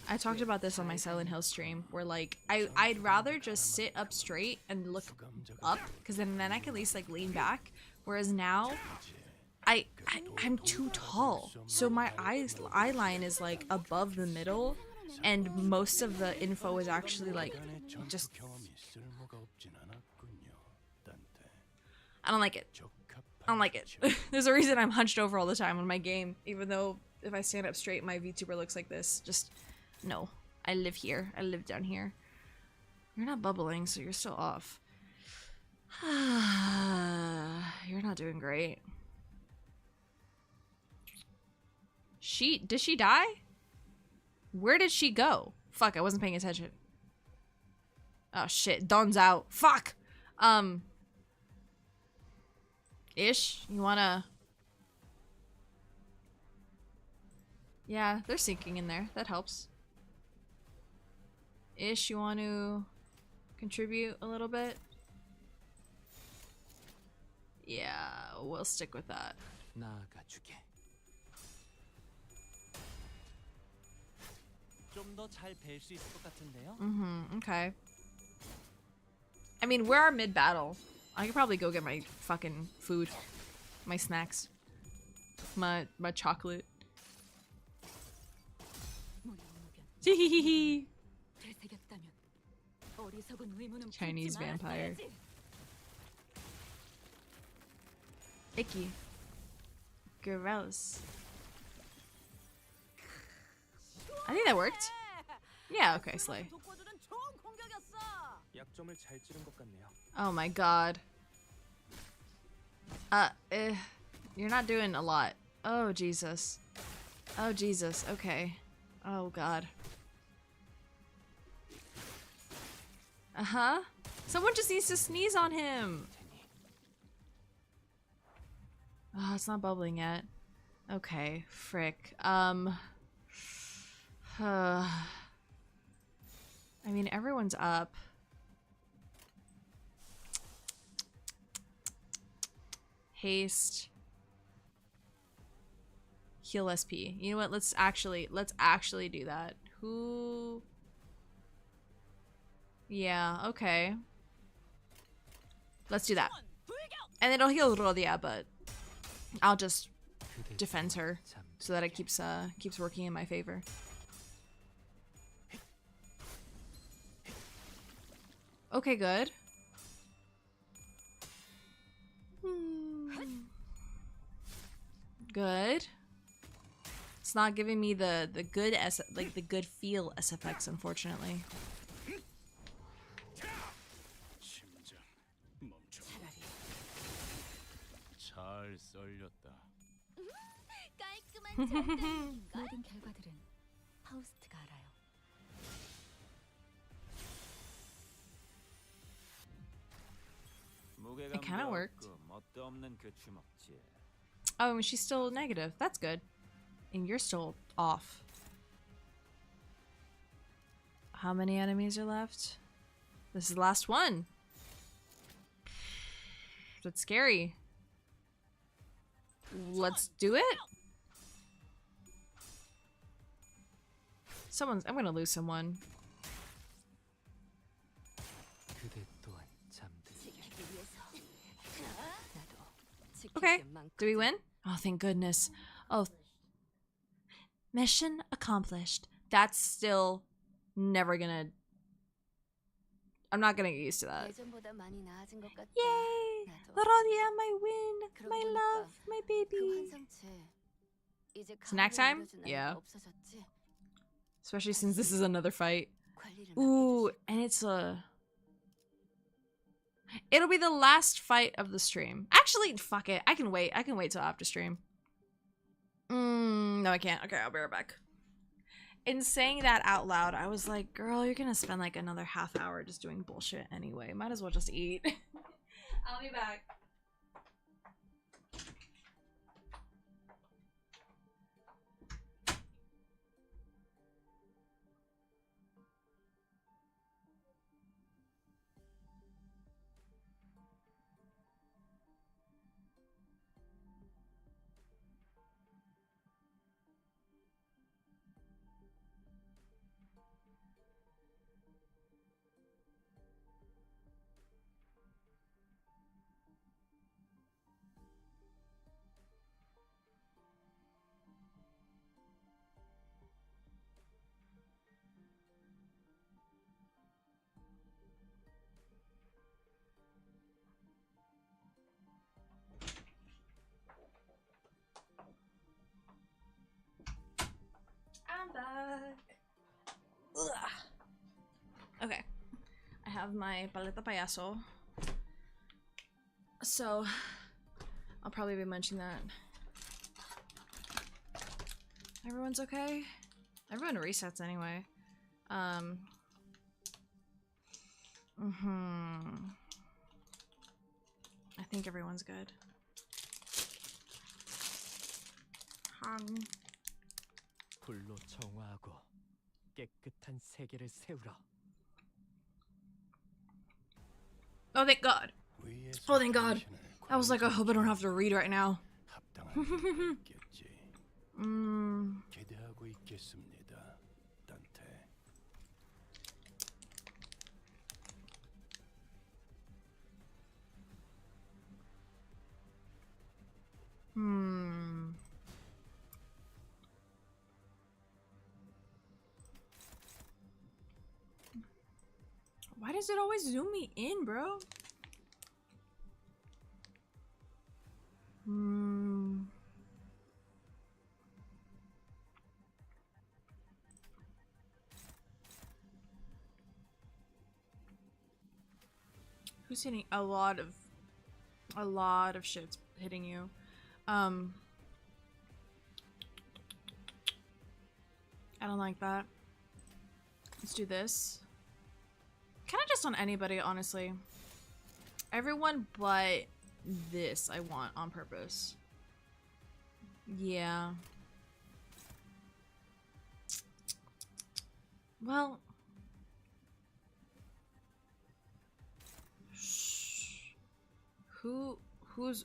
I talked about this on my Silent Hill stream, where like I'd rather just sit up straight and look up, because then I can at least like lean back. Whereas now, I'm too tall, so my eye line is like above the middle, and most of the info is actually like just. I don't like it. I don't like it. There's a reason I'm hunched over all the time on my game, even though if I stand up straight, my VTuber looks like this. Just, no. I live here. I live down here. You're not bubbling, so you're still off. You're not doing great. Did she die? Where did she go? Fuck, I wasn't paying attention. Oh shit, Dawn's out. Fuck! Ish, you wanna... Yeah, they're sinking in there. That helps. Ish, you want to contribute a little bit? Yeah, we'll stick with that. 나아가주게. 좀 더 잘 뵐 수 있을 것 같은데요? Okay. I mean, we're our mid-battle. I could probably go get my fucking food. My snacks. My chocolate. Chinese vampire. Icky. Gross. I think that worked. Yeah, okay, slay. 약점을 잘 찌른 것 같네요. Oh my god. You're not doing a lot. Oh, Jesus. Oh, Jesus. Okay. Oh, God. Uh-huh. Someone just needs to sneeze on him. Oh, it's not bubbling yet. Okay. Frick. I mean, everyone's up. Haste. Heal SP. You know what? Let's actually do that. Who? Yeah, okay. Let's do that. And it'll heal Rodia, but I'll just defend her so that it keeps working in my favor. Okay, good. Good. It's not giving me the good the good feel SFX, unfortunately. 심장 멈춰. 잘 썰렸다. 깔끔한 절단인걸? 모든 결과들은 파우스트가 알아요. It kind of worked. 멋도 없는 그 주먹질. Oh, and she's still negative. That's good. And you're still off. How many enemies are left? This is the last one. That's scary. Let's do it. I'm gonna lose someone. 그대 또한 잠들기. Okay. Do we win? Oh, thank goodness. Oh. Mission accomplished. That's still never gonna... I'm not gonna get used to that. 예전보다 많이 나아진 것 같다. Yay! 나도. Rodia, my win! 그러고 My 보니까 love! My 그 baby! 환상체 이제 Snack 가을을 time? 노려준 Yeah. 아이가 없어졌지? Especially since this is another fight. 관리를 Ooh, 맡겨두지. and it'll be the last fight of the stream. Actually, fuck it. I can wait. I can wait till after stream. No, I can't. Okay, I'll be right back. In saying that out loud, I was like, girl, you're gonna spend like another half hour just doing bullshit anyway. Might as well just eat. I'll be back. I'm back. Ugh. Okay. I have my paleta payaso. So, I'll probably be mentioning that. Everyone's okay? Everyone resets anyway. I think everyone's good. 불로 정화하고 깨끗한 세계를 세우라. Oh, thank God. Oh, thank God. I was like, I hope I don't have to read right now. 기대하고 있겠습니다, 단테. Why does it always zoom me in, bro? Who's hitting? A lot of shit's hitting you. I don't like that. Let's do this. Kind of just on anybody, honestly. Everyone but this I want on purpose. Yeah. Well. Who's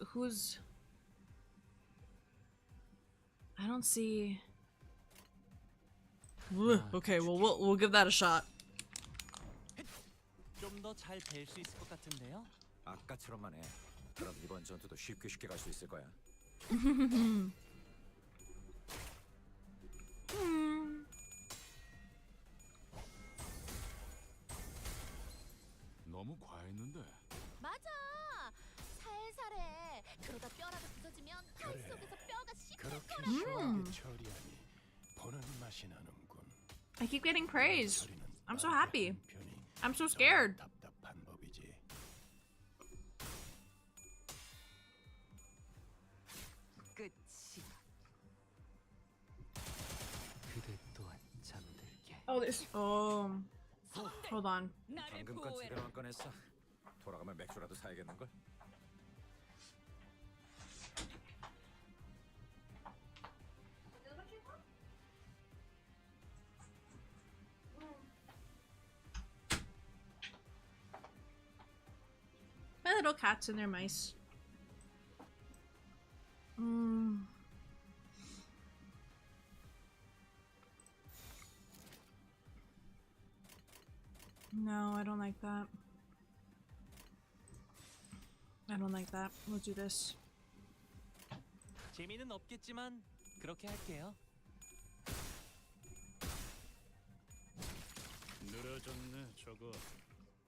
I don't see. Okay, well we'll give that a shot. 좀 더 잘 뵐 수 있을 것 같은데요? 아까처럼만 해. 그럼 이번 전투도 쉽게 갈 수 있을 거야. 너무 과했는데. 맞아. 살살해. 그러다 뼈라도 부서지면 살 그래. 속에서 뼈가 씹힐 그렇게 거라고. 시원하게 처리하니 보는 맛이 나는군. I keep getting praise. 처리는 I'm so 빠르게 happy. 하는 편이 I'm so 더 scared. 답답한 법이지. 끝이다. 그대 또한 잠들게. Oh, this. Oh. Hold on. 나를 방금 건 보호해라. 제대로만 꺼냈어. 돌아가면 맥주라도 사야겠는걸? My little cats and their mice. No, I don't like that. I don't like that. We'll do this. 재미는 없겠지만 그렇게 할게요. 늘어졌네 저거.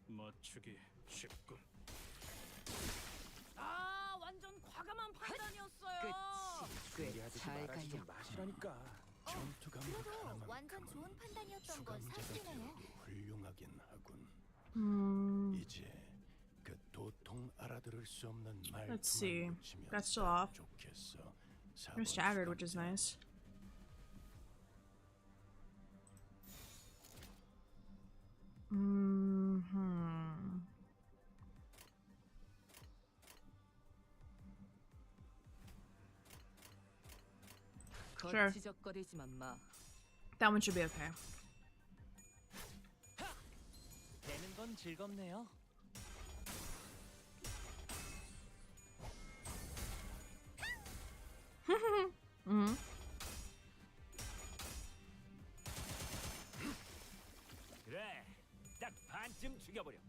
맞추기 쉽군. 아, 완전 과감한 판단이었어요. 끝. 준비하지 잘 말아주지 좀 갈려. 마시라니까. 전투감을 그래도 완전 좋은 판단이었던 건 수감자가 사실이네요. 되어도 훌륭하긴 하군. Hmm. 이제 그 도통 알아들을 수 없는 Let's see. 말투만 고치면 That's still off. 좋겠어. They're staggered, which is nice. Hmm. Sure. 거치적거리지만 마. That one should be okay. 되는 건 즐겁네요. Mm-hmm. 그래, 딱 반쯤 죽여버렸군.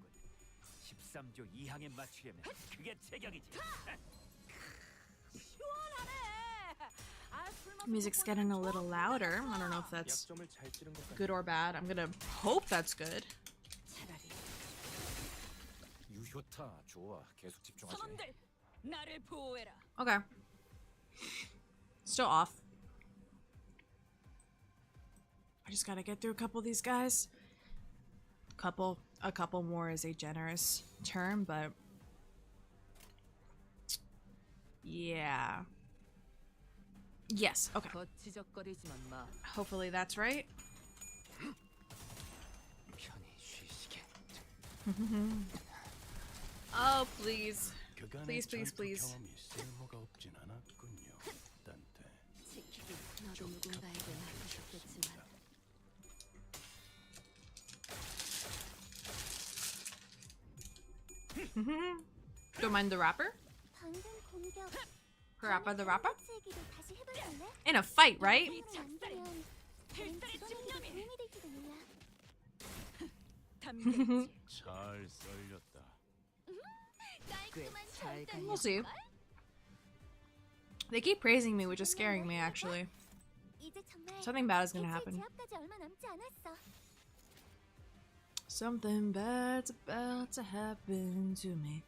13조 2항에 맞추려면 그게 제격이지. Music's getting a little louder. I don't know if that's 약점을 잘 찌른 것 같네. good or bad. I'm gonna hope that's good. 차라리 유효타 좋아. 계속 집중하지. 선원들 나를 보호해라. Okay. Still off. I just gotta get through a couple of these guys. A couple more is a generous term, but yeah. Yes, okay. 거치적거리지만 마. Hopefully that's right. 편히 쉬시게. Oh, please. 그간의 Please, please, 전투 please. 경험이 쓸모가 없진 않았군요. 딴테. 지키기 너도 누군가에게 맡겼겠지만 Don't mind the rapper? 방금 공격. Rapper the rapper? 얘기를 다시 해볼래? In a fight, right? 안 되면 다른 필살의 직원에게도 집념이 도움이 될지도 몰라. 담겼지. 잘 썰렸다. 깔끔한 꽤잘 절단. We'll see. They keep praising me, which is scaring me, actually. 이제 정말 Something bad is gonna 개체 happen. 제압까지 얼마 남지 않았어. Something bad's about to happen to me.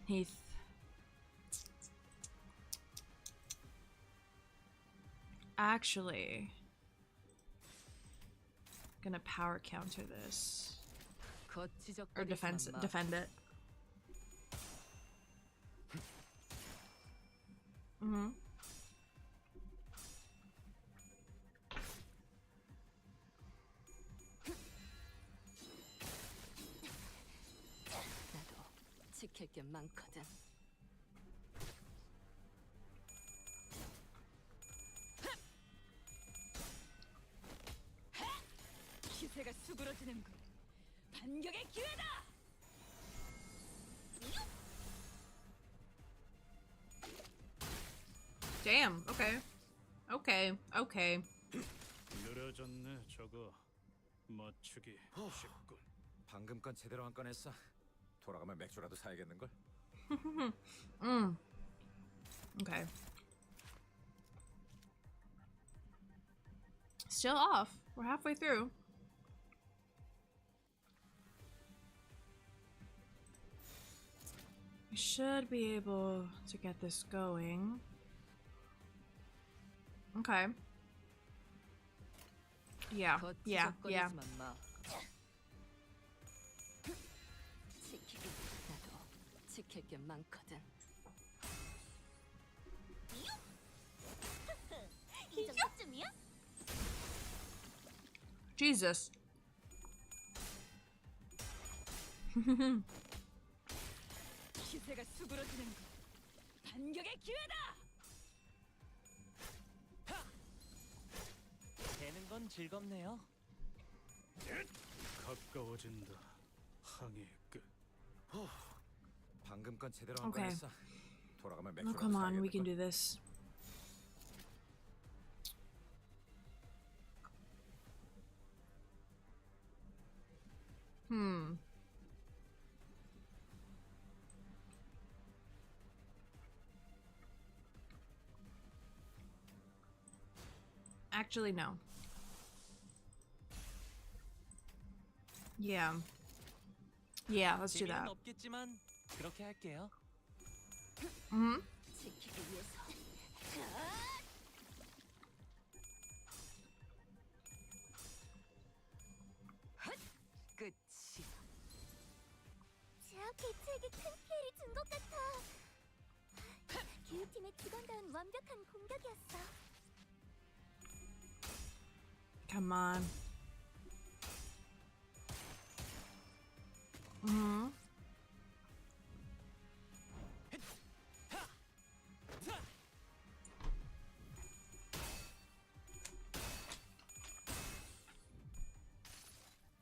Heath. Actually, gonna power counter this. Or 거치적거리지만 마. defend it. Mm-hmm. 나도 지킬 게 많거든. 기세가 수그러지는군. 반격의 기회다. Damn. Okay. Okay. Okay. 늘어졌네 저거. 맞추기 쉽군. 방금 건 제대로 안 꺼냈어. 돌아가면 맥주라도 사야겠는걸? Okay. Still off. We're halfway through. We should be able to get this going. Okay. Yeah. Yeah. Yeah. 거치적거리지만 마. 지키기 나도 지킬 게 많거든. 이 정도쯤이야? Jesus. 기세가 수그러지는군. 반격의 기회다. 되는 건 즐겁네요. 가까워진다. 항해 끝. 방금 건 제대로 안 Okay. 꺼냈어. 돌아가면 Oh, 맥주라도 come on. We can 사야겠는걸? do this. Actually, no. Yeah. Yeah, let's do 재미는 that. 없겠지만 그렇게 할게요. Mm-hmm. 지키기 위해서. 끝이. 제압 개체에게 큰 피해를 준 것 같아. 기후팀의 직원다운 완벽한 공격이었어. Come on. Mm-hmm.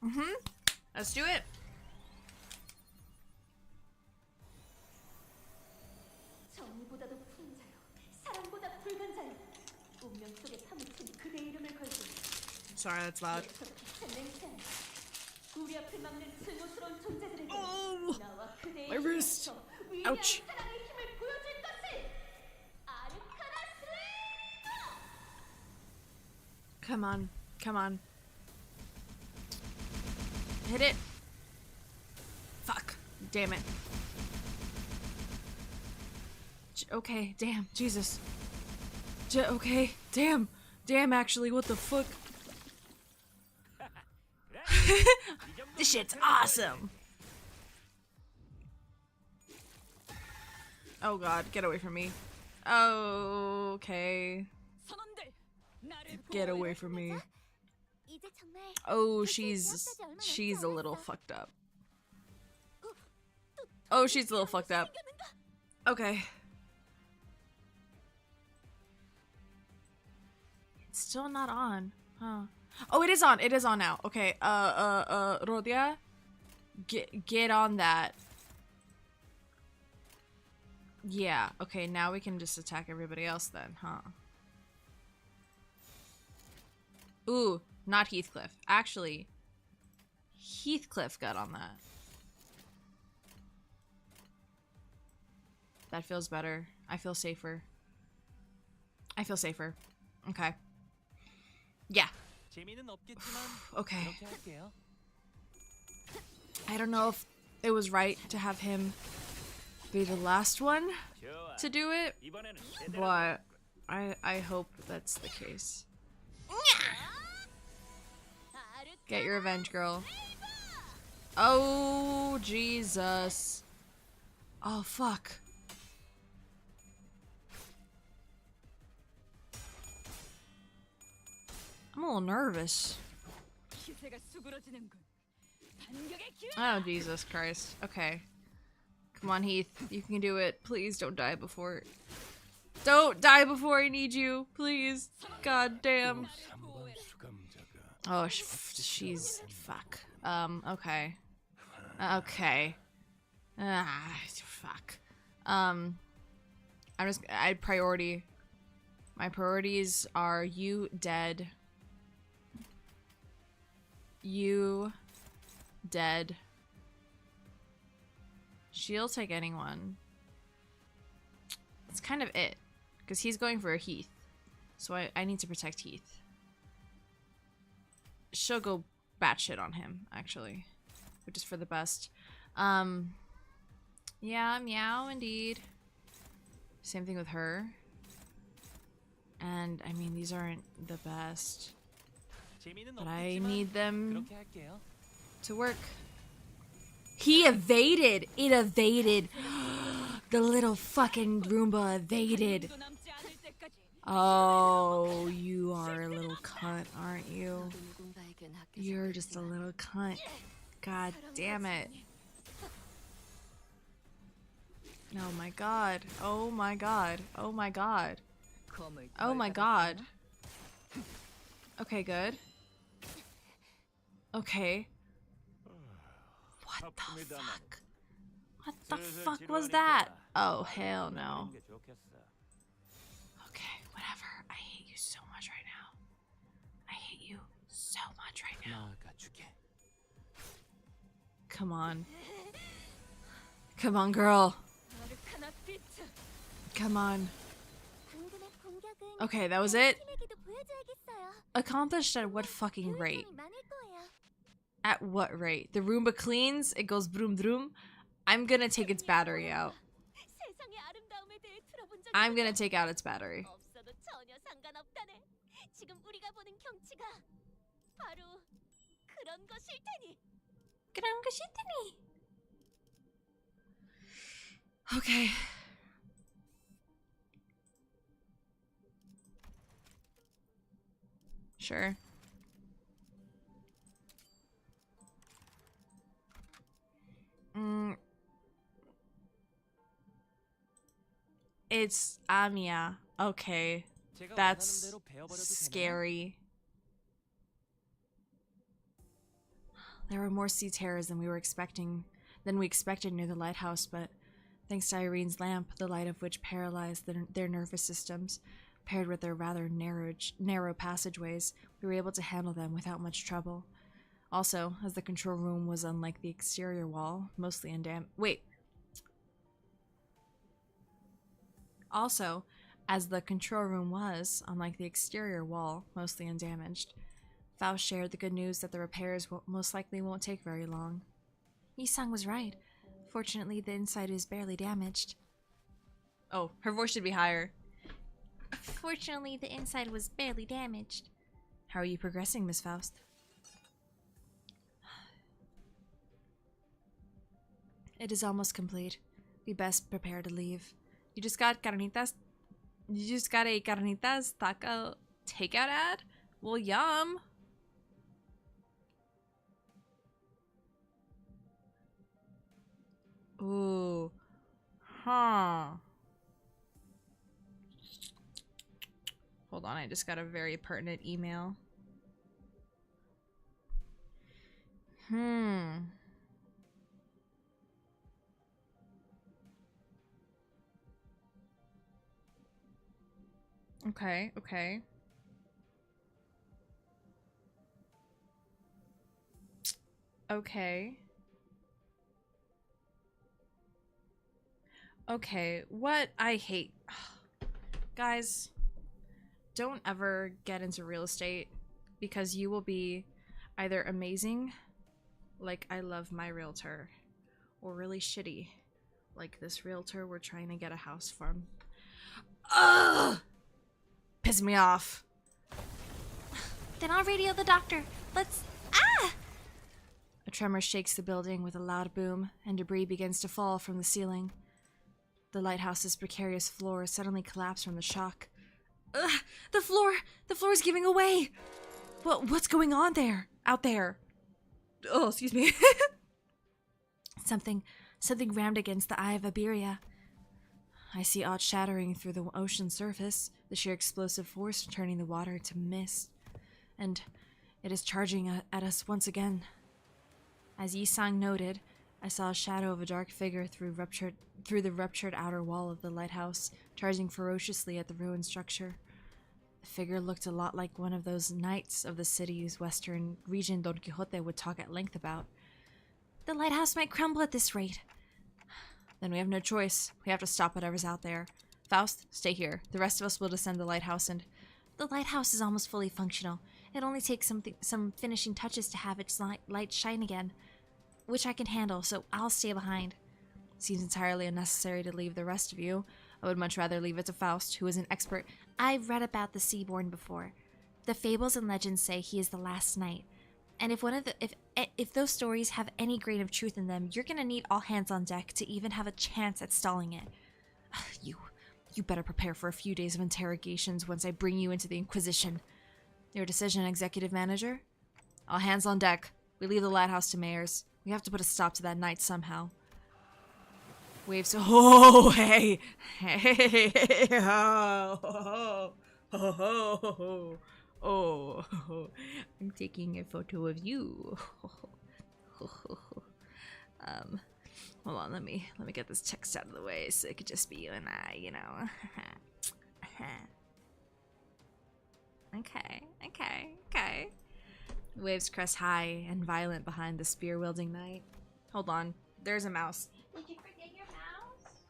Mm-hmm. Let's do it. 정의보다도 푸른 자요, 사랑보다 붉은 자요. 운명 속에 파묻힌 그대의 이름을 걸고 Sorry, that's loud. 우리 앞을 막는 증오스러운 존재들에게 Oh, 나와 그대의 my wrist. 힘에서 위대한 Ouch. 사랑의 힘을 보여줄 것을. 아르카나 슬레이어! Come on. Come on. Hit it. Fuck. Damn it. Okay, damn. Jesus. Okay, damn. Damn, actually, what the fuck? This shit's awesome. Oh god, get away from me. Okay. 선원들, 나를 Get 보호해. away from me. 이제 정말 Oh, she's a little fucked up. Oh, she's a little fucked up. Okay. It's still not on, huh? Oh, it is on. It is on now. Okay. Rodia, get on that. Yeah. Okay. Now we can just attack everybody else then, huh? Ooh, not Heathcliff. Actually, Heathcliff got on that. That feels better. I feel safer. I feel safer. Okay. Yeah. 재미는 없겠지만 Okay. 그렇게 할게요. I don't know if it was right to have him be the last one 좋아. to do it, 이번에는 제대로 but I hope that's the case. Get your revenge, girl. Oh, Jesus. Oh, fuck. I'm a little nervous. 기세가 수그러지는군. 반격의 기회. Oh, Jesus Christ. Okay. Come on, Heath. You can do it. Please don't die before. Don't die before I need you. Please. God damn. 3번 수감자가 Oh, she's... Fuck. Okay. Okay. Ah, fuck. I priority. My priorities are you dead. You dead. She'll take anyone. That's kind of it. Because he's going for a Heath. So I need to protect Heath. She'll go batshit on him, actually. Which is for the best. Yeah, meow, indeed. Same thing with her. And, I mean, these aren't the best. 재미는 But I 없겠지만 need them 그렇게 할게요. to work. He evaded! It evaded! The little fucking Roomba evaded! 도 남지 않을 때까지. Oh, you are a little cunt, aren't you? 누군가에겐 아껴줄 You're just a 거지만 little cunt. God damn it. Oh my god. Oh my god. Oh my god. 검을 Oh my god. Okay, good. Okay. What the 바쁩니다만 fuck? What the 슬슬 fuck was 지루하니까 that? Oh, hell no. 하는 게 좋겠어. Okay, whatever. I hate you so much right now. I hate you so much right now. 나가주게. Come on. Come on, girl. 아르카나 비트. Come on. 방금의 공격은 Okay, that was it? 팀에게도 보여줘야겠어요. Accomplished at what fucking rate? 효율성이 많을 거예요. At what rate? The Roomba cleans, it goes broom broom. I'm gonna take its battery out. 세상을 세상의 아름다움에 대해 들어본 적이 I'm gonna take out its battery. 없어도 전혀 상관없다네. 지금 우리가 보는 경치가 바로 그런 것일 테니. 그런 것이 있더니. Okay. Sure. It's Amiya. Okay. 제가 That's 원하는 대로 배워버려도 되나요? scary. There were more sea terrors than we expected near the lighthouse, but thanks to Irene's lamp, the light of which paralyzed their nervous systems, paired with their rather narrow passageways, we were able to handle them without much trouble. Also, as the control room was unlike the exterior wall, mostly undamaged. Also, as the control room was, unlike the exterior wall, mostly undamaged, Faust shared the good news that the repairs most likely won't take very long. Yi-sang was right. Fortunately, the inside is barely damaged. Oh, her voice should be higher. Fortunately, the inside was barely damaged. How are you progressing, Miss Faust? It is almost complete. We best prepare to leave. You just got a carnitas taco takeout ad? Well, yum. Ooh. Huh. Hold on, I just got a very pertinent email. Okay, okay. Okay. Okay, what I hate. Guys, don't ever get into real estate because you will be either amazing, like I love my realtor, or really shitty, like this realtor we're trying to get a house from. Ugh! Piss me off. Then I'll radio the doctor. Let's... Ah! A tremor shakes the building with a loud boom, and debris begins to fall from the ceiling. The lighthouse's precarious floor suddenly collapsed from the shock. Ugh! The floor is giving away! What's going on there? Out there? Oh, excuse me. Something rammed against the eye of Iberia. I see odd shattering through the ocean surface, the sheer explosive force turning the water to mist. And it is charging at us once again. As Yi-sang noted, I saw a shadow of a dark figure through the ruptured outer wall of the lighthouse, charging ferociously at the ruined structure. The figure looked a lot like one of those knights of the city's western region Don Quixote would talk at length about. The lighthouse might crumble at this rate. Then we have no choice. We have to stop whatever's out there. Faust, stay here. The rest of us will descend the lighthouse and... The lighthouse is almost fully functional. It only takes some finishing touches to have its light shine again, which I can handle, so I'll stay behind. Seems entirely unnecessary to leave the rest of you. I would much rather leave it to Faust, who is an expert. I've read about the Seaborn before. The fables and legends say he is the last knight. And if those stories have any grain of truth in them, you're gonna need all hands on deck to even have a chance at stalling it. You better prepare for a few days of interrogations once I bring you into the Inquisition. Your decision, Executive Manager? All hands on deck. We leave the lighthouse to Mayors. We have to put a stop to that night somehow. Waves. Oh, hey! Hey! Oh! Oh! I'm taking a photo of you. Hold on, let me get this text out of the way so it could just be you and I, you know. Okay. Waves crest high and violent behind the spear-wielding knight. Hold on, there's a mouse. Did you forget your mouse?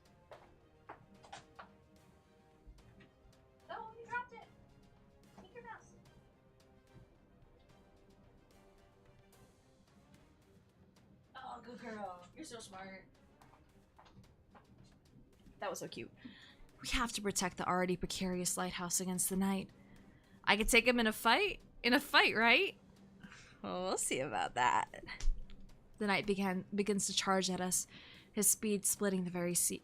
Oh, you dropped it. Take your mouse. Oh, good girl. You're so smart. That was so cute. We have to protect the already precarious lighthouse against the night. I could take him in a fight? In a fight, right? Well, we'll see about that. The knight begins to charge at us, his steed splitting the very sea,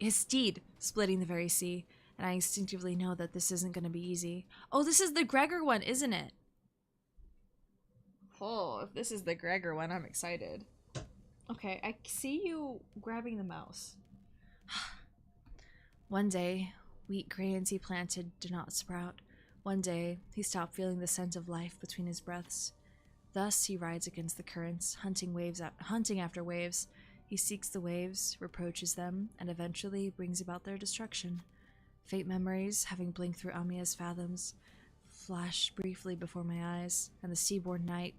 and I instinctively know that this isn't going to be easy. Oh, this is the Gregor one, isn't it? Oh, if this is the Gregor one, I'm excited. Okay, I see you grabbing the mouse. One day, wheat grains he planted did not sprout. One day, he stopped feeling the scent of life between his breaths. Thus, he rides against the currents, hunting after waves. He seeks the waves, reproaches them, and eventually brings about their destruction. Fate memories, having blinked through Amiya's fathoms, flash briefly before my eyes, and the seaborne knight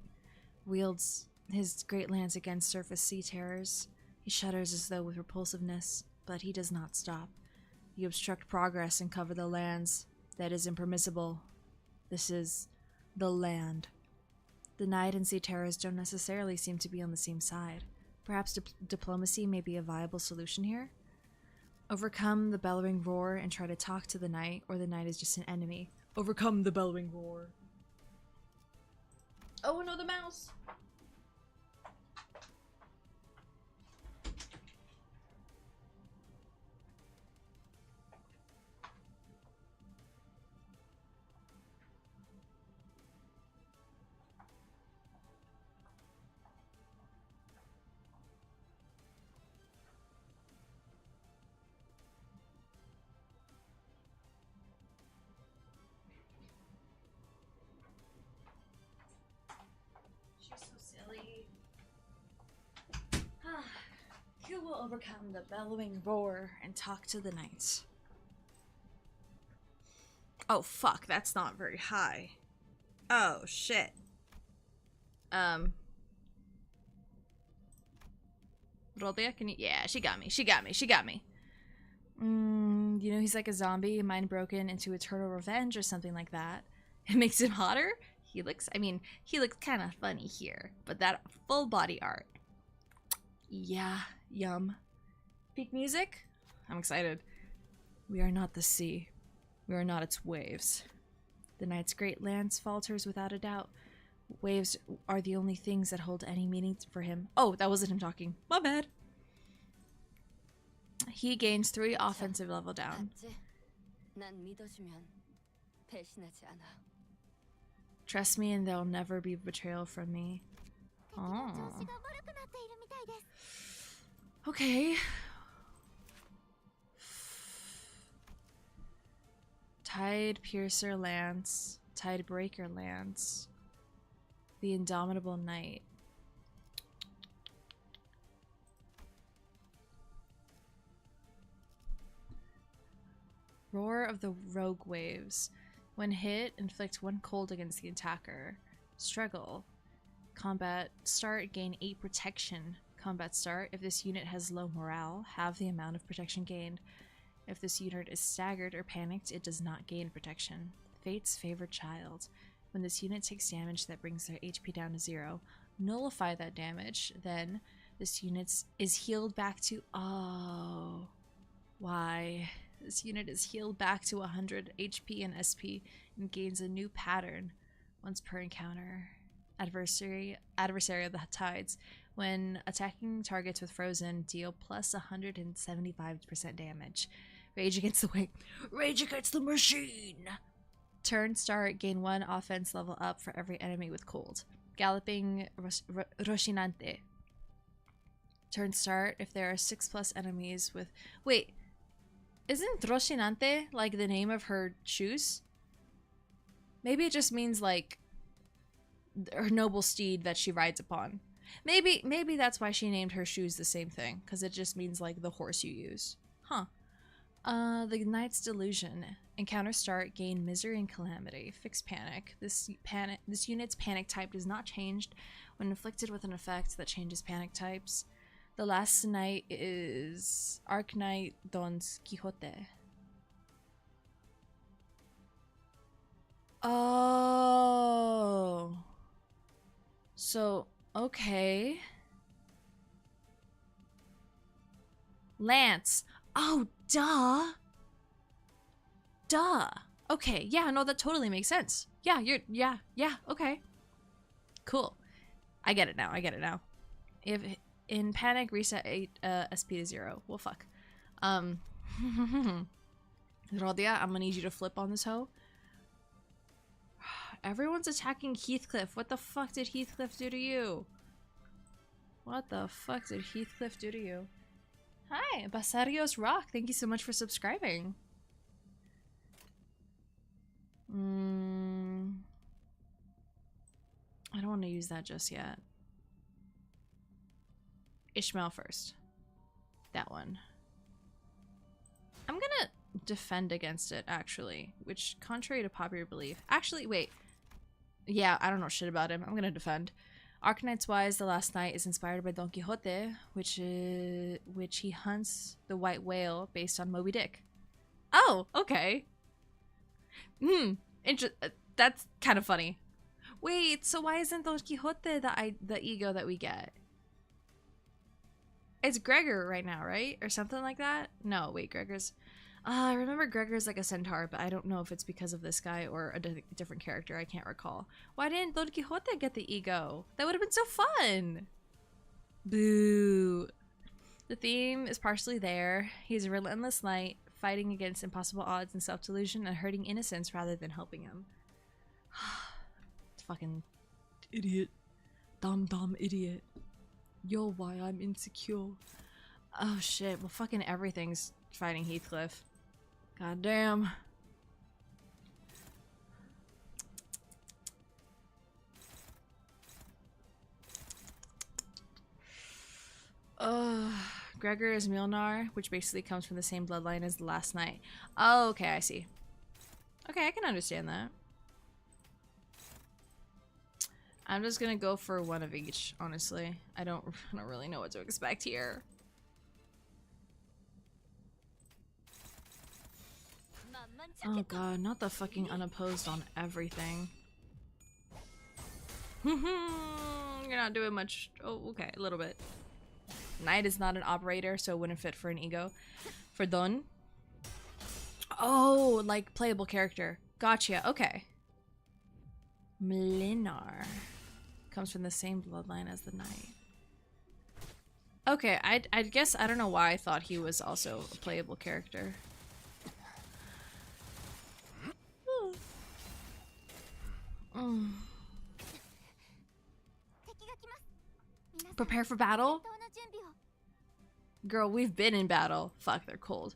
wields his great lance against surface sea terrors. He shudders as though with repulsiveness, but he does not stop. You obstruct progress and cover the lands. That is impermissible. This is the land. The knight and sea terrors don't necessarily seem to be on the same side. Perhaps diplomacy may be a viable solution here? Overcome the bellowing roar and try to talk to the knight, or the knight is just an enemy. Overcome the bellowing roar. Oh no, the mouse! Who will overcome the bellowing roar and talk to the knights? Oh fuck, that's not very high. Oh shit. Rodia, can you? Yeah, she got me. You know, he's like a zombie, mind broken into eternal revenge or something like that. It makes him hotter? He looks kind of funny here, but that full body art. Yeah, yum. Peak music? I'm excited. We are not the sea. We are not its waves. The knight's great lance falters without a doubt. Waves are the only things that hold any meaning for him. Oh, that wasn't him talking. My bad. He gains 3 offensive level down. Trust me and there'll never be betrayal from me. Oh. Okay. Tide Piercer Lance. Tide Breaker Lance. The Indomitable Knight. Roar of the Rogue Waves. When hit, inflict 1 cold against the attacker. Struggle. Combat start, gain 8 protection. Combat start, if this unit has low morale, have the amount of protection gained. If this unit is staggered or panicked, it does not gain protection. Fate's Favored Child. When this unit takes damage that brings their HP down to 0, nullify that damage. Then this unit is healed back to... Oh. Why? This unit is healed back to 100 HP and SP and gains a new pattern once per encounter. Adversary of the Tides. When attacking targets with Frozen, deal plus 175% damage. Rage Against the Machine! Turn start, gain 1 offense level up for every enemy with cold. Galloping Roshinante. Turn start, if there are 6+ enemies with... Wait, isn't Roshinante like the name of her shoes? Maybe it just means like her noble steed that she rides upon. Maybe that's why she named her shoes the same thing, because it just means like the horse you use. Huh. The Knight's Delusion. Encounter start, gain Misery and Calamity. Fix Panic. This unit's panic type does not change when inflicted with an effect that changes panic types. The last knight is Archknight Don Quixote. Oh. So, okay. Lance. Oh, Duh. Duh. Okay, yeah, no, that totally makes sense. Yeah, yeah, okay. Cool. I get it now, If in panic, reset SP to 0. Well, fuck. Rodia, I'm gonna need you to flip on this hoe. Everyone's attacking Heathcliff. What the fuck did Heathcliff do to you? What the fuck did Heathcliff do to you? Hi, Basarios Rock. Thank you so much for subscribing. I don't want to use that just yet. Ishmael first. That one. I'm gonna defend against it, actually. Which, contrary to popular belief... Actually, wait. Yeah, I don't know shit about him. I'm gonna defend. Arcanite's Wise, The Last Night, is inspired by Don Quixote, which he hunts the white whale based on Moby Dick. Oh, okay. That's kind of funny. Wait, so why isn't Don Quixote the ego that we get? It's Gregor right now, right? Or something like that? No, wait, Gregor's... I remember Gregor's like a centaur, but I don't know if it's because of this guy or a different character. I can't recall. Why didn't Don Quixote get the ego? That would have been so fun! Boo. The theme is partially there. He's a relentless knight, fighting against impossible odds and self-delusion and hurting innocents rather than helping him. Fucking idiot. Dumb idiot. Yo, why I'm insecure. Oh shit, well fucking everything's fighting Heathcliff. God damn. Gregor is Milnar, which basically comes from the same bloodline as The Last Night. Oh, okay, I see. Okay, I can understand that. I'm just gonna go for one of each, honestly. I don't really know what to expect here. Oh god, not the fucking unopposed on everything. You're not doing much. Oh, okay, a little bit. Knight is not an operator, so it wouldn't fit for an ego. For Don. Oh, like playable character. Gotcha, okay. Mlinar. Comes from the same bloodline as the Knight. Okay, I guess I don't know why I thought he was also a playable character. Prepare for battle? Girl, we've been in battle. Fuck, they're cold.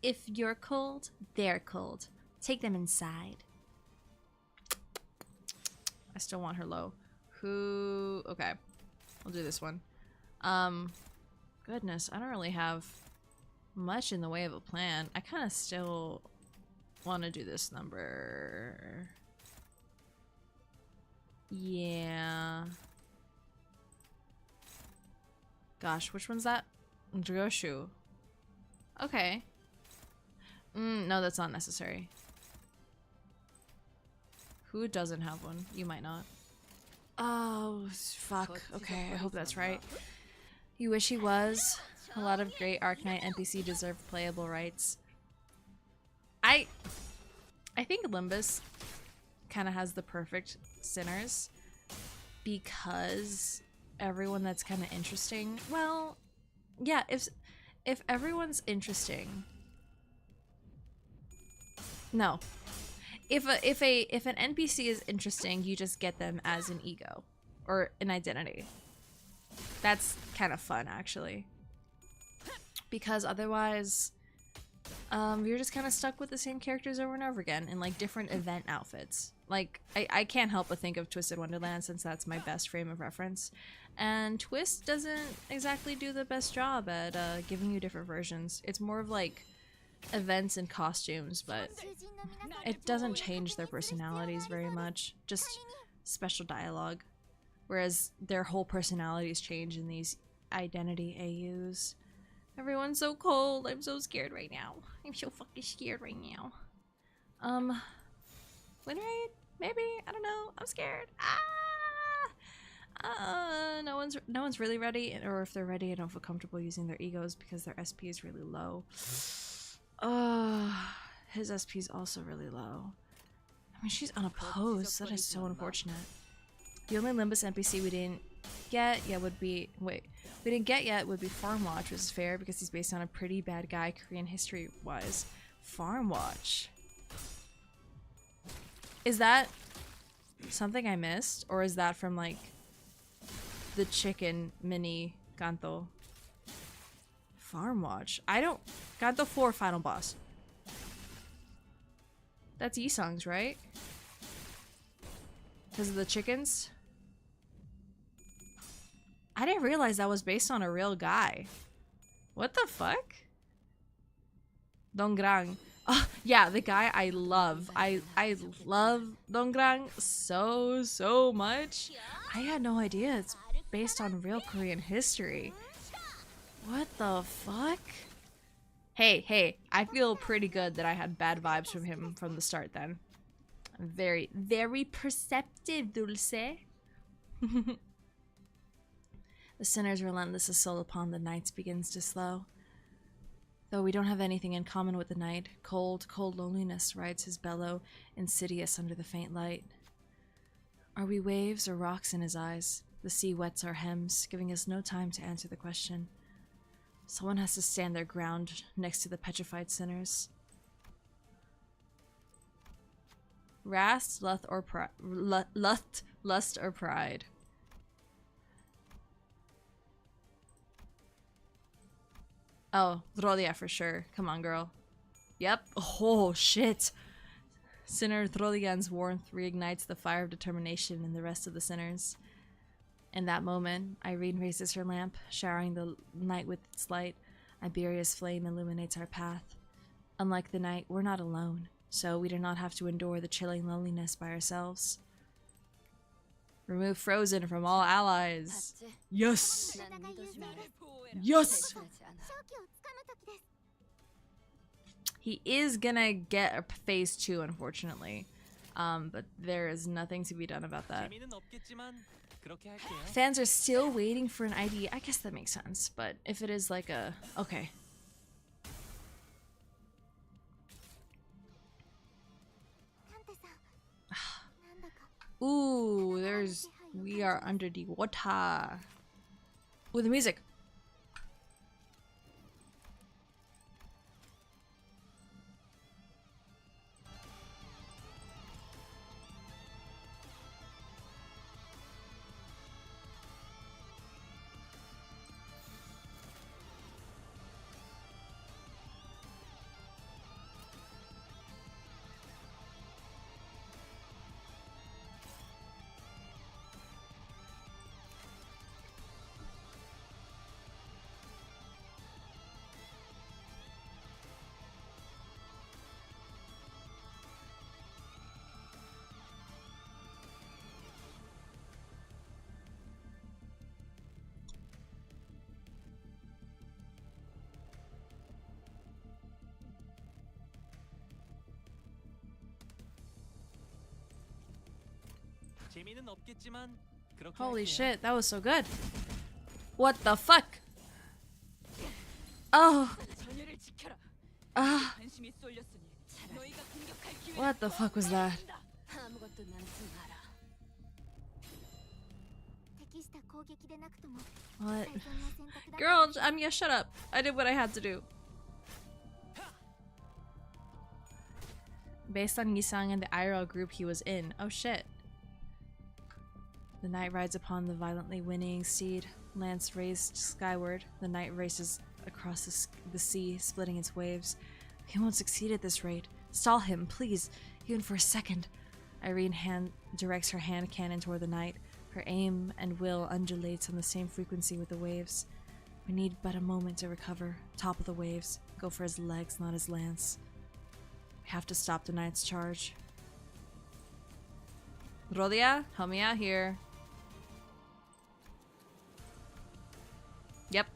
If you're cold, they're cold. Take them inside. I still want her low. Who... Okay. I'll do this one. Goodness, I don't really have much in the way of a plan. I kind of still want to do this number. Yeah. Gosh, which one's that? Droshu. Okay. No, that's not necessary. Who doesn't have one? You might not. Oh, fuck. Okay, I hope that's right. You wish he was. A lot of great Arknight NPC deserve playable rights. I think Limbus kind of has the perfect sinners because everyone that's kind of interesting. Well, yeah, if everyone's interesting. No. If an NPC is interesting, you just get them as an ego or an identity. That's kind of fun, actually. Because otherwise, you're just kind of stuck with the same characters over and over again in like different event outfits. Like, I can't help but think of Twisted Wonderland since that's my best frame of reference. And Twist doesn't exactly do the best job at giving you different versions. It's more of like events and costumes, but it doesn't change their personalities very much. Just special dialogue. Whereas their whole personalities change in these identity AUs. Everyone's so cold. I'm so scared right now. I'm so fucking scared right now. Win rate? Maybe? I don't know. I'm scared. No one's really ready, or if they're ready, I don't feel comfortable using their egos because their SP is really low. His SP is also really low. I mean, she's unopposed. That is so unfortunate. The only Limbus NPC we didn't get yet would be Farm Watch, which is fair because he's based on a pretty bad guy Korean history wise. Farm Watch. Is that something I missed, or is that from like the chicken mini Kanto? Farm Watch. I don't. Kanto 4 final boss. That's Yisung's, right? Because of the chickens? I didn't realize that was based on a real guy. What the fuck? Donggrang. Oh, yeah, the guy I love. I love Donggrang so much. I had no idea it's based on real Korean history. What the fuck? Hey, I feel pretty good that I had bad vibes from him from the start then. Very, very perceptive, Dulce. The sinner's relentless assault upon the knights begins to slow. Though we don't have anything in common with the knight, cold loneliness rides his bellow, insidious under the faint light. Are we waves or rocks in his eyes? The sea wets our hems, giving us no time to answer the question. Someone has to stand their ground next to the petrified sinners. Wrath, lust, or pride. Oh, Rodia for sure. Come on, girl. Yep. Oh, shit. Sinner Throligan's warmth reignites the fire of determination in the rest of the sinners. In that moment, Irene raises her lamp, showering the night with its light. Iberia's flame illuminates our path. Unlike the night, we're not alone, so we do not have to endure the chilling loneliness by ourselves. Remove Frozen from all allies. Yes! Yes! He is gonna get a phase 2, unfortunately. But there is nothing to be done about that. Fans are still waiting for an ID. I guess that makes sense, but if it is like a... Okay. Ooh, there's... We are under the water. Ooh, the music. Holy shit, that was so good. What the fuck? Oh. What the fuck was that? What? Girl, yeah, shut up. I did what I had to do. Based on Yisung and the IRL group he was in. Oh shit. The knight rides upon the violently whinnying steed, lance raised skyward. The knight races across the sea, splitting its waves. He won't succeed at this rate. Stall him, please, even for a second. Irene directs her hand cannon toward the knight. Her aim and will undulates on the same frequency with the waves. We need but a moment to recover. Top of the waves. Go for his legs, not his lance. We have to stop the knight's charge. Rodia, help me out here. Yep.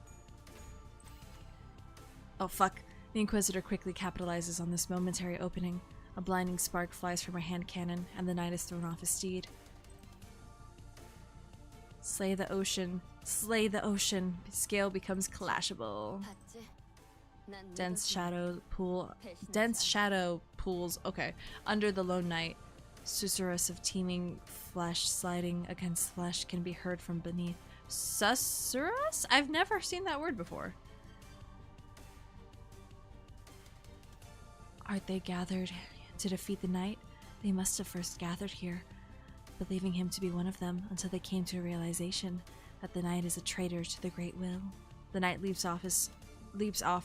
Oh fuck. The Inquisitor quickly capitalizes on this momentary opening. A blinding spark flies from her hand cannon, and the knight is thrown off his steed. Slay the ocean. Slay the ocean. Scale becomes clashable. 봤지? 난 Dense 누구지? shadow pool. 배신하지 Dense 않아. shadow pools. Okay. Under the lone night. Susurrus of teeming flesh sliding against flesh can be heard from beneath. Susurrus? I've never seen that word before. Aren't they gathered to defeat the night? They must have first gathered here, believing him to be one of them until they came to a realization that the night is a traitor to the great will. The night leaps off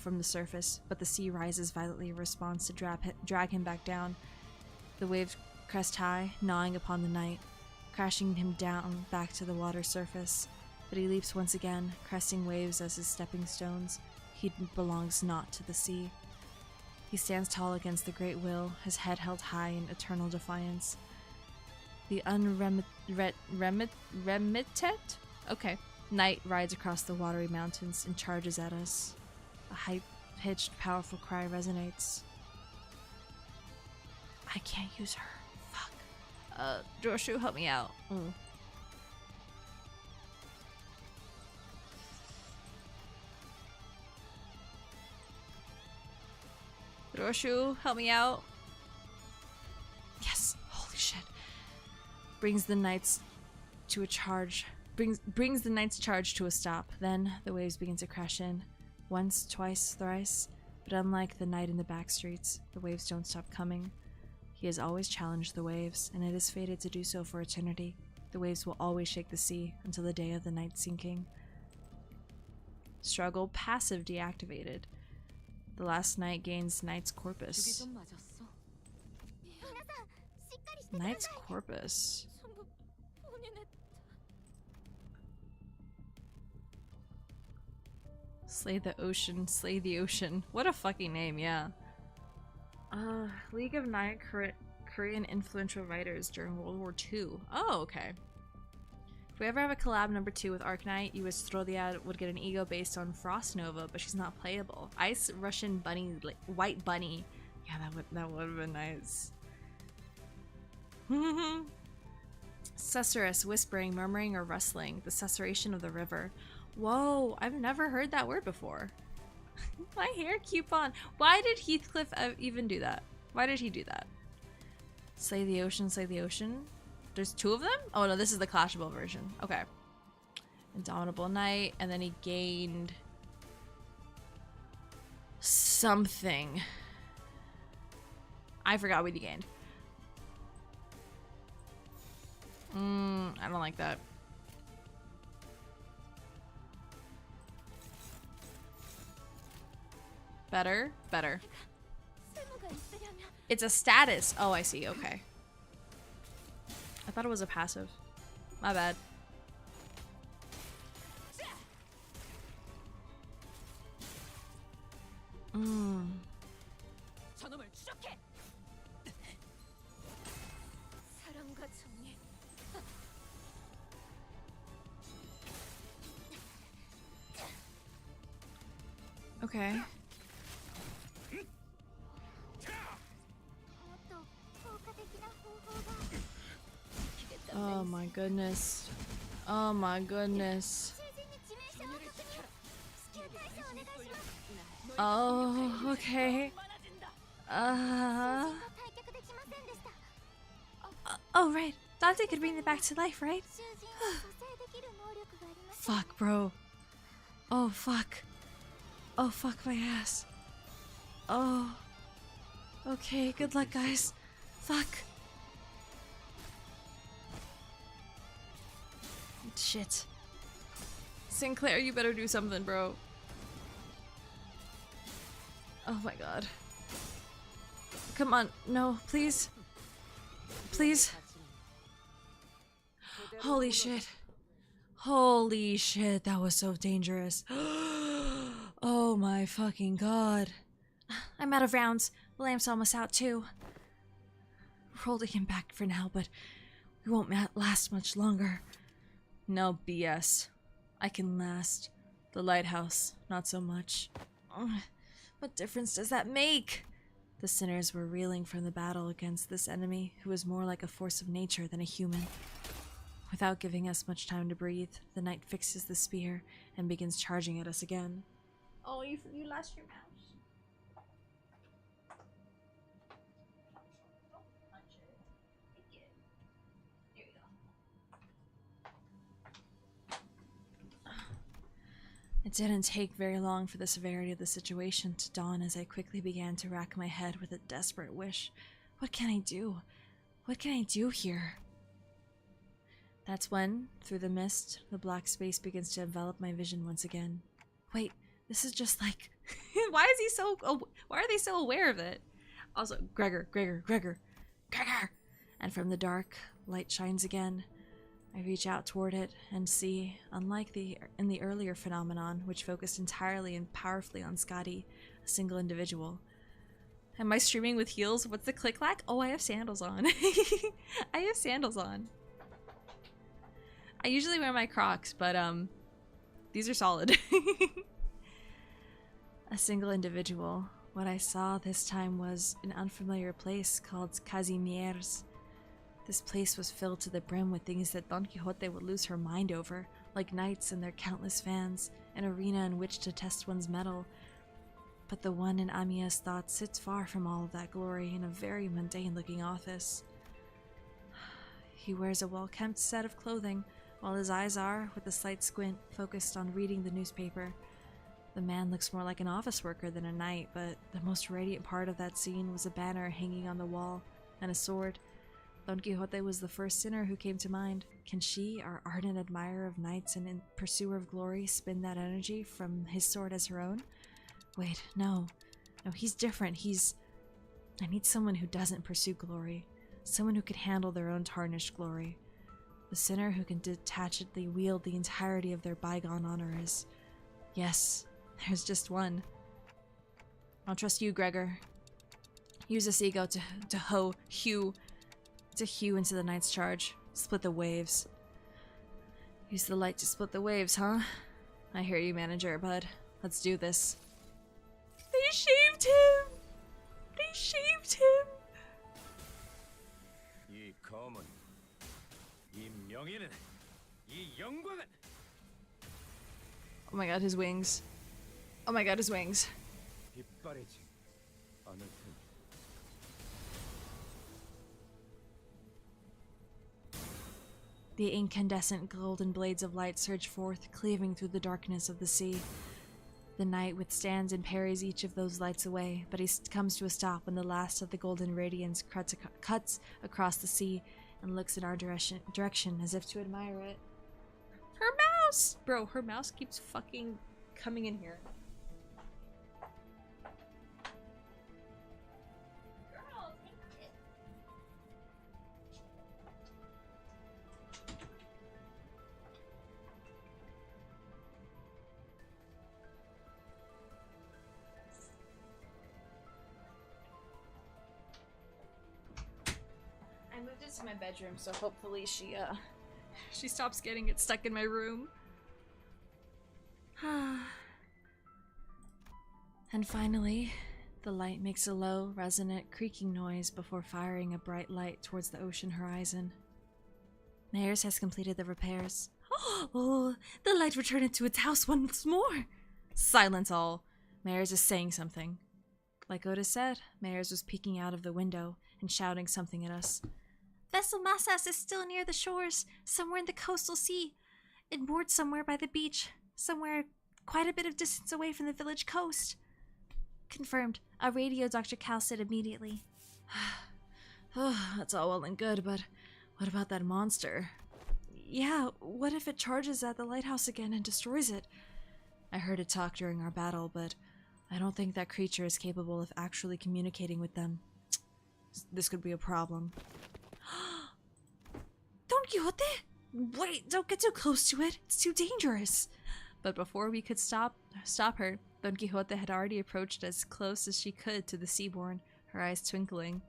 from the surface, but the sea rises violently in response to drag him back down. The waves crest high, gnawing upon the night, crashing him down back to the water surface. But he leaps once again, cresting waves as his stepping stones. He belongs not to the sea. He stands tall against the great will, his head held high in eternal defiance. The unremitted? Okay. Night rides across the watery mountains and charges at us. A high-pitched, powerful cry resonates. I can't use her. Fuck. Joshu, help me out. Joshu, help me out. Yes. Holy shit. Brings the knight's charge to a stop. Then the waves begin to crash in. Once, twice, thrice. But unlike the night in the back streets, the waves don't stop coming. He has always challenged the waves, and it is fated to do so for eternity. The waves will always shake the sea until the day of the night sinking. Struggle passive deactivated. The last night gains Knight's 죽이 Corpus. 좀 맞았어? Knight's Corpus. 전부 본인의 Slay the ocean, slay the ocean. What a fucking name, yeah. League of Nine Korean influential writers during World War II. Oh, okay. If we ever have a collab number 2 with Arknight, US Strodiad would get an ego based on Frost Nova, but she's not playable. Ice Russian Bunny, White Bunny. Yeah, that would have been nice. Susurrus, whispering, murmuring, or rustling. The susurration of the river. Whoa, I've never heard that word before. My hair coupon. Why did Heathcliff even do that? Why did he do that? Slay the ocean, slay the ocean. There's 2 of them? Oh no, this is the clashable version. Okay. Indomitable Knight, and then he gained something. I forgot what he gained. I don't like that. Better? Better. 쓸모가 있으려면 It's a status. Oh, I see. Okay. I thought it was a passive. My bad. 저놈을 추적해. 사랑과 정의. Okay. Oh my goodness. Oh my goodness. Oh, okay. Oh, right. Dante could bring it back to life, right? Fuck, bro. Oh, fuck. Oh, fuck my ass. Oh. Okay, good luck, guys. Fuck. Shit. Sinclair, you better do something, bro. Oh my god. Come on. No, please. Please. Holy shit. Holy shit, that was so dangerous. Oh my fucking god. I'm out of rounds. The lamp's almost out too. We're holding him back for now, but we won't last much longer. No BS. I can last. The lighthouse, not so much. What difference does that make? The sinners were reeling from the battle against this enemy who was more like a force of nature than a human. Without giving us much time to breathe, the knight fixes the spear and begins charging at us again. Oh, you lost your mouse. Don't punch it. Take it. Here you go. It didn't take very long for the severity of the situation to dawn as I quickly began to rack my head with a desperate wish. What can I do? What can I do here? That's when, through the mist, the black space begins to envelop my vision once again. Wait, this is just like... why are they so aware of it? Also, Gregor. And from the dark, light shines again. I reach out toward it and see, unlike in the earlier phenomenon, which focused entirely and powerfully on Scotty, a single individual. Am I streaming with heels? What's the click-clack? Oh, I have sandals on. I have sandals on. I usually wear my Crocs, but these are solid. A single individual. What I saw this time was an unfamiliar place called Casimier's. This place was filled to the brim with things that Don Quixote would lose her mind over, like knights and their countless fans, an arena in which to test one's mettle. But the one in Amia's thoughts sits far from all of that glory in a very mundane-looking office. He wears a well-kempt set of clothing, while his eyes are, with a slight squint, focused on reading the newspaper. The man looks more like an office worker than a knight, but the most radiant part of that scene was a banner hanging on the wall, and a sword. Don Quixote was the first sinner who came to mind. Can she, our ardent admirer of knights and pursuer of glory, spin that energy from his sword as her own? Wait, no. No, he's different. I need someone who doesn't pursue glory. Someone who could handle their own tarnished glory. The sinner who can detachedly wield the entirety of their bygone honors. Yes, there's just one. I'll trust you, Gregor. Use this ego to hew into the knight's charge. Split the waves. Use the light to split the waves, huh? I hear you, manager, bud. Let's do this. They shaved him! They shaved him! 이 검은, 이 명예는, 이 영광은. Oh my god, his wings. Oh my god, his wings. 빛바래지 않을 테니. The incandescent golden blades of light surge forth, cleaving through the darkness of the sea. The knight withstands and parries each of those lights away, but he comes to a stop when the last of the golden radiance cuts across the sea and looks in our direction as if to admire it. Her mouse! Bro, her mouse keeps fucking coming in here. Girl, take it. I moved it to my bedroom, so hopefully she stops getting it stuck in my room. And finally, the light makes a low, resonant, creaking noise before firing a bright light towards the ocean horizon. Mayers has completed the repairs. Oh, the light returned to its house once more! Silence all. Mayers is saying something. Like Otis said, Mayers was peeking out of the window and shouting something at us. Vessel Massas is still near the shores, somewhere in the coastal sea. It moored somewhere by the beach, somewhere quite a bit of distance away from the village coast. Confirmed. I'll radio Dr. Cal said immediately. Oh, that's all well and good, but what about that monster? Yeah, what if it charges at the lighthouse again and destroys it? I heard it talk during our battle, but I don't think that creature is capable of actually communicating with them. This could be a problem. Don Quixote? Wait, don't get too close to it. It's too dangerous. But before we could stop her, Don Quixote had already approached as close as she could to the Seaborn, her eyes twinkling.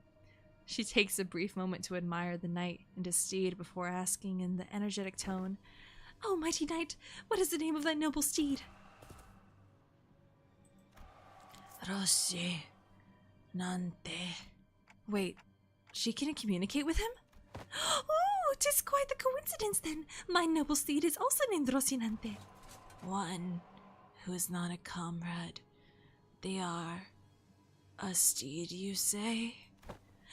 She takes a brief moment to admire the knight and his steed before asking in the energetic tone, "Oh, mighty knight, what is the name of thy noble steed?" Rossi Nante. Wait, she can communicate with him? Ooh, Oh, 'tis quite a coincidence then. My noble steed is also named Rocinante. One who is not a comrade. They are a steed, you say?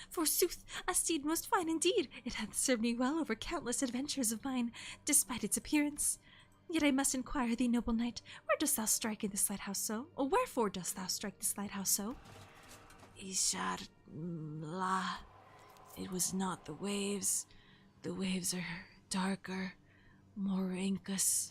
Forsooth, a steed most fine indeed. It hath served me well over countless adventures of mine, despite its appearance. Yet I must inquire thee, noble knight, where dost thou strike in this lighthouse so? Or wherefore dost thou strike this lighthouse so? Ishar la. It was not the waves. The waves are darker, more rankus.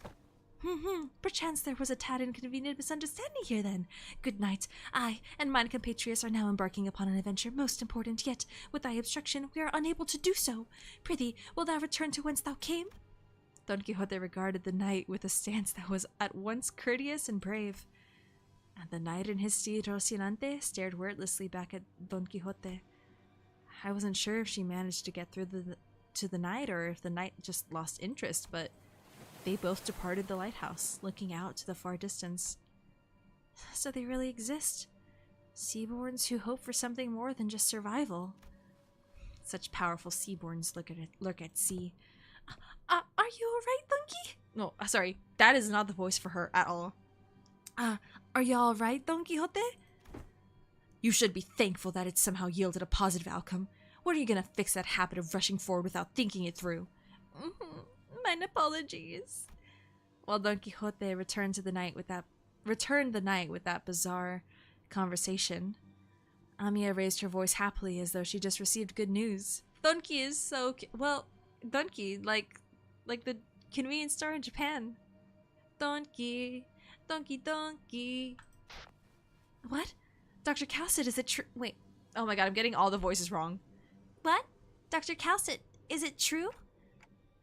Perchance there was a tad inconvenient misunderstanding here then. Good night. I and mine compatriots are now embarking upon an adventure most important, yet, with thy obstruction, we are unable to do so. Prithee, wilt thou return to whence thou came? Don Quixote regarded the knight with a stance that was at once courteous and brave. And the knight and his steed Rocinante stared wordlessly back at Don Quixote. I wasn't sure if she managed to get through to the knight or if the knight just lost interest, but they both departed the lighthouse, looking out to the far distance. So they really exist. Seaborns who hope for something more than just survival. Such powerful seaborns lurk at sea. Are you alright, Donkey? No, sorry. That is not the voice for her at all. Are you alright, Don Quixote? You should be thankful that it somehow yielded a positive outcome. When are you gonna fix that habit of rushing forward without thinking it through? Mine apologies. While Don Quixote returned the night with that bizarre conversation, Amia raised her voice happily as though she just received good news. Donkey is so Donkey, like the convenience store in Japan. Donkey. What? Dr. Cowsit, is it true? Wait. Oh my god, I'm getting all the voices wrong. What? Dr. Cowsit, is it true?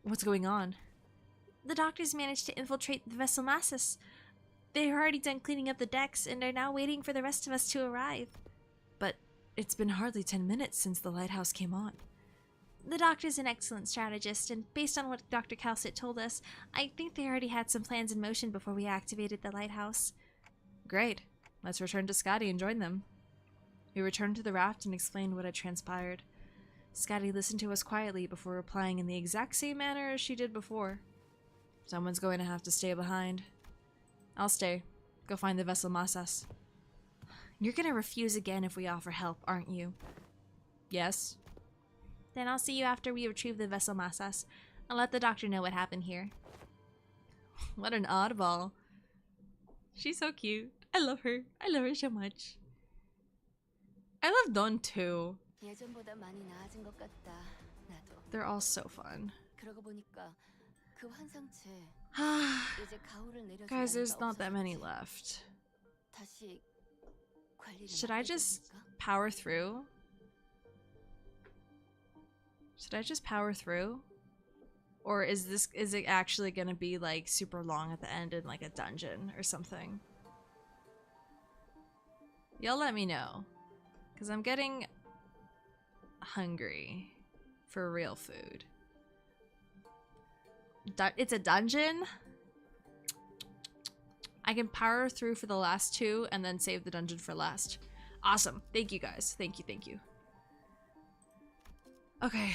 What's going on? The doctors managed to infiltrate the vessel Massus. They're already done cleaning up the decks and are now waiting for the rest of us to arrive. But it's been hardly 10 minutes since the lighthouse came on. The doctor's an excellent strategist, and based on what Dr. Cowsit told us, I think they already had some plans in motion before we activated the lighthouse. Great. Let's return to Scotty and join them. We returned to the raft and explained what had transpired. Scotty listened to us quietly before replying in the exact same manner as she did before. Someone's going to have to stay behind. I'll stay. Go find the vessel Masas. You're gonna refuse again if we offer help, aren't you? Yes. Then I'll see you after we retrieve the vessel Masas. I'll let the doctor know what happened here. What an oddball. She's so cute. I love her. I love her so much. I love Don too. 예전보다 많이 나아진 것 같다. 나도. They're all so fun. 그러고 보니까 그 환상체 이제 가오를 내려서 Guys, there's not that many left. 다시 관리를 Should I just 맡겨도 power through? Should I just power through? Or is it actually gonna be like super long at the end in like a dungeon or something? Y'all let me know. Cause I'm getting hungry for real food. It's a dungeon? I can power through for the last two and then save the dungeon for last. Awesome. Thank you guys. Thank you, thank you. Okay.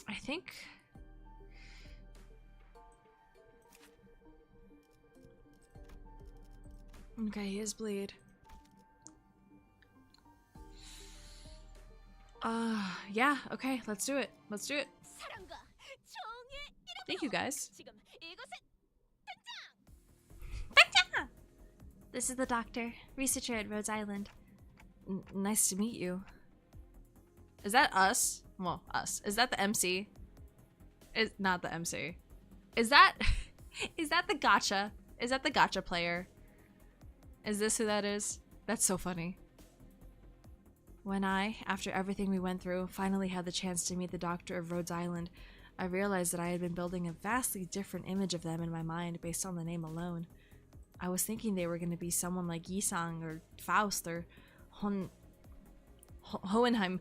I think... Okay, he is bleed. Yeah, okay, let's do it. Let's do it. 사랑과 정의 이름으로 Thank you guys. 지금 이곳에 This is the doctor, researcher at Rhodes Island. Nice to meet you. Is that us? Well, us. Is that the MC? It's not the MC. Is that is that the gacha? Is that the gacha player? Is this who that is? That's so funny. When I, after everything we went through, finally had the chance to meet the doctor of Rhodes Island, I realized that I had been building a vastly different image of them in my mind based on the name alone. I was thinking they were going to be someone like Yisang or Faust or Hohenheim.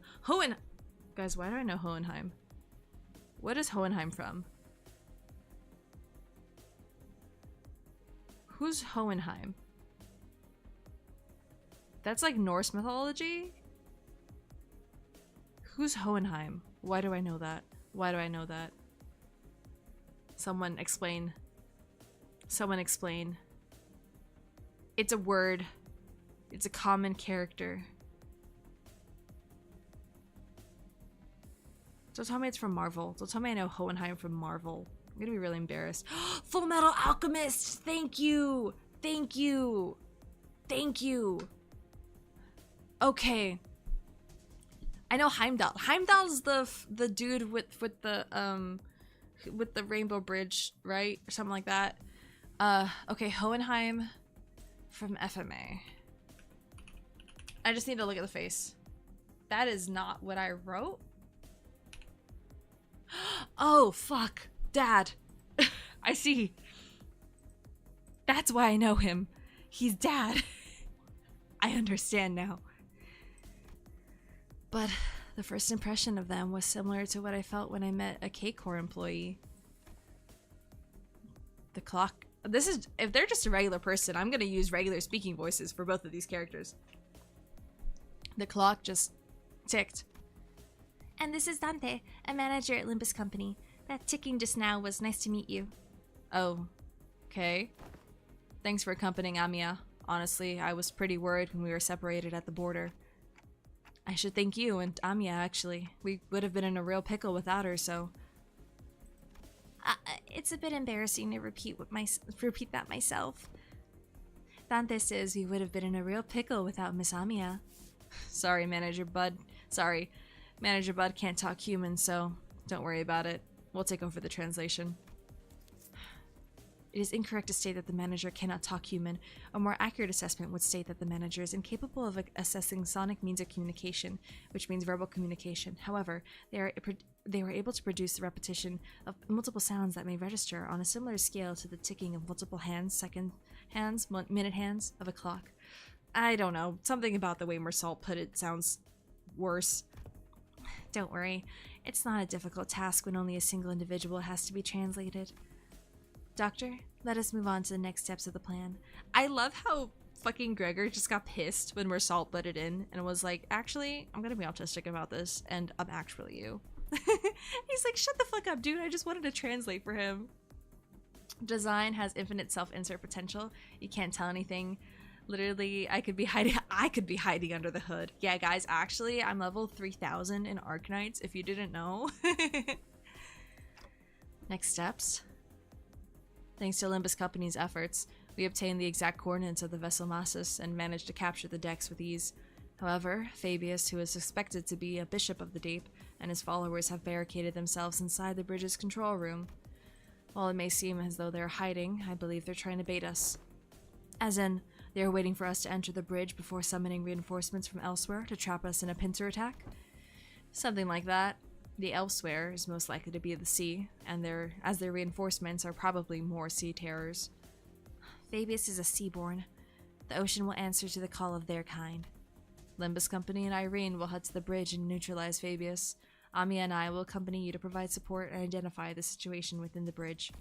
Guys, why do I know Hohenheim? What is Hohenheim from? Who's Hohenheim? That's like Norse mythology? Who's Hohenheim? Why do I know that? Why do I know that? Someone explain. Someone explain. It's a word. It's a common character. Don't tell me it's from Marvel. Don't tell me I know Hohenheim from Marvel. I'm gonna be really embarrassed. Full Metal Alchemist! Thank you! Thank you! Thank you! Okay. I know Heimdall. Heimdall's the dude with the Rainbow Bridge, right? Or something like that. Okay, Hohenheim from FMA. I just need to look at the face. That is not what I wrote. Oh, fuck. Dad. I see. That's why I know him. He's Dad. I understand now. But the first impression of them was similar to what I felt when I met a K-Corps employee. The clock. This is, if they're just a regular person, I'm gonna use regular speaking voices for both of these characters. The clock just ticked. And this is Dante, a manager at Limbus Company. That ticking just now was nice to meet you. Oh, okay. Thanks for accompanying Amiya. Honestly, I was pretty worried when we were separated at the border. I should thank you and Amiya, actually. We would have been in a real pickle without her, so... It's a bit embarrassing to repeat that myself. Dante says we would have been in a real pickle without Miss Amiya. Sorry, Manager Bud. Sorry. Manager Bud can't talk human, so don't worry about it. We'll take over the translation. It is incorrect to state that the manager cannot talk human. A more accurate assessment would state that the manager is incapable of assessing sonic means of communication, which means verbal communication. However, they were able to produce the repetition of multiple sounds that may register on a similar scale to the ticking of multiple hands, second hands, minute hands of a clock. I don't know. Something about the way Mersalt put it sounds worse. Don't worry. It's not a difficult task when only a single individual has to be translated. Doctor, let us move on to the next steps of the plan. I love how fucking Gregor just got pissed when Mersalt put it in and was like, actually, I'm gonna be autistic about this, and I'm actually you. He's like, shut the fuck up, dude. I just wanted to translate for him. Design has infinite self-insert potential. You can't tell anything. Literally, I could be hiding under the hood. Yeah, guys, actually, I'm level 3000 in Arknights, if you didn't know. Next steps. Thanks to Limbus Company's efforts, we obtained the exact coordinates of the vessel Massus and managed to capture the decks with ease. However, Fabius, who is suspected to be a bishop of the Deep, and his followers have barricaded themselves inside the bridge's control room. While it may seem as though they're hiding, I believe they're trying to bait us. As in, they are waiting for us to enter the bridge before summoning reinforcements from elsewhere to trap us in a pincer attack? Something like that. The elsewhere is most likely to be the sea, and their reinforcements are probably more sea terrors. Fabius is a seaborn. The ocean will answer to the call of their kind. Limbus Company and Irene will head to the bridge and neutralize Fabius. Amiya and I will accompany you to provide support and identify the situation within the bridge.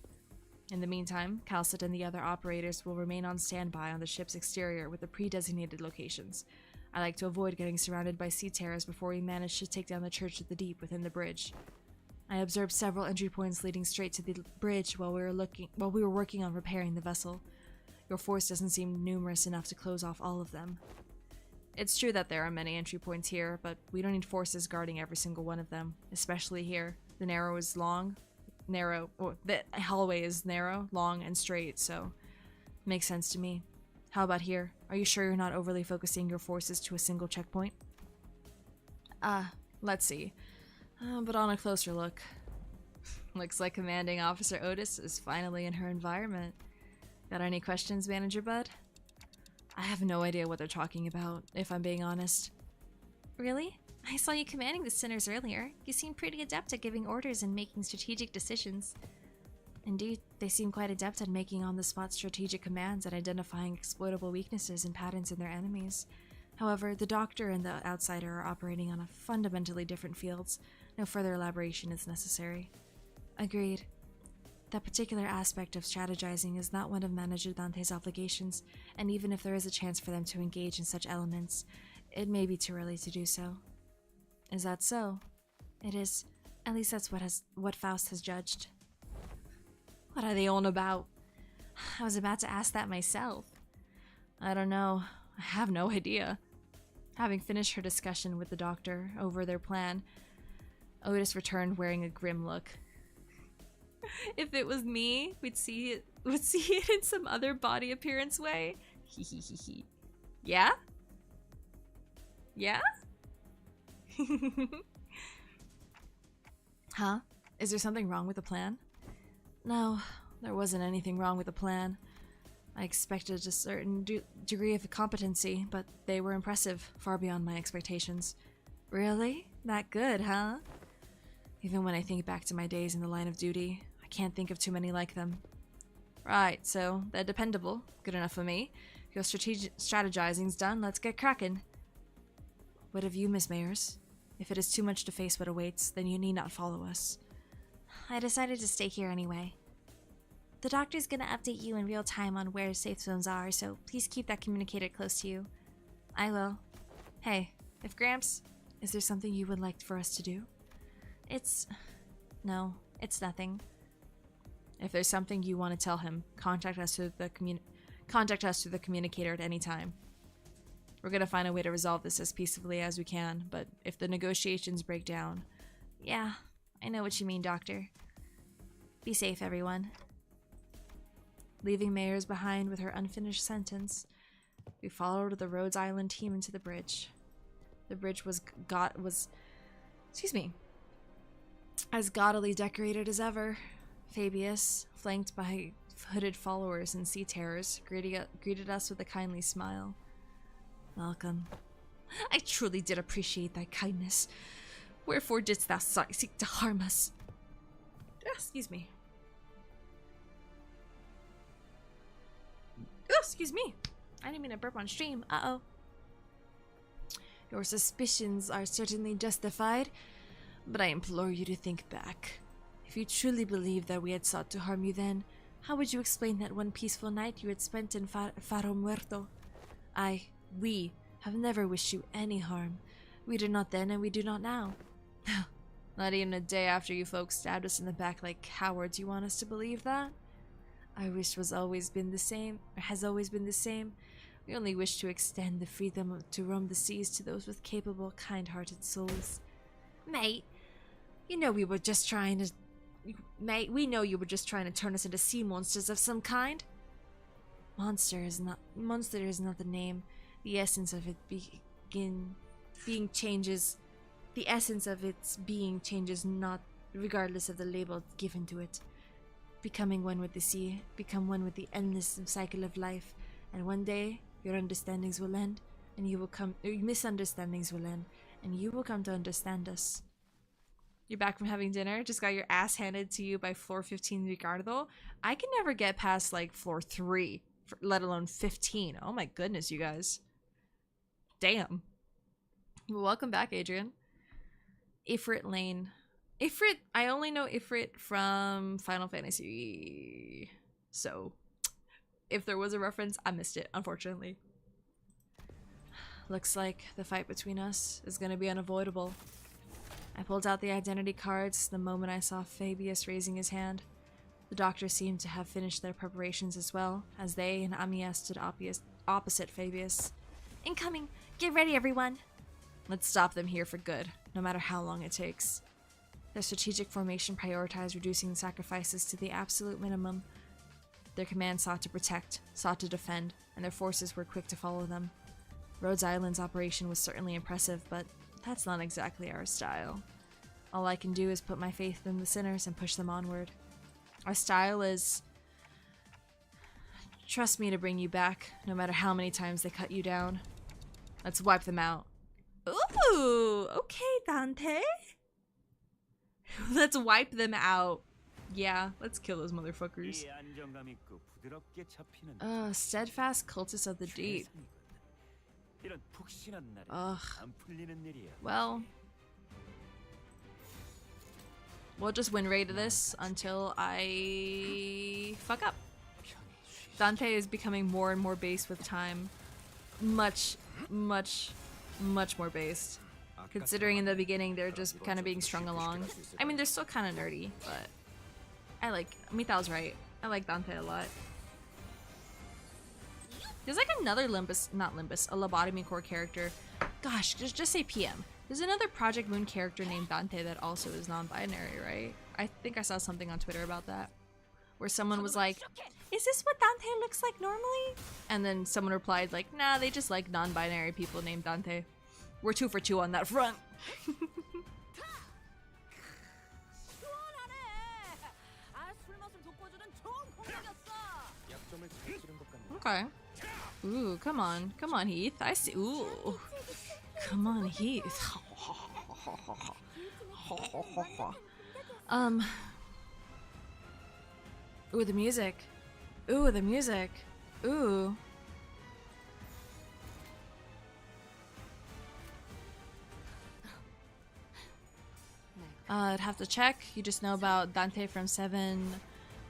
In the meantime, Calcit and the other operators will remain on standby on the ship's exterior with the pre-designated locations. I like to avoid getting surrounded by sea terrors before we manage to take down the Church of the Deep within the bridge. I observed several entry points leading straight to the bridge while we were working on repairing the vessel. Your force doesn't seem numerous enough to close off all of them. It's true that there are many entry points here, but we don't need forces guarding every single one of them, especially here. The hallway is narrow, long, and straight, so makes sense to me. How about here? Are you sure you're not overly focusing your forces to a single checkpoint? Let's see. But on a closer look, looks like Commanding Officer Otis is finally in her environment. Got any questions, Manager Bud? I have no idea what they're talking about, if I'm being honest. Really? I saw you commanding the sinners earlier. You seem pretty adept at giving orders and making strategic decisions. Indeed, they seem quite adept at making on-the-spot strategic commands and identifying exploitable weaknesses and patterns in their enemies. However, the Doctor and the Outsider are operating on fundamentally different fields. No further elaboration is necessary. Agreed. That particular aspect of strategizing is not one of Manager Dante's obligations, and even if there is a chance for them to engage in such elements, it may be too early to do so. Is that so? It is. At least that's what Faust has judged. What are they on about? I was about to ask that myself. I don't know. I have no idea. Having finished her discussion with the doctor over their plan, Otis returned wearing a grim look. If it was me, we'd see it in some other body appearance way. He. Yeah? Yeah? Huh? Is there something wrong with the plan? No, there wasn't anything wrong with the plan. I expected a certain degree of competency, but they were impressive, far beyond my expectations. Really? That good, huh? Even when I think back to my days in the line of duty, I can't think of too many like them. Right, so they're dependable. Good enough for me. Your strategizing's done, let's get cracking. What of you, Miss Mayers? If it is too much to face what awaits, then you need not follow us. I decided to stay here anyway. The doctor's gonna update you in real time on where safe zones are, so please keep that communicator close to you. I will. Hey, if Gramps, is there something you would like for us to do? No, it's nothing. If there's something you want to tell him, contact us through the communicator at any time. We're gonna find a way to resolve this as peacefully as we can, but if the negotiations break down... Yeah, I know what you mean, Doctor. Be safe, everyone. Leaving Mayers behind with her unfinished sentence, we followed the Rhodes Island team into the bridge. The bridge was as gaudily decorated as ever. Fabius, flanked by hooded followers and sea terrors, greeted us with a kindly smile. Welcome. I truly did appreciate thy kindness. Wherefore didst thou seek to harm us? Excuse me. Oh, excuse me. I didn't mean to burp on stream. Uh-oh. Your suspicions are certainly justified, but I implore you to think back. If you truly believed that we had sought to harm you then, how would you explain that one peaceful night you had spent in Faro Muerto? We have never wished you any harm. We did not then and we do not now. Not even a day after you folks stabbed us in the back like cowards, you want us to believe that? Our wish has always been the same. We only wish to extend the freedom to roam the seas to those with capable, kind-hearted souls. Mate, we know you were just trying to turn us into sea monsters of some kind. Monster is not the name. The essence of its being changes not regardless of the label given to it. Becoming one with the sea, become one with the endless cycle of life, and one day your misunderstandings will end, and you will come to understand us. You're back from having dinner, just got your ass handed to you by floor 15 Ricardo. I can never get past like floor 3, let alone 15. Oh my goodness, you guys. Damn. Well, welcome back, Adrian. Ifrit Lane. Ifrit, I only know Ifrit from Final Fantasy. So, if there was a reference, I missed it, unfortunately. Looks like the fight between us is going to be unavoidable. I pulled out the identity cards the moment I saw Fabius raising his hand. The doctors seemed to have finished their preparations as well, as they and Amiya stood opposite Fabius. Incoming! Get ready, everyone! Let's stop them here for good, no matter how long it takes. Their strategic formation prioritized reducing sacrifices to the absolute minimum. Their command sought to protect, sought to defend, and their forces were quick to follow them. Rhodes Island's operation was certainly impressive, but that's not exactly our style. All I can do is put my faith in the sinners and push them onward. Our style is... trust me to bring you back, no matter how many times they cut you down. Let's wipe them out. Ooh, okay, Dante. Let's wipe them out. Yeah, let's kill those motherfuckers. Steadfast cultists of the deep. Ugh. Well, we'll just win rate of this until I fuck up. Dante is becoming more and more based with time. Much more based. Considering in the beginning they're just kind of being strung along. I mean, they're still kind of nerdy, but I like. Mitao's right. I like Dante a lot. There's like another Limbus, not Limbus, a lobotomy core character. Gosh, just say PM. There's another Project Moon character named Dante that also is non-binary, right? I think I saw something on Twitter about that, where someone was like, "Is this what Dante looks like normally?" And then someone replied like, "Nah, they just like non-binary people named Dante." We're 2 for 2 on that front. Okay. Ooh, come on, Heath. I see. Ooh, come on, Heath. Ooh, the music. Ooh, the music. Ooh. I'd have to check. You just know about Dante from Seven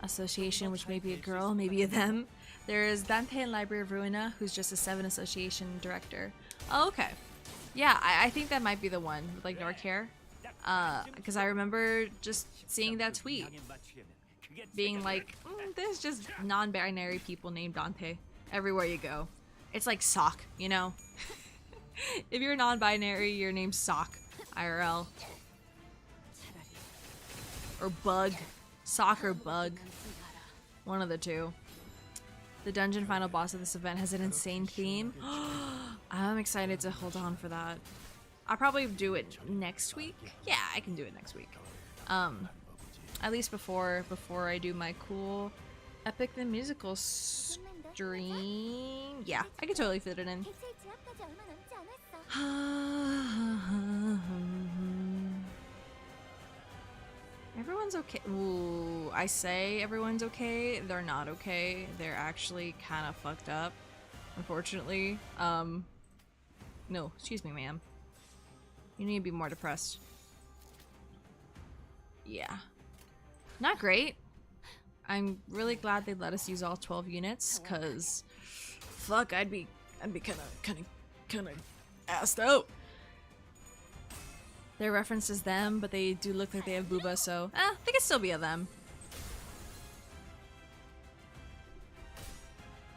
Association, which may be a girl, maybe a them. There's Dante in Library of Ruina, who's just a Seven Association director. Oh, okay. Yeah, I think that might be the one with like dark hair. Because I remember just seeing that tweet being like, there's just non-binary people named Dante everywhere you go. It's like Sock, you know? If you're non-binary, your name's Sock, IRL. Or Bug. Sock or Bug. One of the two. The dungeon final boss of this event has an insane theme. I'm excited to hold on for that. I'll probably do it next week. Yeah, I can do it next week. At least before I do my cool Epic the Musical stream. Yeah, I can totally fit it in. Everyone's okay. Ooh, I say everyone's okay. They're not okay. They're actually kind of fucked up, unfortunately. No, excuse me, ma'am. You need to be more depressed. Yeah. Not great. I'm really glad they let us use all 12 units, cause fuck, I'd be kind of assed out. Their reference is them, but they do look like they have booba, so they could still be a them.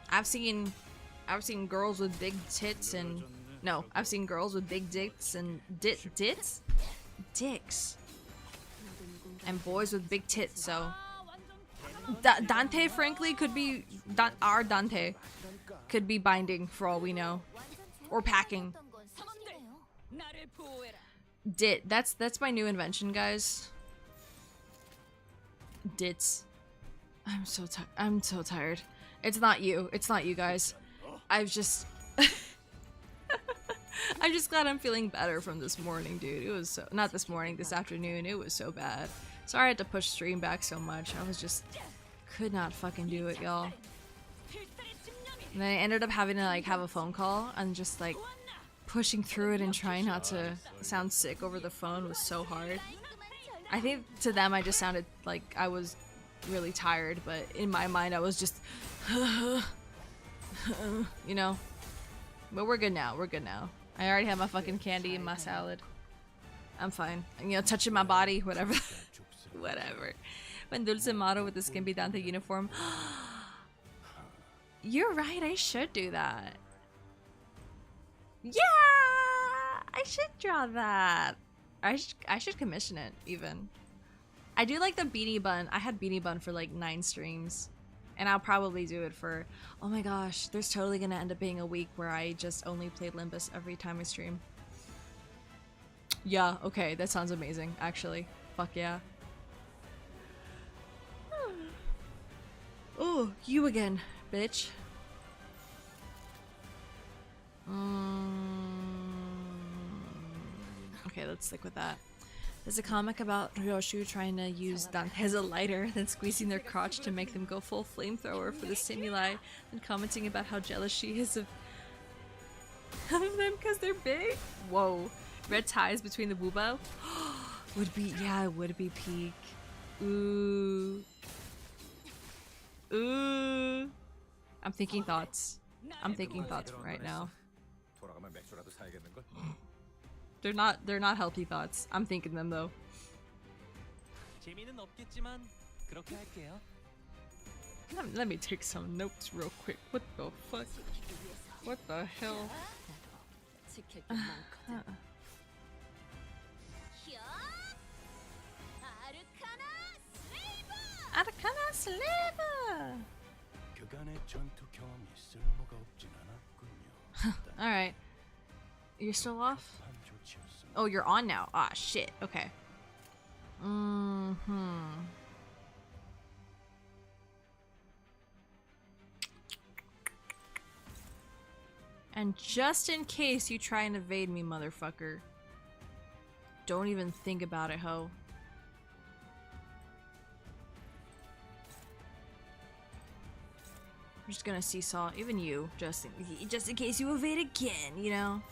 I've seen girls with big tits and no, I've seen girls with big dicks and dicks, and boys with big tits. So Dante, frankly, could be our Dante could be binding for all we know, or packing. Dit. That's my new invention, guys. Dits. I'm so tired. It's not you. It's not you guys. I've just I'm just glad I'm feeling better from this morning, dude. It was so not this morning, this afternoon. It was so bad. Sorry I had to push stream back so much. I was just could not fucking do it, y'all. And then I ended up having to like have a phone call and just like pushing through it and trying not to sound sick over the phone was so hard. I think to them I just sounded like I was really tired, but in my mind I was just you know. But we're good now. We're good now. I already have my fucking candy and my salad. I'm fine. You know, touching my body, whatever. Whatever. When Dulce Mato with the Skimpy Dante uniform. You're right, I should do that. Yeah! I should draw that. I should commission it, even. I do like the beanie bun. I had beanie bun for like 9 streams. And I'll probably do it for... Oh my gosh, there's totally gonna end up being a week where I just only play Limbus every time I stream. Yeah, okay, that sounds amazing, actually. Fuck yeah. Oh, you again, bitch. Okay, let's stick with that. There's a comic about Ryoshu trying to use Dante as a lighter, then squeezing their crotch to make them go full flamethrower for the stimuli, and commenting about how jealous she is of them because they're big. Whoa. Red ties between the boobo? Would be, yeah, it would be peak. Ooh. Ooh. I'm thinking thoughts. I'm thinking thoughts right now. They're not healthy thoughts. I'm thinking them though. 재미는 없겠지만 그렇게 할게요. Let me take some notes real quick. What the fuck? What the hell? 지킬 게 많거든. Arcana Slaver! 그간의 전투 경험이 쓸모가 없진 않았군요. Alright. You're still off? 한 조치였습니다. Oh, you're on now. Ah, shit. Okay. And just in case you try and evade me, motherfucker. Don't even think about it, ho. I'm just gonna seesaw, even you, just in case you evade again, you know?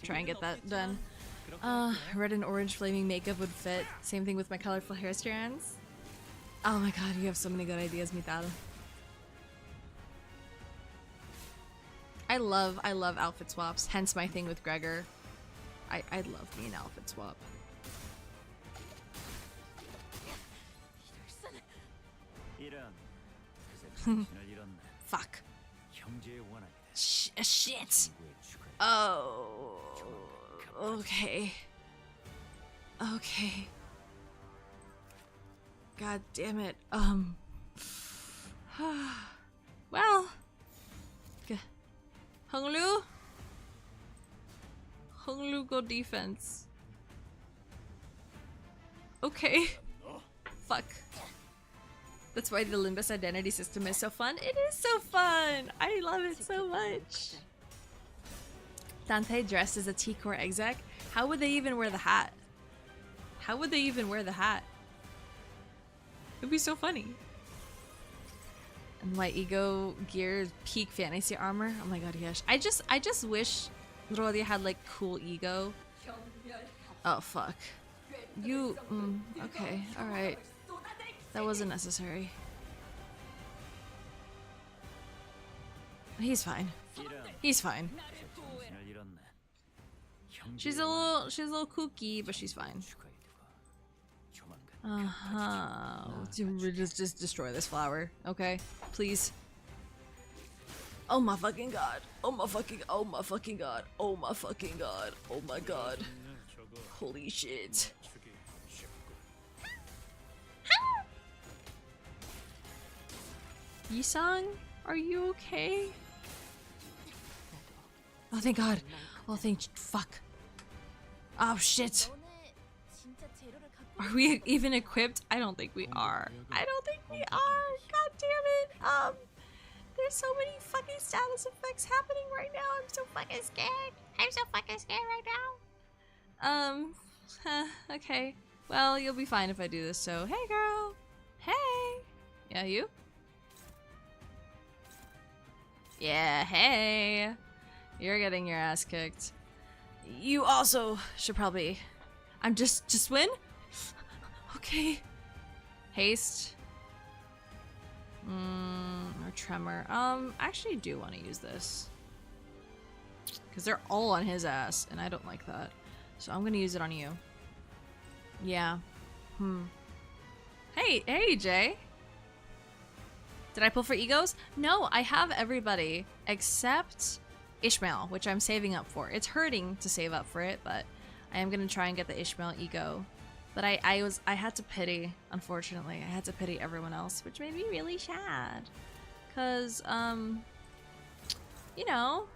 Try and get that done. Red and orange flaming makeup would fit. Same thing with my colorful hair strands. Oh my god, you have so many good ideas, Mitaro. I love outfit swaps, hence my thing with Gregor. I'd love me an outfit swap. Fuck. Shit. Oh. Okay. Okay. God damn it. Well. Honglu? Honglu go defense. Okay. Fuck. That's why the Limbus identity system is so fun. It is so fun! I love it so much. Dante dressed as a T-Core exec? How would they even wear the hat? How would they even wear the hat? It'd be so funny. And my ego gear peak fantasy armor. Oh my god, yes. I just wish Rodia had like cool ego. Oh fuck. You okay, alright. That wasn't necessary. He's fine. He's fine. She's a little kooky, but she's fine. Just destroy this flower, okay? Please. Oh my fucking god. Oh my fucking god. Oh my fucking god. Oh my god. Holy shit. Yisang, are you okay? Oh thank god. Oh fuck. Oh shit. Are we even equipped? I don't think we are. I don't think we are. God damn it. There's so many fucking status effects happening right now. I'm so fucking scared. I'm so fucking scared right now. Okay. Well, you'll be fine if I do this, so hey girl. Hey. Yeah, you? Yeah, hey. You're getting your ass kicked. You also should probably... I'm just win? Okay. Haste. Or tremor. I actually do want to use this. Because they're all on his ass, and I don't like that. So I'm gonna use it on you. Yeah. Hey, Jay. Did I pull for egos? No, I have everybody except Ishmael, which I'm saving up for. It's hurting to save up for it, but I am gonna try and get the Ishmael ego. But I had to pity, unfortunately. I had to pity everyone else, which made me really sad. Cause you know,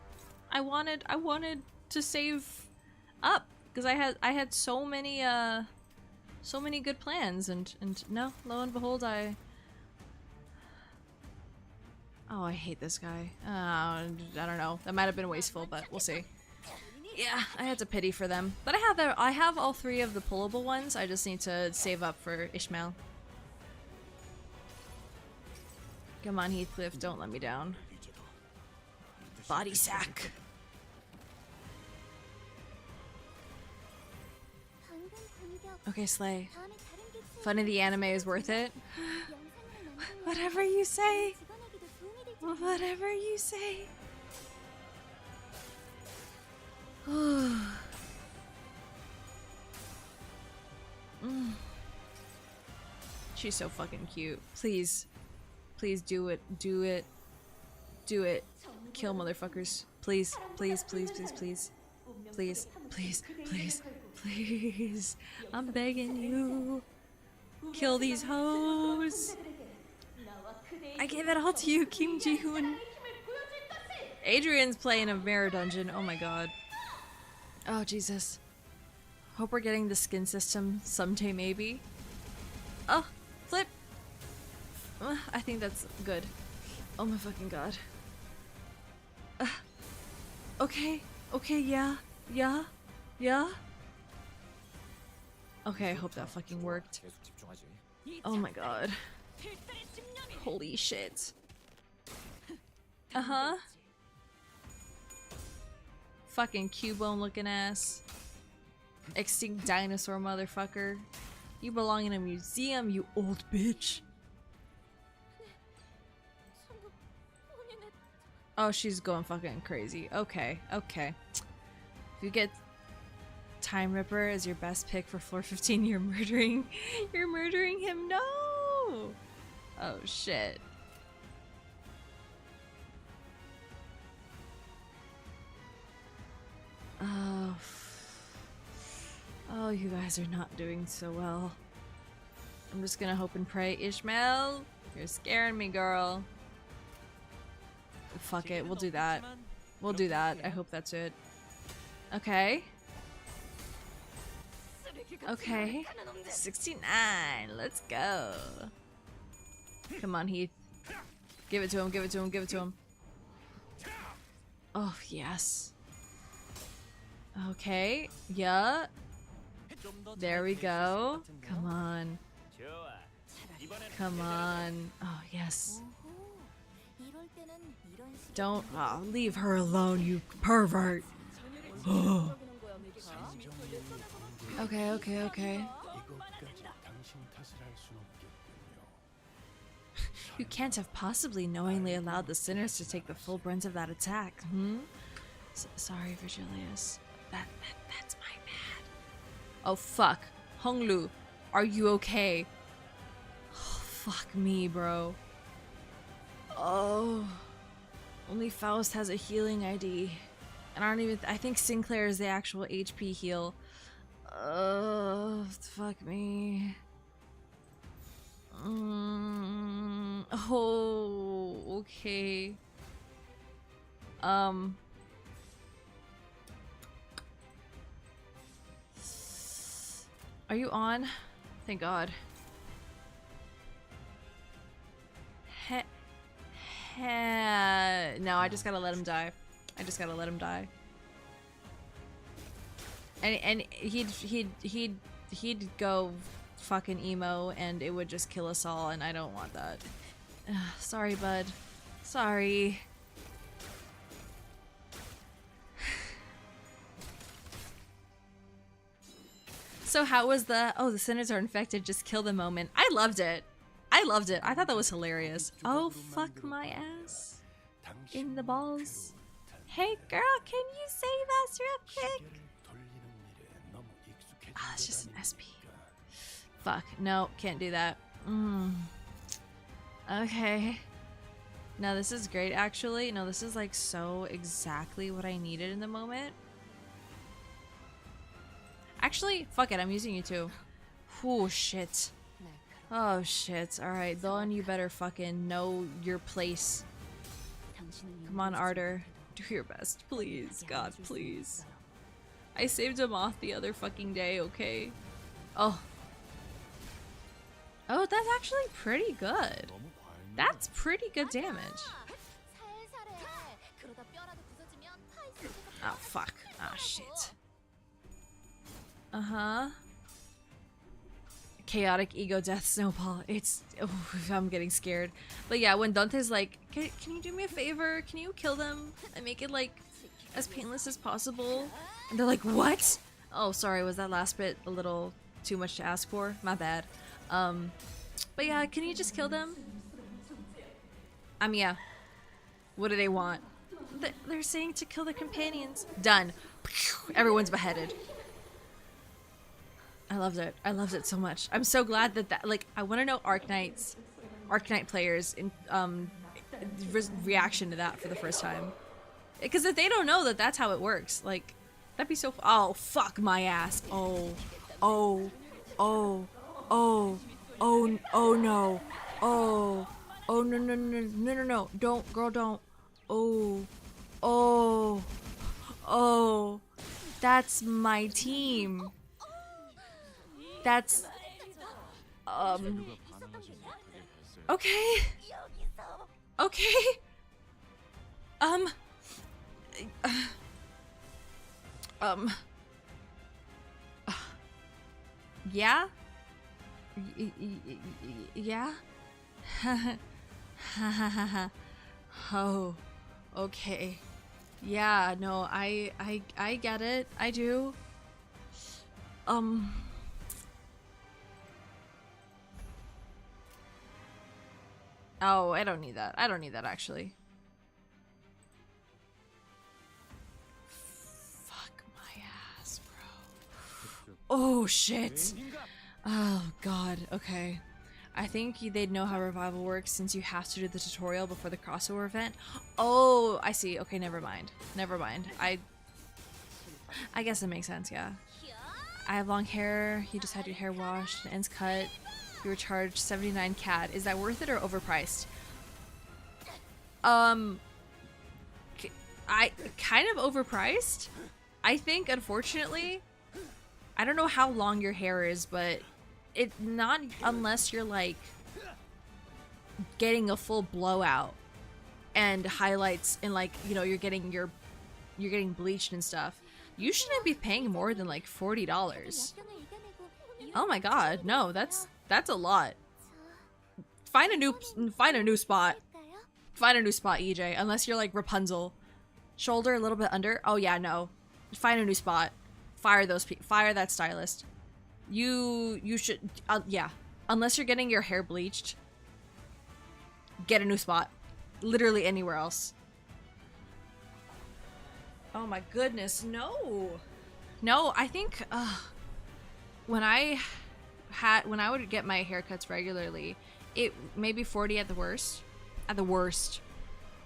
I wanted to save up because I had so many good plans, and no, lo and behold, oh, I hate this guy. I don't know. That might have been wasteful, but we'll see. Yeah, I had to pity for them. But I have all three of the pullable ones. I just need to save up for Ishmael. Come on, Heathcliff, don't let me down. Body sack. Okay, Slay. Fun of the anime is worth it. Whatever you say. Whatever you say. She's so fucking cute. Please. Please do it. Do it. Do it. Kill motherfuckers. Please. Please, please, please, please. Please, please, please, please. I'm begging you. Kill these hoes. I gave it all to you, Kim Ji-hoon. Adrian's playing a mirror dungeon. Oh my god. Oh, Jesus. Hope we're getting the skin system someday, maybe. Oh, flip. I think that's good. Oh my fucking god. Okay. Okay, yeah. Yeah. Yeah. Okay, I hope that fucking worked. 계속 집중하지. Oh my god. Holy shit. Uh-huh. Fucking Cubone looking ass. Extinct dinosaur motherfucker. You belong in a museum, you old bitch. Oh, she's going fucking crazy. Okay, okay. If you get Time Ripper as your best pick for floor 15, you're murdering him. No! Oh shit. Oh. Oh, you guys are not doing so well. I'm just gonna hope and pray. Ishmael, you're scaring me, girl. Fuck it, we'll do that. We'll do that. I hope that's it. Okay. Okay. 69. Let's go. Come on, Heath. Give it to him, give it to him, give it to him. Oh, yes. Okay. Yeah. There we go. Come on. Come on. Oh, yes. Don't leave her alone, you pervert. Okay, okay, okay. 이것까지 당신 탓을 할 순 없겠군요. You can't have possibly knowingly allowed the sinners to take the full brunt of that attack, hmm? Sorry, Virgilius. That's my bad. Oh, fuck. Honglu, are you okay? Oh, fuck me, bro. Oh. Only Faust has a healing ID. And I think Sinclair is the actual HP heal. Fuck me. Oh, okay. Are you on? Thank God. No, I just gotta let him die. I just gotta let him die. And he'd go fucking emo and it would just kill us all, and I don't want that. Sorry, bud. Sorry. So how was the the sinners are infected, just kill the moment? I loved it. I loved it. I thought that was hilarious. Oh, fuck my ass. In the balls. Hey girl, can you save us real quick? Ah, it's just an SP. Fuck, no, can't do that. Okay. No, this is great actually. No, this is like so exactly what I needed in the moment. Actually, fuck it, I'm using you too. Oh shit. Oh shit. Alright, Dawn, you better fucking know your place. Come on, Ardor. Do your best, please. God, please. I saved him off the other fucking day, okay? Oh. Oh, that's actually pretty good. That's pretty good damage. Oh, fuck. Oh, shit. Uh-huh. Chaotic ego death snowball. It's... Oh, I'm getting scared. But yeah, when Dante's like, can you do me a favor? Can you kill them and make it, like, as painless as possible? And they're like, what? Oh, sorry, was that last bit a little too much to ask for? My bad. But yeah, can you just kill them? Yeah. What do they want? They're saying to kill the companions. Done. Everyone's beheaded. I loved it. I loved it so much. I'm so glad that like I want to know Arknight players in reaction to that for the first time, because if they don't know that that's how it works, like that'd be so. Oh fuck my ass. Oh no. Oh no. Don't, girl, don't. Oh. That's my team. That's okay. Yeah? Yeah? Oh, okay. Yeah, no, I get it. I do. Oh, I don't need that. I don't need that, actually. Fuck my ass, bro. Oh, shit. Oh, God. Okay. I think they'd know how revival works since you have to do the tutorial before the crossover event. Oh, I see. Okay, never mind. Never mind. I guess it makes sense, yeah. I have long hair. You just had your hair washed. Ends cut. You were charged 79 CAD. Is that worth it or overpriced? I kind of overpriced. I think, unfortunately, I don't know how long your hair is, but it not unless you're like getting a full blowout and highlights and like, you know, you're getting bleached and stuff. You shouldn't be paying more than like $40. Oh my god, no, that's a lot. Find a new spot. Find a new spot, EJ. Unless you're like Rapunzel. Shoulder a little bit under. Oh yeah, no. Find a new spot. Fire that stylist. You should, yeah. Unless you're getting your hair bleached, get a new spot. Literally anywhere else. Oh my goodness, no. No, I think, when I would get my haircuts regularly, it maybe 40 at the worst. At the worst.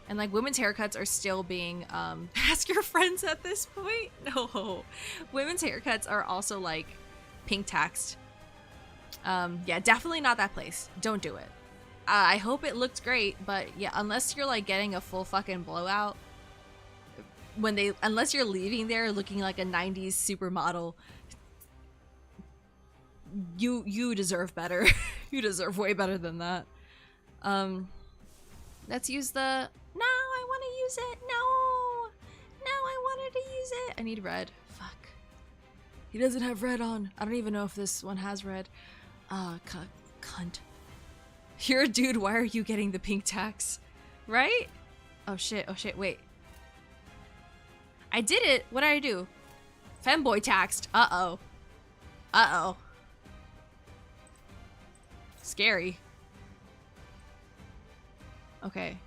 And like women's haircuts are still being, ask your friends at this point? No. Women's haircuts are also like pink taxed. Yeah, definitely not that place. Don't do it. I hope it looked great, but yeah, unless you're like getting a full fucking blowout, unless you're leaving there looking like a 90s supermodel, you deserve better. You deserve way better than that. Let's use the, no, I want to use it. No, I wanted to use it. I need red. Fuck. He doesn't have red on. I don't even know if this one has red. Cunt. You're a dude, why are you getting the pink tax? Right? Oh shit, wait. I did it! What did I do? Femboy taxed. Uh-oh. Scary. Okay.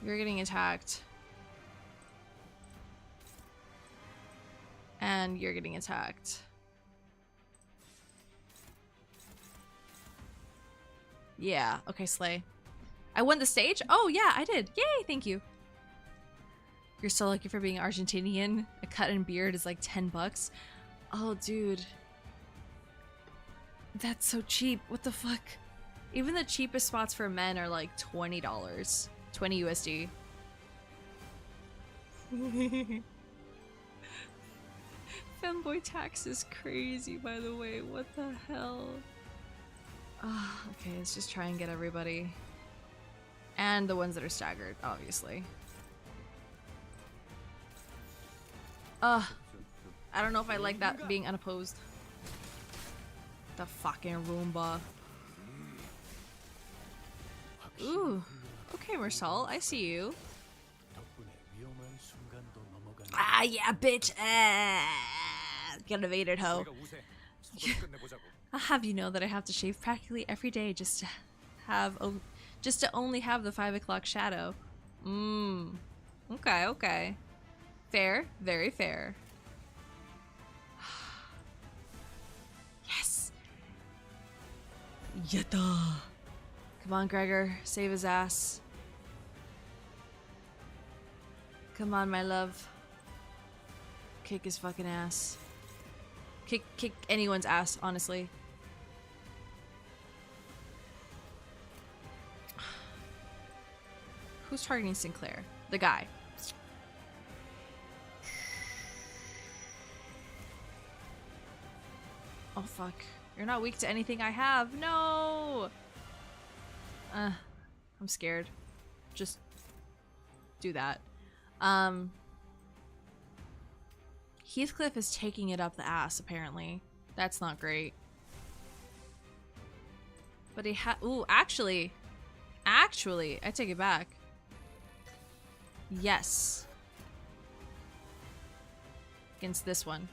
You're getting attacked. And you're getting attacked. Yeah, okay, slay. I won the stage? Oh, yeah, I did. Yay, thank you. You're so lucky for being Argentinian. A cut and beard is like 10 bucks. Oh, dude. That's so cheap. What the fuck? Even the cheapest spots for men are like $20. 20 USD. Femboy tax is crazy, by the way. What the hell? Okay, let's just try and get everybody. And the ones that are staggered, obviously. I don't know if I like that being unopposed. The fucking Roomba. Ooh. Okay, Mersal, I see you. Ah, yeah, bitch! Get evaded, ho. I'll have you know that I have to shave practically every day just to only have the 5 o'clock shadow. Okay. Fair, very fair. Yetta. Come on, Gregor. Save his ass. Come on, my love. Kick his fucking ass. Kick anyone's ass, honestly. Who's targeting Sinclair? The guy. Oh fuck. You're not weak to anything I have. No! I'm scared. Just do that. Heathcliff is taking it up the ass, apparently. That's not great. But he ooh, actually, I take it back. Yes. Against this one.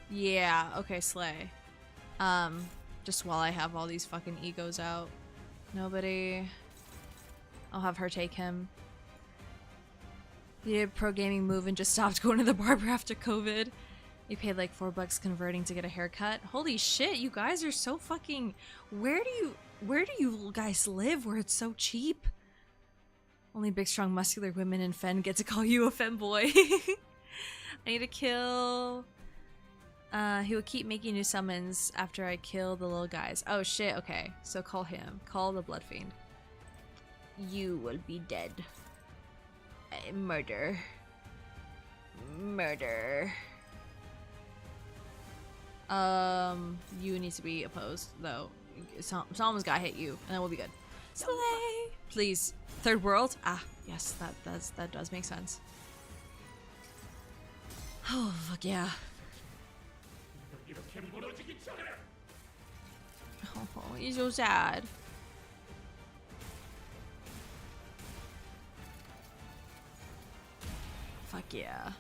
Yeah, okay, slay. Just while I have all these fucking egos out. Nobody. I'll have her take him. He did a pro gaming move and just stopped going to the barber after COVID. He paid like $4 converting to get a haircut. Holy shit, you guys are so fucking... Where do you guys live where it's so cheap? Only big, strong, muscular women in Phen get to call you a femboy. I need to kill... he will keep making new summons after I kill the little guys. Oh shit, okay. So call him. Call the Blood Fiend. You will be dead. Murder. Murder. You need to be opposed, though. Someone's gotta hit you, and then we'll be good. Slay! Please. Third world? Ah, yes, that does make sense. Oh, fuck yeah. Oh, he's so sad. Fuck yeah.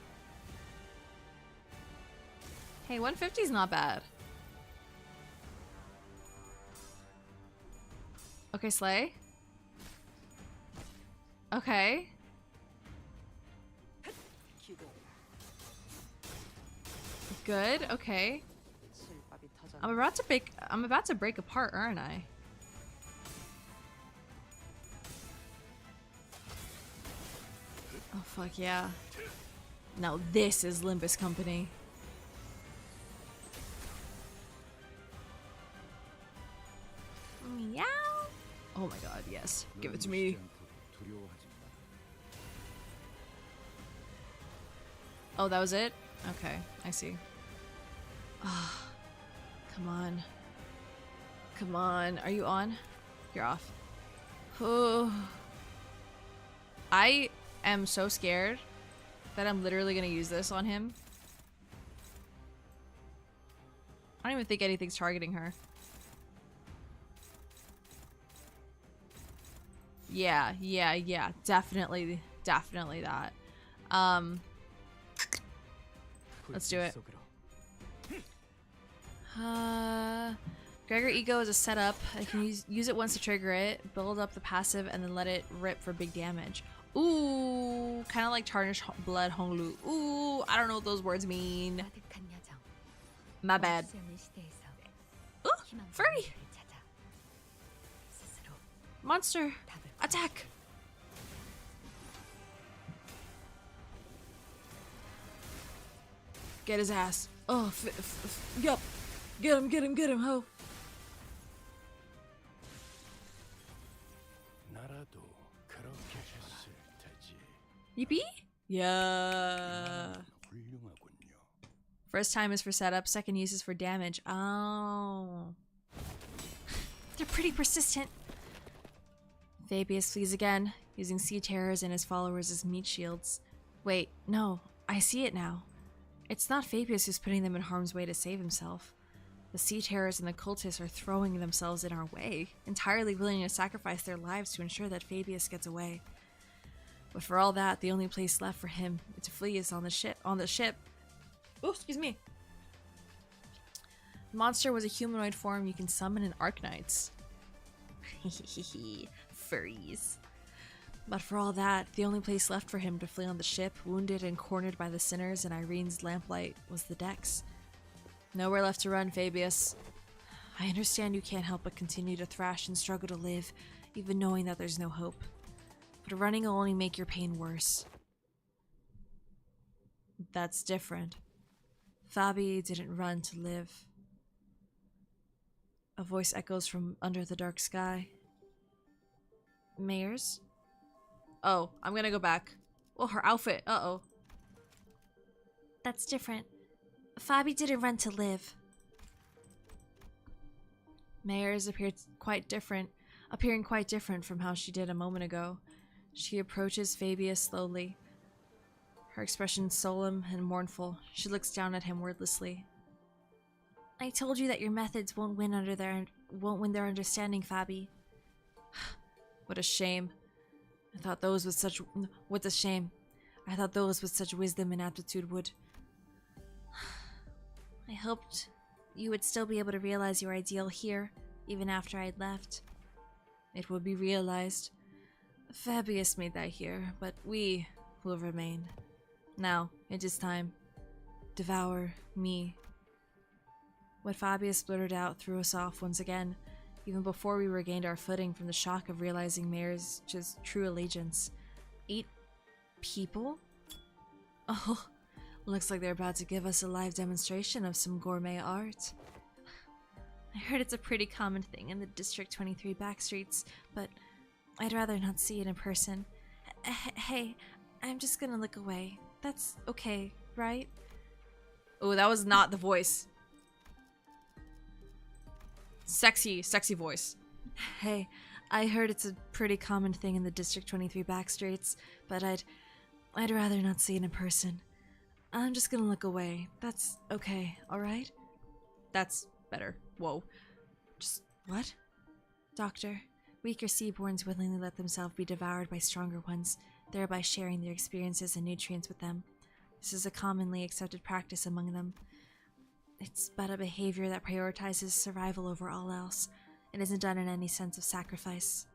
Hey, 150 is not bad. Okay, slay. Okay. Good, okay. I'm about to break apart, aren't I? Oh fuck yeah. Now this is Limbus Company. Meow. Oh my god, yes. Give it to me. Oh, that was it? Okay, I see. Ah. Come on. Come on. Are you on? You're off. Oh. I am so scared that I'm literally gonna use this on him. I don't even think anything's targeting her. Yeah. Definitely that. Let's do it. Gregor Ego is a setup. I can use it once to trigger it, build up the passive, and then let it rip for big damage. Ooh, kind of like Tarnished Blood Honglu. Ooh, I don't know what those words mean. My bad. Ooh, furry! Monster! Attack! Get his ass. Oh, yup. Get him, ho. Yippee? Yeah. First time is for setup, second use is for damage. Oh. They're pretty persistent. Fabius flees again, using sea terrors and his followers as meat shields. Wait, no, I see it now. It's not Fabius who's putting them in harm's way to save himself. The sea terrors and the cultists are throwing themselves in our way, entirely willing to sacrifice their lives to ensure that Fabius gets away. But for all that, the only place left for him to flee is on the ship. Oh, excuse me. The monster was a humanoid form you can summon in Arknights. Furries. But for all that, the only place left for him to flee on the ship, wounded and cornered by the sinners and Irene's lamplight, was the decks. Nowhere left to run, Fabius. I understand you can't help but continue to thrash and struggle to live, even knowing that there's no hope. But running will only make your pain worse. That's different. Fabi didn't run to live. A voice echoes from under the dark sky. Mayors? Oh, I'm gonna go back. Oh, her outfit. Uh-oh. That's different. Fabi didn't run to live. Mayors appearing quite different from how she did a moment ago. She approaches Fabia slowly. Her expression solemn and mournful. She looks down at him wordlessly. I told you that your methods won't win their understanding, Fabi. What a shame. I thought those with such wisdom and aptitude would. I hoped you would still be able to realize your ideal here, even after I'd left. It would be realized. Fabius made that here, but we will remain. Now, it is time. Devour me. What Fabius blurted out threw us off once again, even before we regained our footing from the shock of realizing Mayor's true allegiance. 8 people? Oh, looks like they're about to give us a live demonstration of some gourmet art. I heard it's a pretty common thing in the District 23 backstreets, but I'd rather not see it in person. Hey, I'm just gonna look away. That's okay, right? Oh, that was not the voice. Sexy voice. Hey, I heard it's a pretty common thing in the District 23 backstreets, but I'd rather not see it in person. I'm just gonna look away. That's okay, alright? That's better. Whoa. Just what? Doctor, weaker seaborns willingly let themselves be devoured by stronger ones, thereby sharing their experiences and nutrients with them. This is a commonly accepted practice among them. It's but a behavior that prioritizes survival over all else. It isn't done in any sense of sacrifice.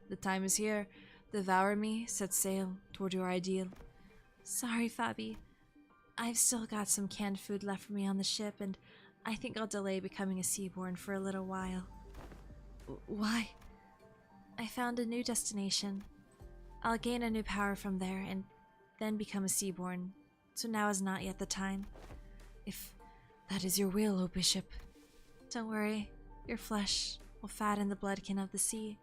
The time is here. Devour me, set sail toward your ideal. Sorry, Fabi. I've still got some canned food left for me on the ship, and I think I'll delay becoming a seaborn for a little while. Why? I found a new destination. I'll gain a new power from there, and then become a seaborn, so now is not yet the time. If that is your will, O Bishop. Don't worry, your flesh will fatten the bloodkin of the sea.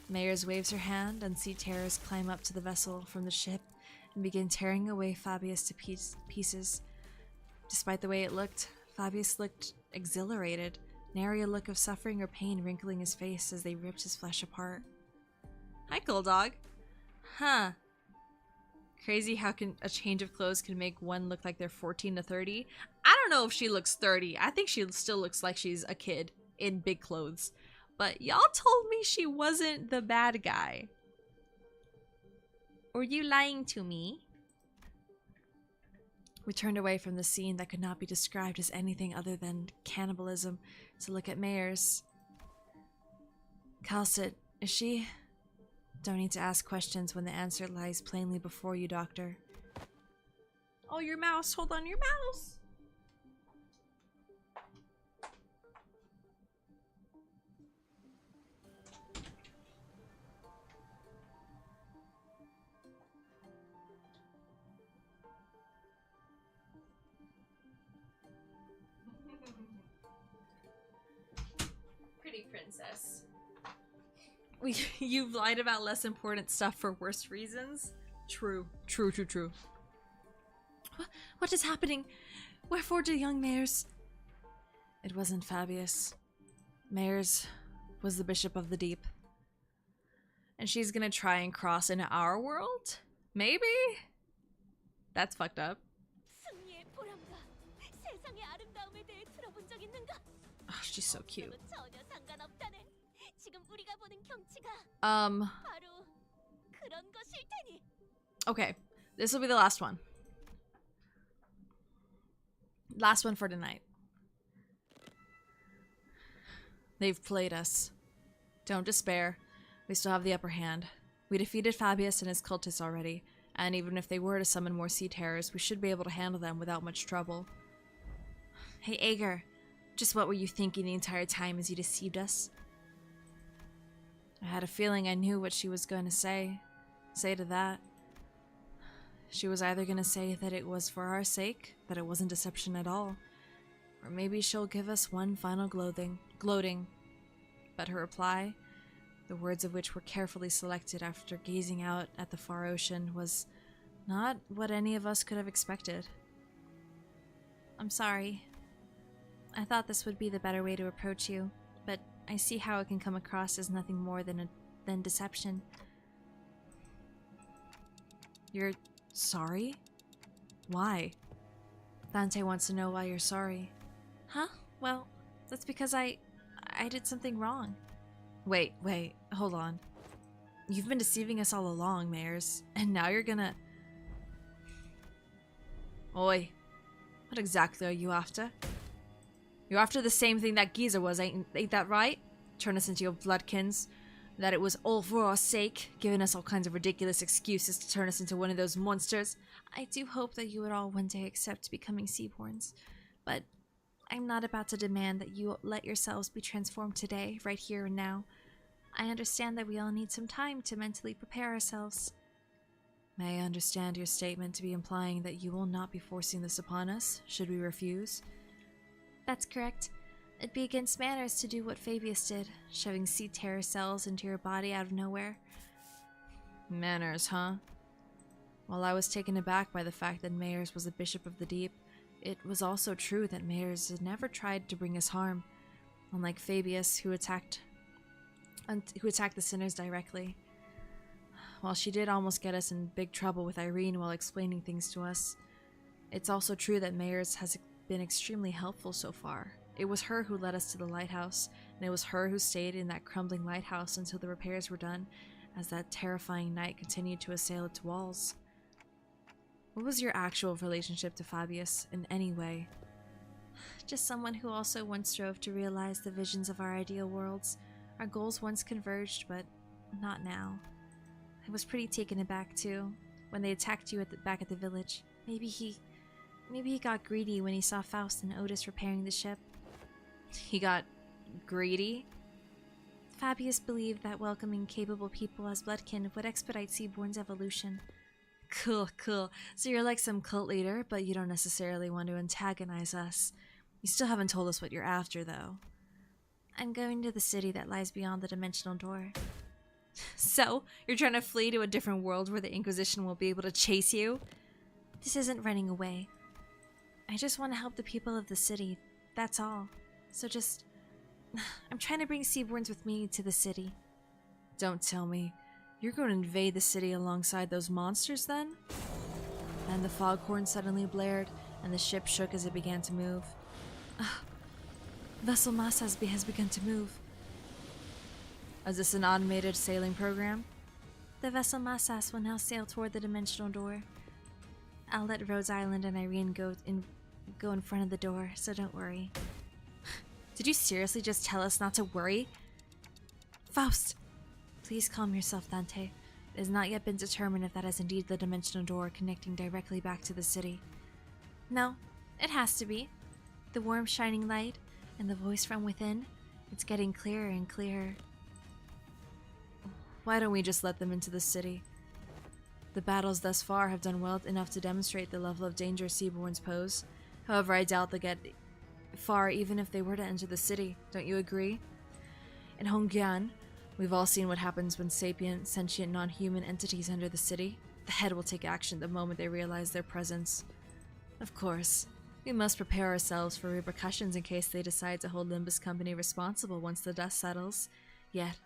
Mayors waves her hand, and sea terrors climb up to the vessel from the ship and begin tearing away Fabius to pieces. Despite the way it looked, Fabius looked exhilarated, nary a look of suffering or pain wrinkling his face as they ripped his flesh apart. Hi, cool dog. Huh. Crazy how a change of clothes can make one look like they're 14 to 30. I don't know if she looks 30. I think she still looks like she's a kid in big clothes. But y'all told me she wasn't the bad guy. Were you lying to me? We turned away from the scene that could not be described as anything other than cannibalism to look at Mayors. Calcit, is she? Don't need to ask questions when the answer lies plainly before you, Doctor. Oh, your mouse. Hold on, your mouse. Pretty princess. You've lied about less important stuff for worse reasons? True. What is happening? Wherefore do young Mayors? It wasn't Fabius. Mayors was the Bishop of the Deep. And she's gonna try and cross into our world? Maybe? That's fucked up. 승리의 보람과 세상의 아름다움에 대해 들어본 적 있는가? Oh, she's so cute. 전혀 상관없다네. 지금 우리가 보는 경치가 바로 그런 것일 테니. Okay, this will be the last one. Last one for tonight. They've played us. Don't despair. We still have the upper hand. We defeated Fabius and his cultists already, and even if they were to summon more sea terrors, we should be able to handle them without much trouble. Hey, Ager. Just what were you thinking the entire time as you deceived us? I had a feeling I knew what she was going to say to that. She was either going to say that it was for our sake, that it wasn't deception at all, or maybe she'll give us one final gloating. But her reply, the words of which were carefully selected after gazing out at the far ocean, was not what any of us could have expected. I'm sorry. I thought this would be the better way to approach you, but I see how it can come across as nothing more than deception. You're sorry? Why? Dante wants to know why you're sorry. Huh? Well, that's because I did something wrong. Wait, hold on. You've been deceiving us all along, Mayers, and now you're gonna... Oi, what exactly are you after? You're after the same thing that geezer was, ain't that right? Turn us into your bloodkins. That it was all for our sake, giving us all kinds of ridiculous excuses to turn us into one of those monsters. I do hope that you would all one day accept becoming Seaborns, but I'm not about to demand that you let yourselves be transformed today, right here and now. I understand that we all need some time to mentally prepare ourselves. May I understand your statement to be implying that you will not be forcing this upon us, should we refuse? That's correct. It'd be against manners to do what Fabius did, shoving sea terror cells into your body out of nowhere. Manners, huh? While I was taken aback by the fact that Mayers was a bishop of the deep, it was also true that Mayers had never tried to bring us harm, unlike Fabius, who attacked the sinners directly. While she did almost get us in big trouble with Irene while explaining things to us, it's also true that Mayers has been extremely helpful so far. It was her who led us to the lighthouse, and it was her who stayed in that crumbling lighthouse until the repairs were done, as that terrifying night continued to assail its walls. What was your actual relationship to Fabius in any way? Just someone who also once strove to realize the visions of our ideal worlds. Our goals once converged, but not now. I was pretty taken aback too, when they attacked you back at the village. Maybe he got greedy when he saw Faust and Otis repairing the ship. He got greedy? Fabius believed that welcoming capable people as bloodkin would expedite Seaborn's evolution. Cool. So you're like some cult leader, but you don't necessarily want to antagonize us. You still haven't told us what you're after, though. I'm going to the city that lies beyond the dimensional door. So, you're trying to flee to a different world where the Inquisition will be able to chase you? This isn't running away. I just want to help the people of the city, that's all. So I'm trying to bring Seaborns with me to the city. Don't tell me. You're going to invade the city alongside those monsters, then? Then the foghorn suddenly blared, and the ship shook as it began to move. Vessel Massas has begun to move. Is this an automated sailing program? The vessel Massas will now sail toward the dimensional door. I'll let Rhodes Island and Irene go in front of the door, so don't worry. Did you seriously just tell us not to worry? Faust! Please calm yourself, Dante. It has not yet been determined if that is indeed the dimensional door connecting directly back to the city. No, it has to be. The warm, shining light, and the voice from within, it's getting clearer and clearer. Why don't we just let them into the city? The battles thus far have done well enough to demonstrate the level of danger Seaborns pose. However, I doubt they'll get far even if they were to enter the city. Don't you agree? In Hongyan, we've all seen what happens when sapient, sentient, non-human entities enter the city. The head will take action the moment they realize their presence. Of course, we must prepare ourselves for repercussions in case they decide to hold Limbus Company responsible once the dust settles. Yet,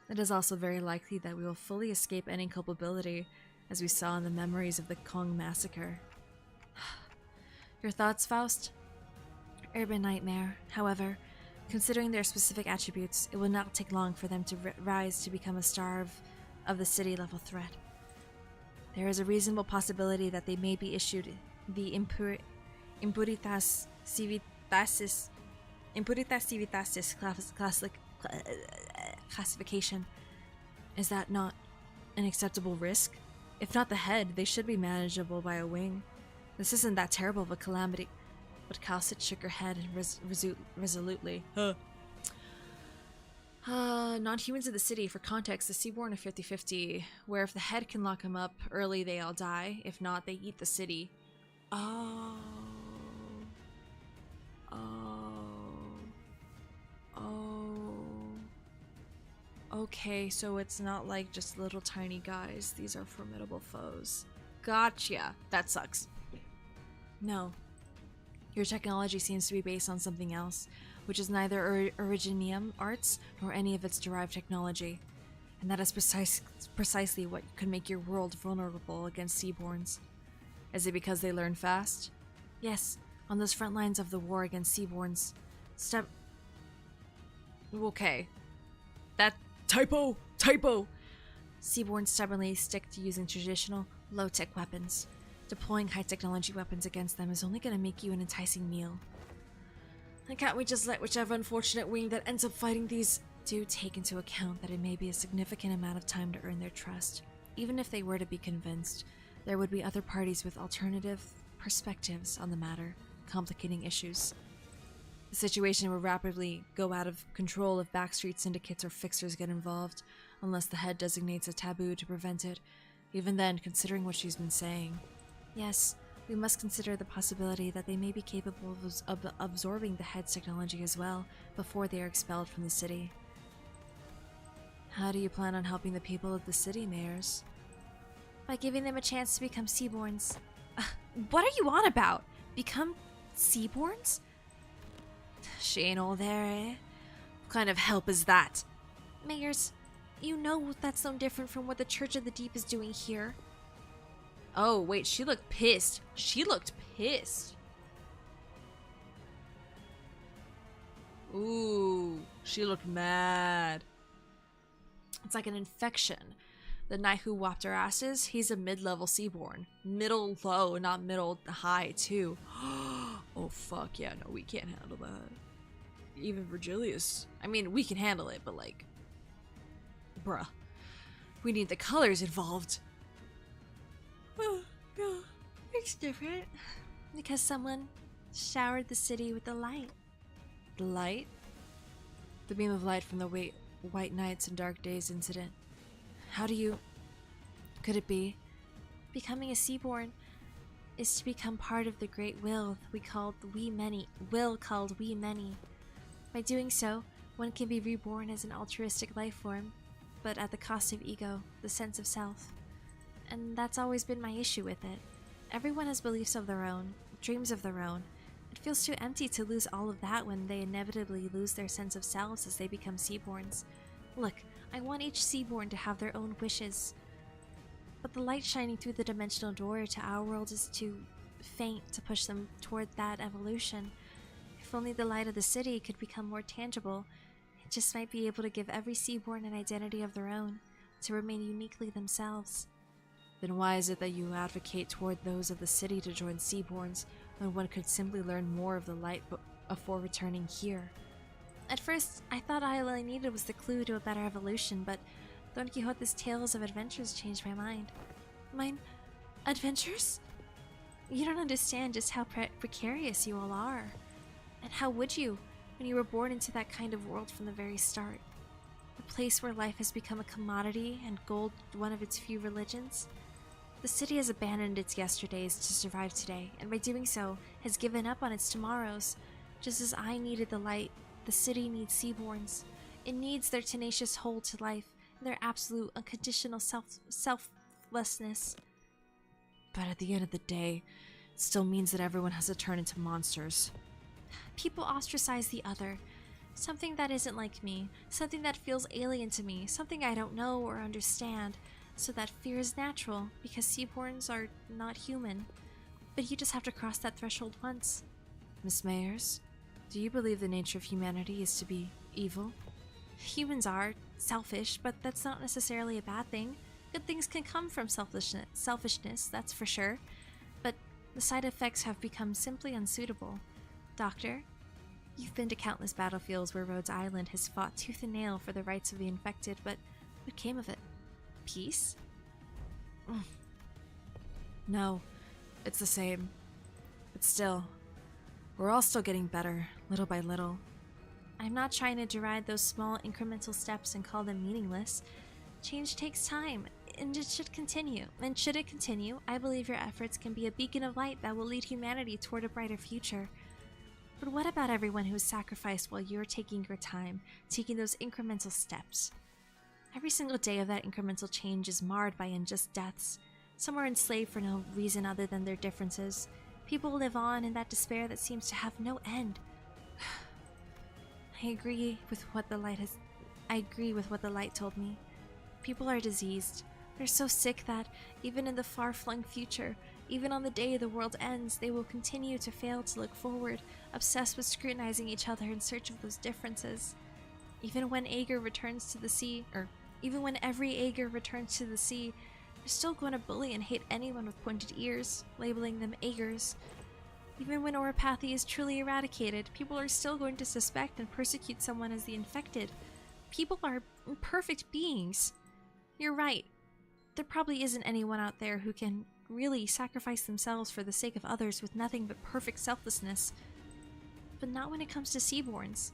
it is also very likely that we will fully escape any culpability, as we saw in the memories of the Kong massacre. Your thoughts, Faust? Urban nightmare. However, considering their specific attributes, it will not take long for them to rise to become a star of the city-level threat. There is a reasonable possibility that they may be issued the Impuritas Civitatis classification. Is that not an acceptable risk? If not the head, they should be manageable by a wing. This isn't that terrible of a calamity. But Calcit shook her head and resolutely. Non-humans of the city, for context, the Seaborn are 50-50, where if the head can lock them up early, they all die. If not, they eat the city. Oh. Okay, so it's not like just little tiny guys. These are formidable foes. Gotcha. That sucks. No. Your technology seems to be based on something else, which is neither Originium arts nor any of its derived technology. And that is precisely what could make your world vulnerable against Seaborns. Is it because they learn fast? Yes, on those front lines of the war against Seaborns. Okay. That typo! Seaborns stubbornly stick to using traditional, low-tech weapons. Deploying high-technology weapons against them is only going to make you an enticing meal. And can't we just let whichever unfortunate wing that ends up fighting these do take into account that it may be a significant amount of time to earn their trust? Even if they were to be convinced, there would be other parties with alternative perspectives on the matter, complicating issues. The situation would rapidly go out of control if backstreet syndicates or fixers get involved, unless the head designates a taboo to prevent it. Even then, considering what she's been saying. Yes, we must consider the possibility that they may be capable of absorbing the head's technology as well, before they are expelled from the city. How do you plan on helping the people of the city, Mayors? By giving them a chance to become Seaborns. What are you on about? Become Seaborns? She ain't all there, eh? What kind of help is that? Mayors, you know that's no different from what the Church of the Deep is doing here. Oh, wait, she looked pissed. Ooh, she looked mad. It's like an infection. The knight who whopped our asses, he's a mid-level Seaborn. Middle low, not middle high, too. Oh, fuck, yeah, no, we can't handle that. Even Virgilius. I mean, we can handle it, but like... Bruh. We need the colors involved. Oh, no. It's different. Because someone showered the city with the light. The light? The beam of light from the White Nights and Dark Days incident. How do you... Could it be? Becoming a Seaborn is to become part of the great will called We Many. By doing so, one can be reborn as an altruistic life form, but at the cost of ego, the sense of self. And that's always been my issue with it. Everyone has beliefs of their own, dreams of their own. It feels too empty to lose all of that when they inevitably lose their sense of selves as they become Seaborns. Look, I want each Seaborn to have their own wishes. But the light shining through the dimensional door to our world is too faint to push them toward that evolution. If only the light of the city could become more tangible, it just might be able to give every Seaborn an identity of their own, to remain uniquely themselves. Then why is it that you advocate toward those of the city to join Seaborns when one could simply learn more of the light before returning here? At first, I thought all I needed was the clue to a better evolution, but Don Quixote's tales of adventures changed my mind. Mine? Adventures? You don't understand just how precarious you all are. And how would you, when you were born into that kind of world from the very start? A place where life has become a commodity and gold one of its few religions? The city has abandoned its yesterdays to survive today, and by doing so, has given up on its tomorrows. Just as I needed the light, the city needs Seaborns. It needs their tenacious hold to life, and their absolute, unconditional selflessness. But at the end of the day, it still means that everyone has to turn into monsters. People ostracize the other. Something that isn't like me, something that feels alien to me, something I don't know or understand. So that fear is natural, because Seaborns are not human. But you just have to cross that threshold once. Miss Mayers, do you believe the nature of humanity is to be evil? Humans are selfish, but that's not necessarily a bad thing. Good things can come from selfishness, that's for sure. But the side effects have become simply unsuitable. Doctor, you've been to countless battlefields where Rhodes Island has fought tooth and nail for the rights of the infected, but what came of it? Peace? No, it's the same. But still, We're all still getting better, little by little. I'm not trying to deride those small incremental steps and call them meaningless. Change takes time, and it should continue. And should it continue, I believe your efforts can be a beacon of light that will lead humanity toward a brighter future. But what about everyone who is sacrificed while you're taking your time, taking those incremental steps? Every single day of that incremental change is marred by unjust deaths. Some are enslaved for no reason other than their differences. People live on in that despair that seems to have no end. I agree with what the light told me. People are diseased. They're so sick that, even in the far-flung future, even on the day the world ends, they will continue to fail to look forward, obsessed with scrutinizing each other in search of those differences. Even when every Ager returns to the sea, they're still going to bully and hate anyone with pointed ears, labeling them Agers. Even when oropathy is truly eradicated, people are still going to suspect and persecute someone as the infected. People are imperfect beings. You're right. There probably isn't anyone out there who can really sacrifice themselves for the sake of others with nothing but perfect selflessness. But not when it comes to Seaborns.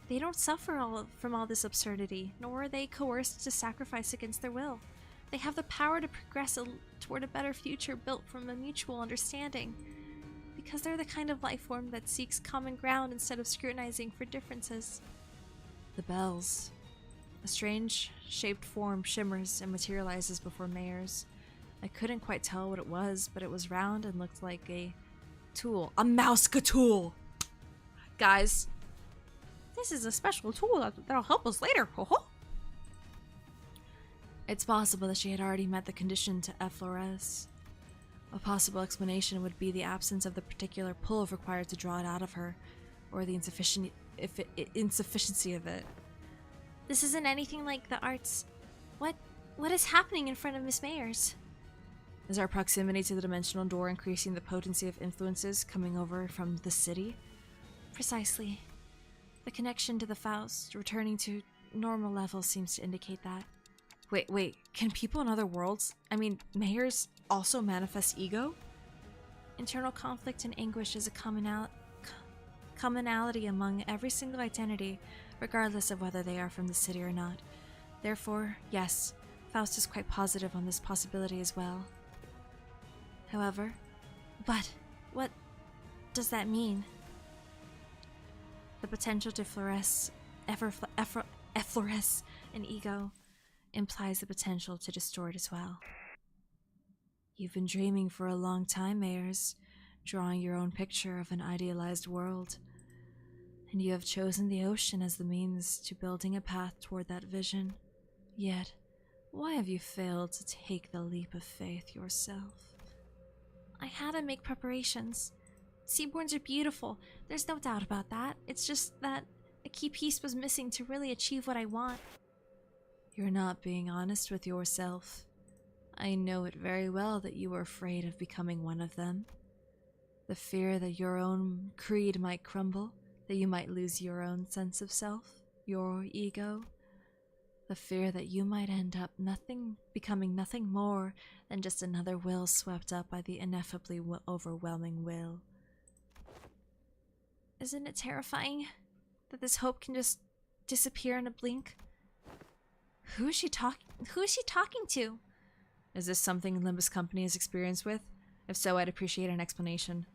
They don't suffer from all this absurdity, nor are they coerced to sacrifice against their will. They have the power to progress toward a better future built from a mutual understanding. Because they're the kind of life form that seeks common ground instead of scrutinizing for differences. The bells. A strange, shaped form shimmers and materializes before Mayer's. I couldn't quite tell what it was, but it was round and looked like a tool. A Mouska tool! Guys, this is a special tool that'll help us later. Ho-ho! It's possible that she had already met the condition to effloresce. A possible explanation would be the absence of the particular pull required to draw it out of her, or the insufficiency of it. This isn't anything like the arts. What is happening in front of Miss Mayers? Is our proximity to the dimensional door increasing the potency of influences coming over from the city? Precisely. The connection to the Faust, returning to normal levels, seems to indicate that. Wait, can people in other worlds, Mayers, also manifest ego? Internal conflict and anguish is a commonality among every single identity, regardless of whether they are from the city or not. Therefore, yes, Faust is quite positive on this possibility as well. However, what does that mean? The potential to effloresce an ego implies the potential to distort as well. You've been dreaming for a long time, Mayers, drawing your own picture of an idealized world. And you have chosen the ocean as the means to building a path toward that vision. Yet, why have you failed to take the leap of faith yourself? I had to make preparations. Seaborns are beautiful, there's no doubt about that. It's just that a key piece was missing to really achieve what I want. You're not being honest with yourself. I know it very well that you were afraid of becoming one of them. The fear that your own creed might crumble, that you might lose your own sense of self, your ego. The fear that you might end up becoming nothing more than just another will swept up by the ineffably overwhelming will. Isn't it terrifying that this hope can just disappear in a blink? Who is she talking to? Is this something Limbus Company is experienced with? If so, I'd appreciate an explanation.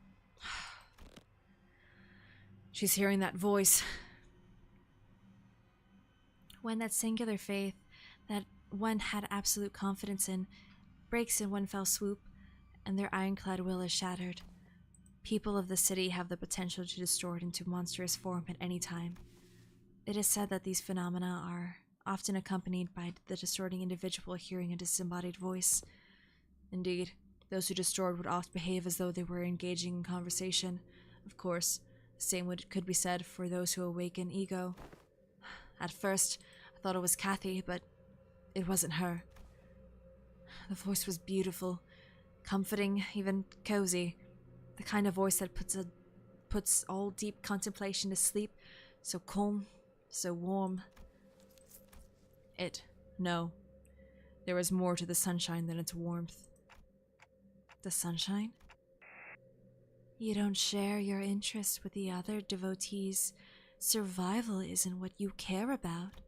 She's hearing that voice. When that singular faith that one had absolute confidence in breaks in one fell swoop, and their ironclad will is shattered, people of the city have the potential to distort into monstrous form at any time. It is said that these phenomena are often accompanied by the distorting individual hearing a disembodied voice. Indeed, those who distort would oft behave as though they were engaging in conversation. Of course, the same could be said for those who awaken ego. At first, I thought it was Kathy, but it wasn't her. The voice was beautiful, comforting, even cozy. The kind of voice that puts all deep contemplation to sleep, so calm, so warm. No. There was more to the sunshine than its warmth. The sunshine? You don't share your interests with the other devotees. Survival isn't what you care about.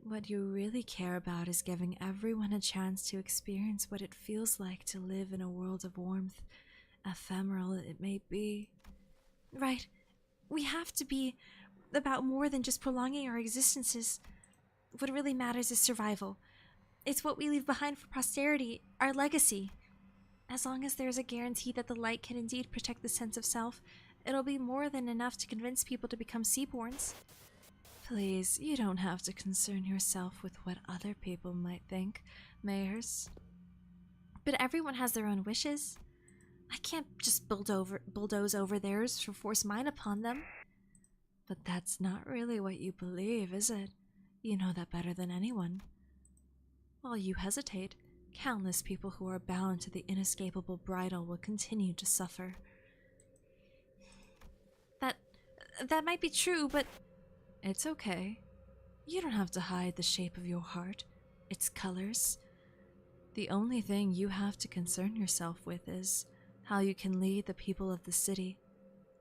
What you really care about is giving everyone a chance to experience what it feels like to live in a world of warmth, ephemeral it may be. Right. We have to be about more than just prolonging our existences. What really matters is survival. It's what we leave behind for posterity, our legacy. As long as there's a guarantee that the light can indeed protect the sense of self, it'll be more than enough to convince people to become seaborns. Please, you don't have to concern yourself with what other people might think, Mayors. But everyone has their own wishes. I can't just bulldoze over theirs to force mine upon them. But that's not really what you believe, is it? You know that better than anyone. While you hesitate, countless people who are bound to the inescapable bridle will continue to suffer. That might be true, but it's okay. You don't have to hide the shape of your heart, its colors. The only thing you have to concern yourself with is how you can lead the people of the city,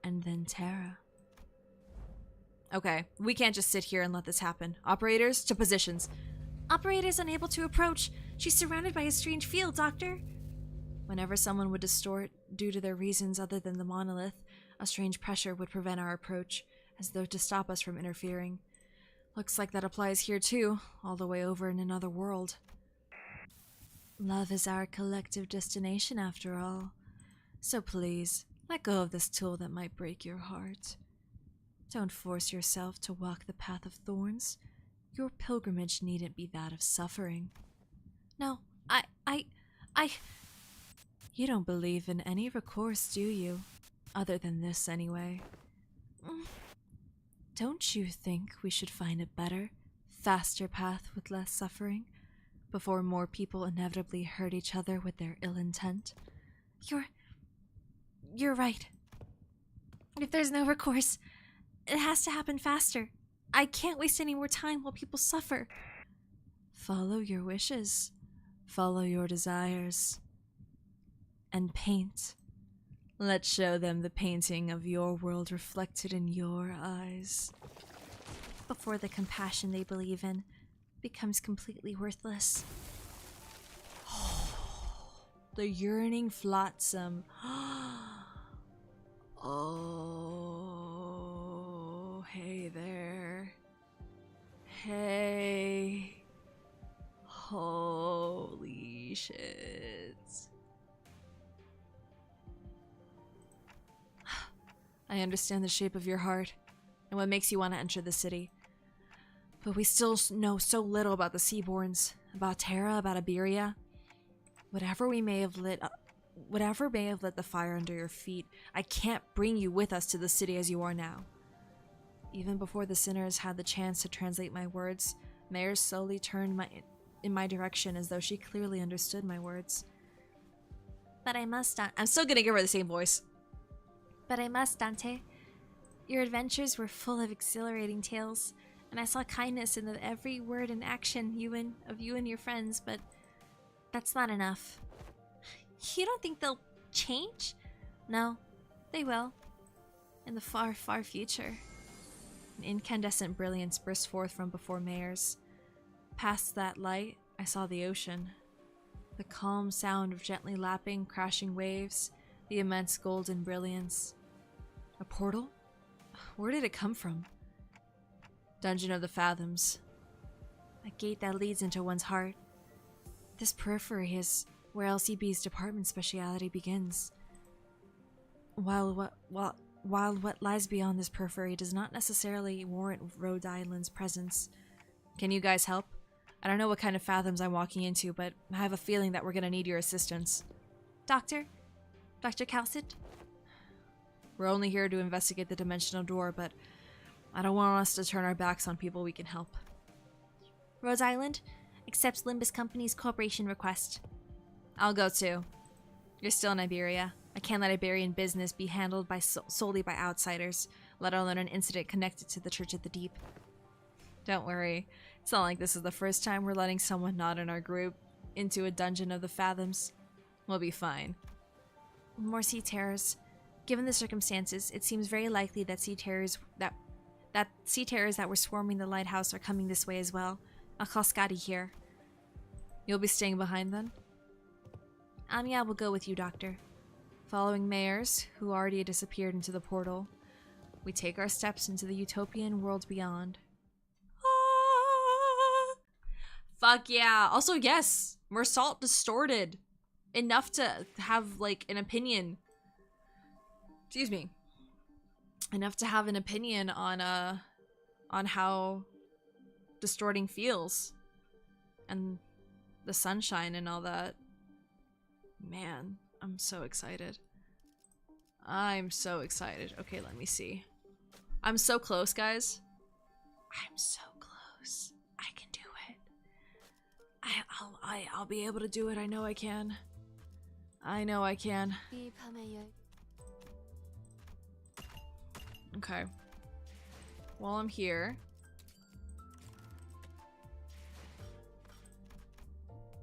and then Terra. Okay, we can't just sit here and let this happen. Operators, to positions. Operator's unable to approach. She's surrounded by a strange field, Doctor. Whenever someone would distort due to their reasons other than the monolith, a strange pressure would prevent our approach, as though to stop us from interfering. Looks like that applies here too, all the way over in another world. Love is our collective destination after all. So please, let go of this tool that might break your heart. Don't force yourself to walk the path of thorns. Your pilgrimage needn't be that of suffering. No, I... You don't believe in any recourse, do you? Other than this, anyway. Don't you think we should find a better, faster path with less suffering, before more people inevitably hurt each other with their ill intent? You're right. If there's no recourse, it has to happen faster. I can't waste any more time while people suffer. Follow your wishes. Follow your desires. And paint. Let's show them the painting of your world reflected in your eyes. Before the compassion they believe in becomes completely worthless. The yearning flotsam. Oh, hey there. Hey. Holy shit. I understand the shape of your heart and what makes you want to enter the city. But we still know so little about the Seaborns, about Terra, about Iberia. Whatever may have lit the fire under your feet, I can't bring you with us to the city as you are now. Even before the sinners had the chance to translate my words, Mayors slowly turned in my direction as though she clearly understood my words. But I must, I'm still gonna give her the same voice. But I must, Dante. Your adventures were full of exhilarating tales, and I saw kindness in every word and action of you and your friends, but that's not enough. You don't think they'll change? No, they will. In the far, far future. An incandescent brilliance burst forth from before Mayors. Past that light, I saw the ocean. The calm sound of gently lapping, crashing waves, the immense golden brilliance. A portal? Where did it come from? Dungeon of the Fathoms. A gate that leads into one's heart. This periphery is where LCB's department speciality begins. While what lies beyond this periphery does not necessarily warrant Rhode Island's presence. Can you guys help? I don't know what kind of fathoms I'm walking into, but I have a feeling that we're gonna need your assistance. Doctor Calcit? We're only here to investigate the dimensional door, but I don't want us to turn our backs on people we can help. Rhode Island accepts Limbus Company's cooperation request. I'll go too. You're still in Iberia. I can't let Iberian business be handled solely by outsiders, let alone an incident connected to the Church of the Deep. Don't worry. It's not like this is the first time we're letting someone not in our group into a dungeon of the Fathoms. We'll be fine. More sea terrors. Given the circumstances, it seems very likely that sea terrors that were swarming the lighthouse are coming this way as well. I'll call Scotty here. You'll be staying behind then? Yeah, we'll go with you, Doctor. Following Mayers, who already disappeared into the portal, we take our steps into the utopian world beyond. Ah! Fuck yeah. Also, yes, Mersault distorted enough to have, like, an opinion. Excuse me. Enough to have an opinion on how distorting feels. And the sunshine and all that. Man, I'm so excited. I'm so excited. Okay, let me see. I'm so close, guys. I'm so close. I can do it. I'll be able to do it. I know I can. I know I can. 이 밤의 열 Okay. While I'm here.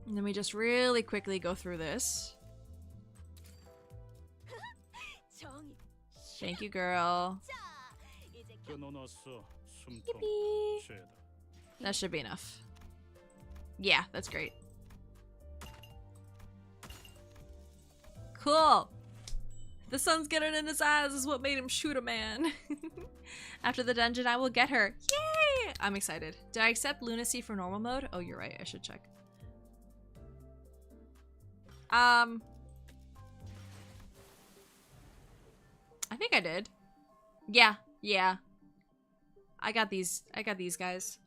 Let me just really quickly go through this. 정이 Thank you, girl. 이제 끊어놨어. 숨통 Yippee. 죄다. That should be enough. Yeah, that's great. Cool. The sun's getting in his eyes is what made him shoot a man. After the dungeon, I will get her. Yay! I'm excited. Did I accept lunacy for normal mode? Oh, you're right. I should check. I think I did. Yeah. I got these guys.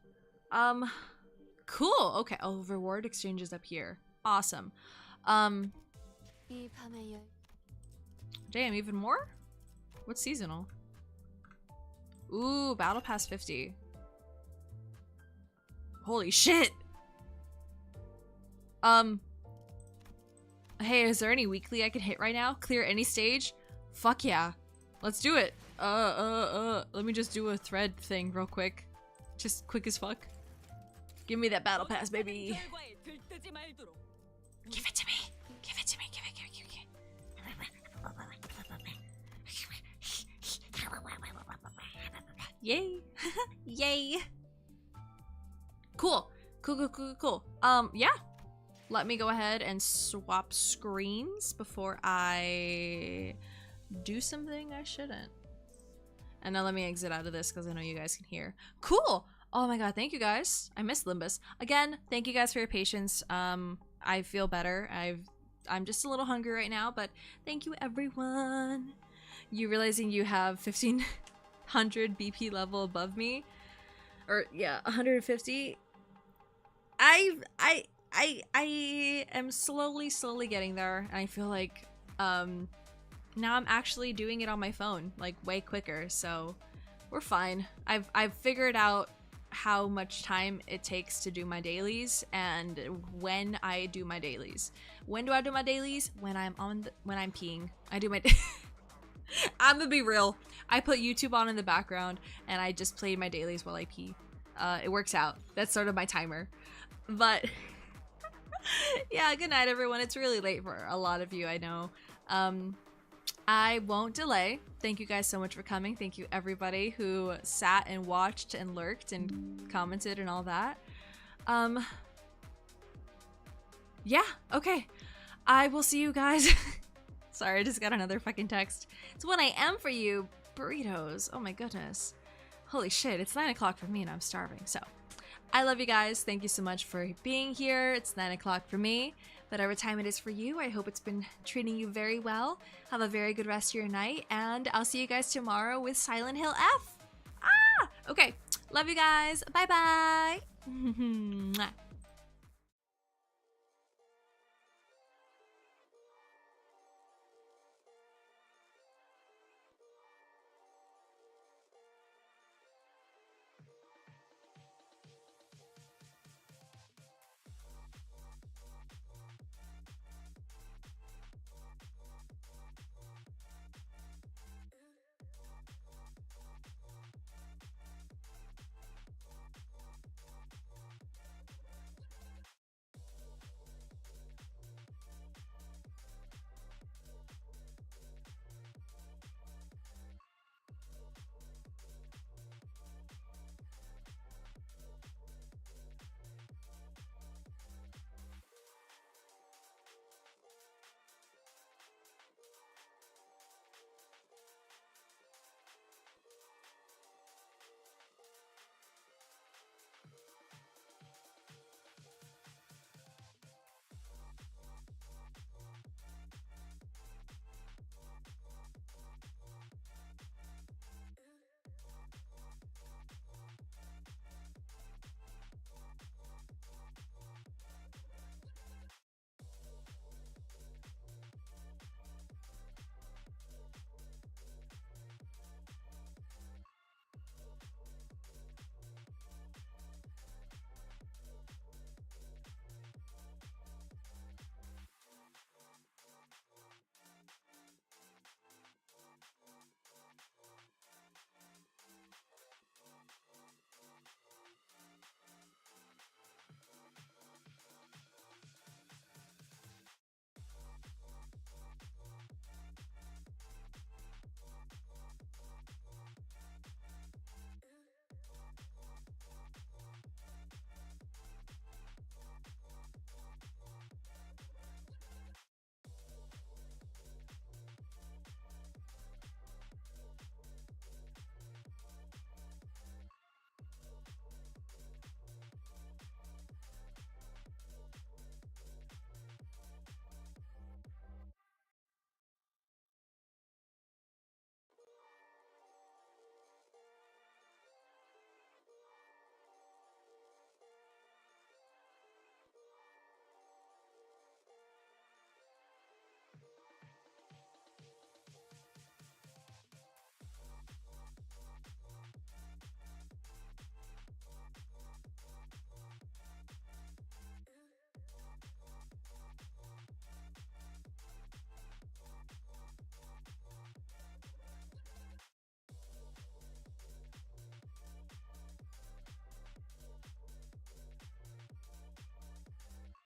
Cool. Okay. Oh, reward exchanges up here. Awesome. 이 밤의 열 Damn, even more? What's seasonal? Ooh, Battle Pass 50. Holy shit! Hey, is there any weekly I can hit right now? Clear any stage? Fuck yeah. Let's do it. Let me just do a thread thing real quick. Just quick as fuck. Give me that Battle Pass, baby. 결과에 들뜨지 말도록. Give it to me. Give it to me. Give it. Yay. Yay. Cool. Cool. Yeah. Let me go ahead and swap screens before I do something I shouldn't. And now let me exit out of this because I know you guys can hear. Cool. Oh my god, thank you guys. I miss Limbus. Again, thank you guys for your patience. I feel better. I'm just a little hungry right now, but thank you everyone. You realizing you have 1500 BP level above me? Or yeah, 150. I am slowly getting there, and I feel like now I'm actually doing it on my phone, like way quicker, so we're fine. I've figured out how much time it takes to do my dailies and when I do my dailies. When do I do my dailies? When I'm peeing. I do my I'm gonna be real. I put YouTube on in the background and I just play my dailies while I pee. It works out. That's sort of my timer. But yeah, good night everyone. It's really late for a lot of you, I know. I won't delay. Thank you guys so much for coming. Thank you everybody who sat and watched and lurked and commented and all that. Yeah, okay. I will see you guys. Sorry, I just got another fucking text. It's 1 a.m. for you. Burritos. Oh my goodness. Holy shit, it's 9 o'clock for me and I'm starving. So, I love you guys. Thank you so much for being here. It's 9 o'clock for me. Whatever time it is for you, I hope it's been treating you very well. Have a very good rest of your night, and I'll see you guys tomorrow with Silent Hill F. Okay. Love you guys. Bye-bye.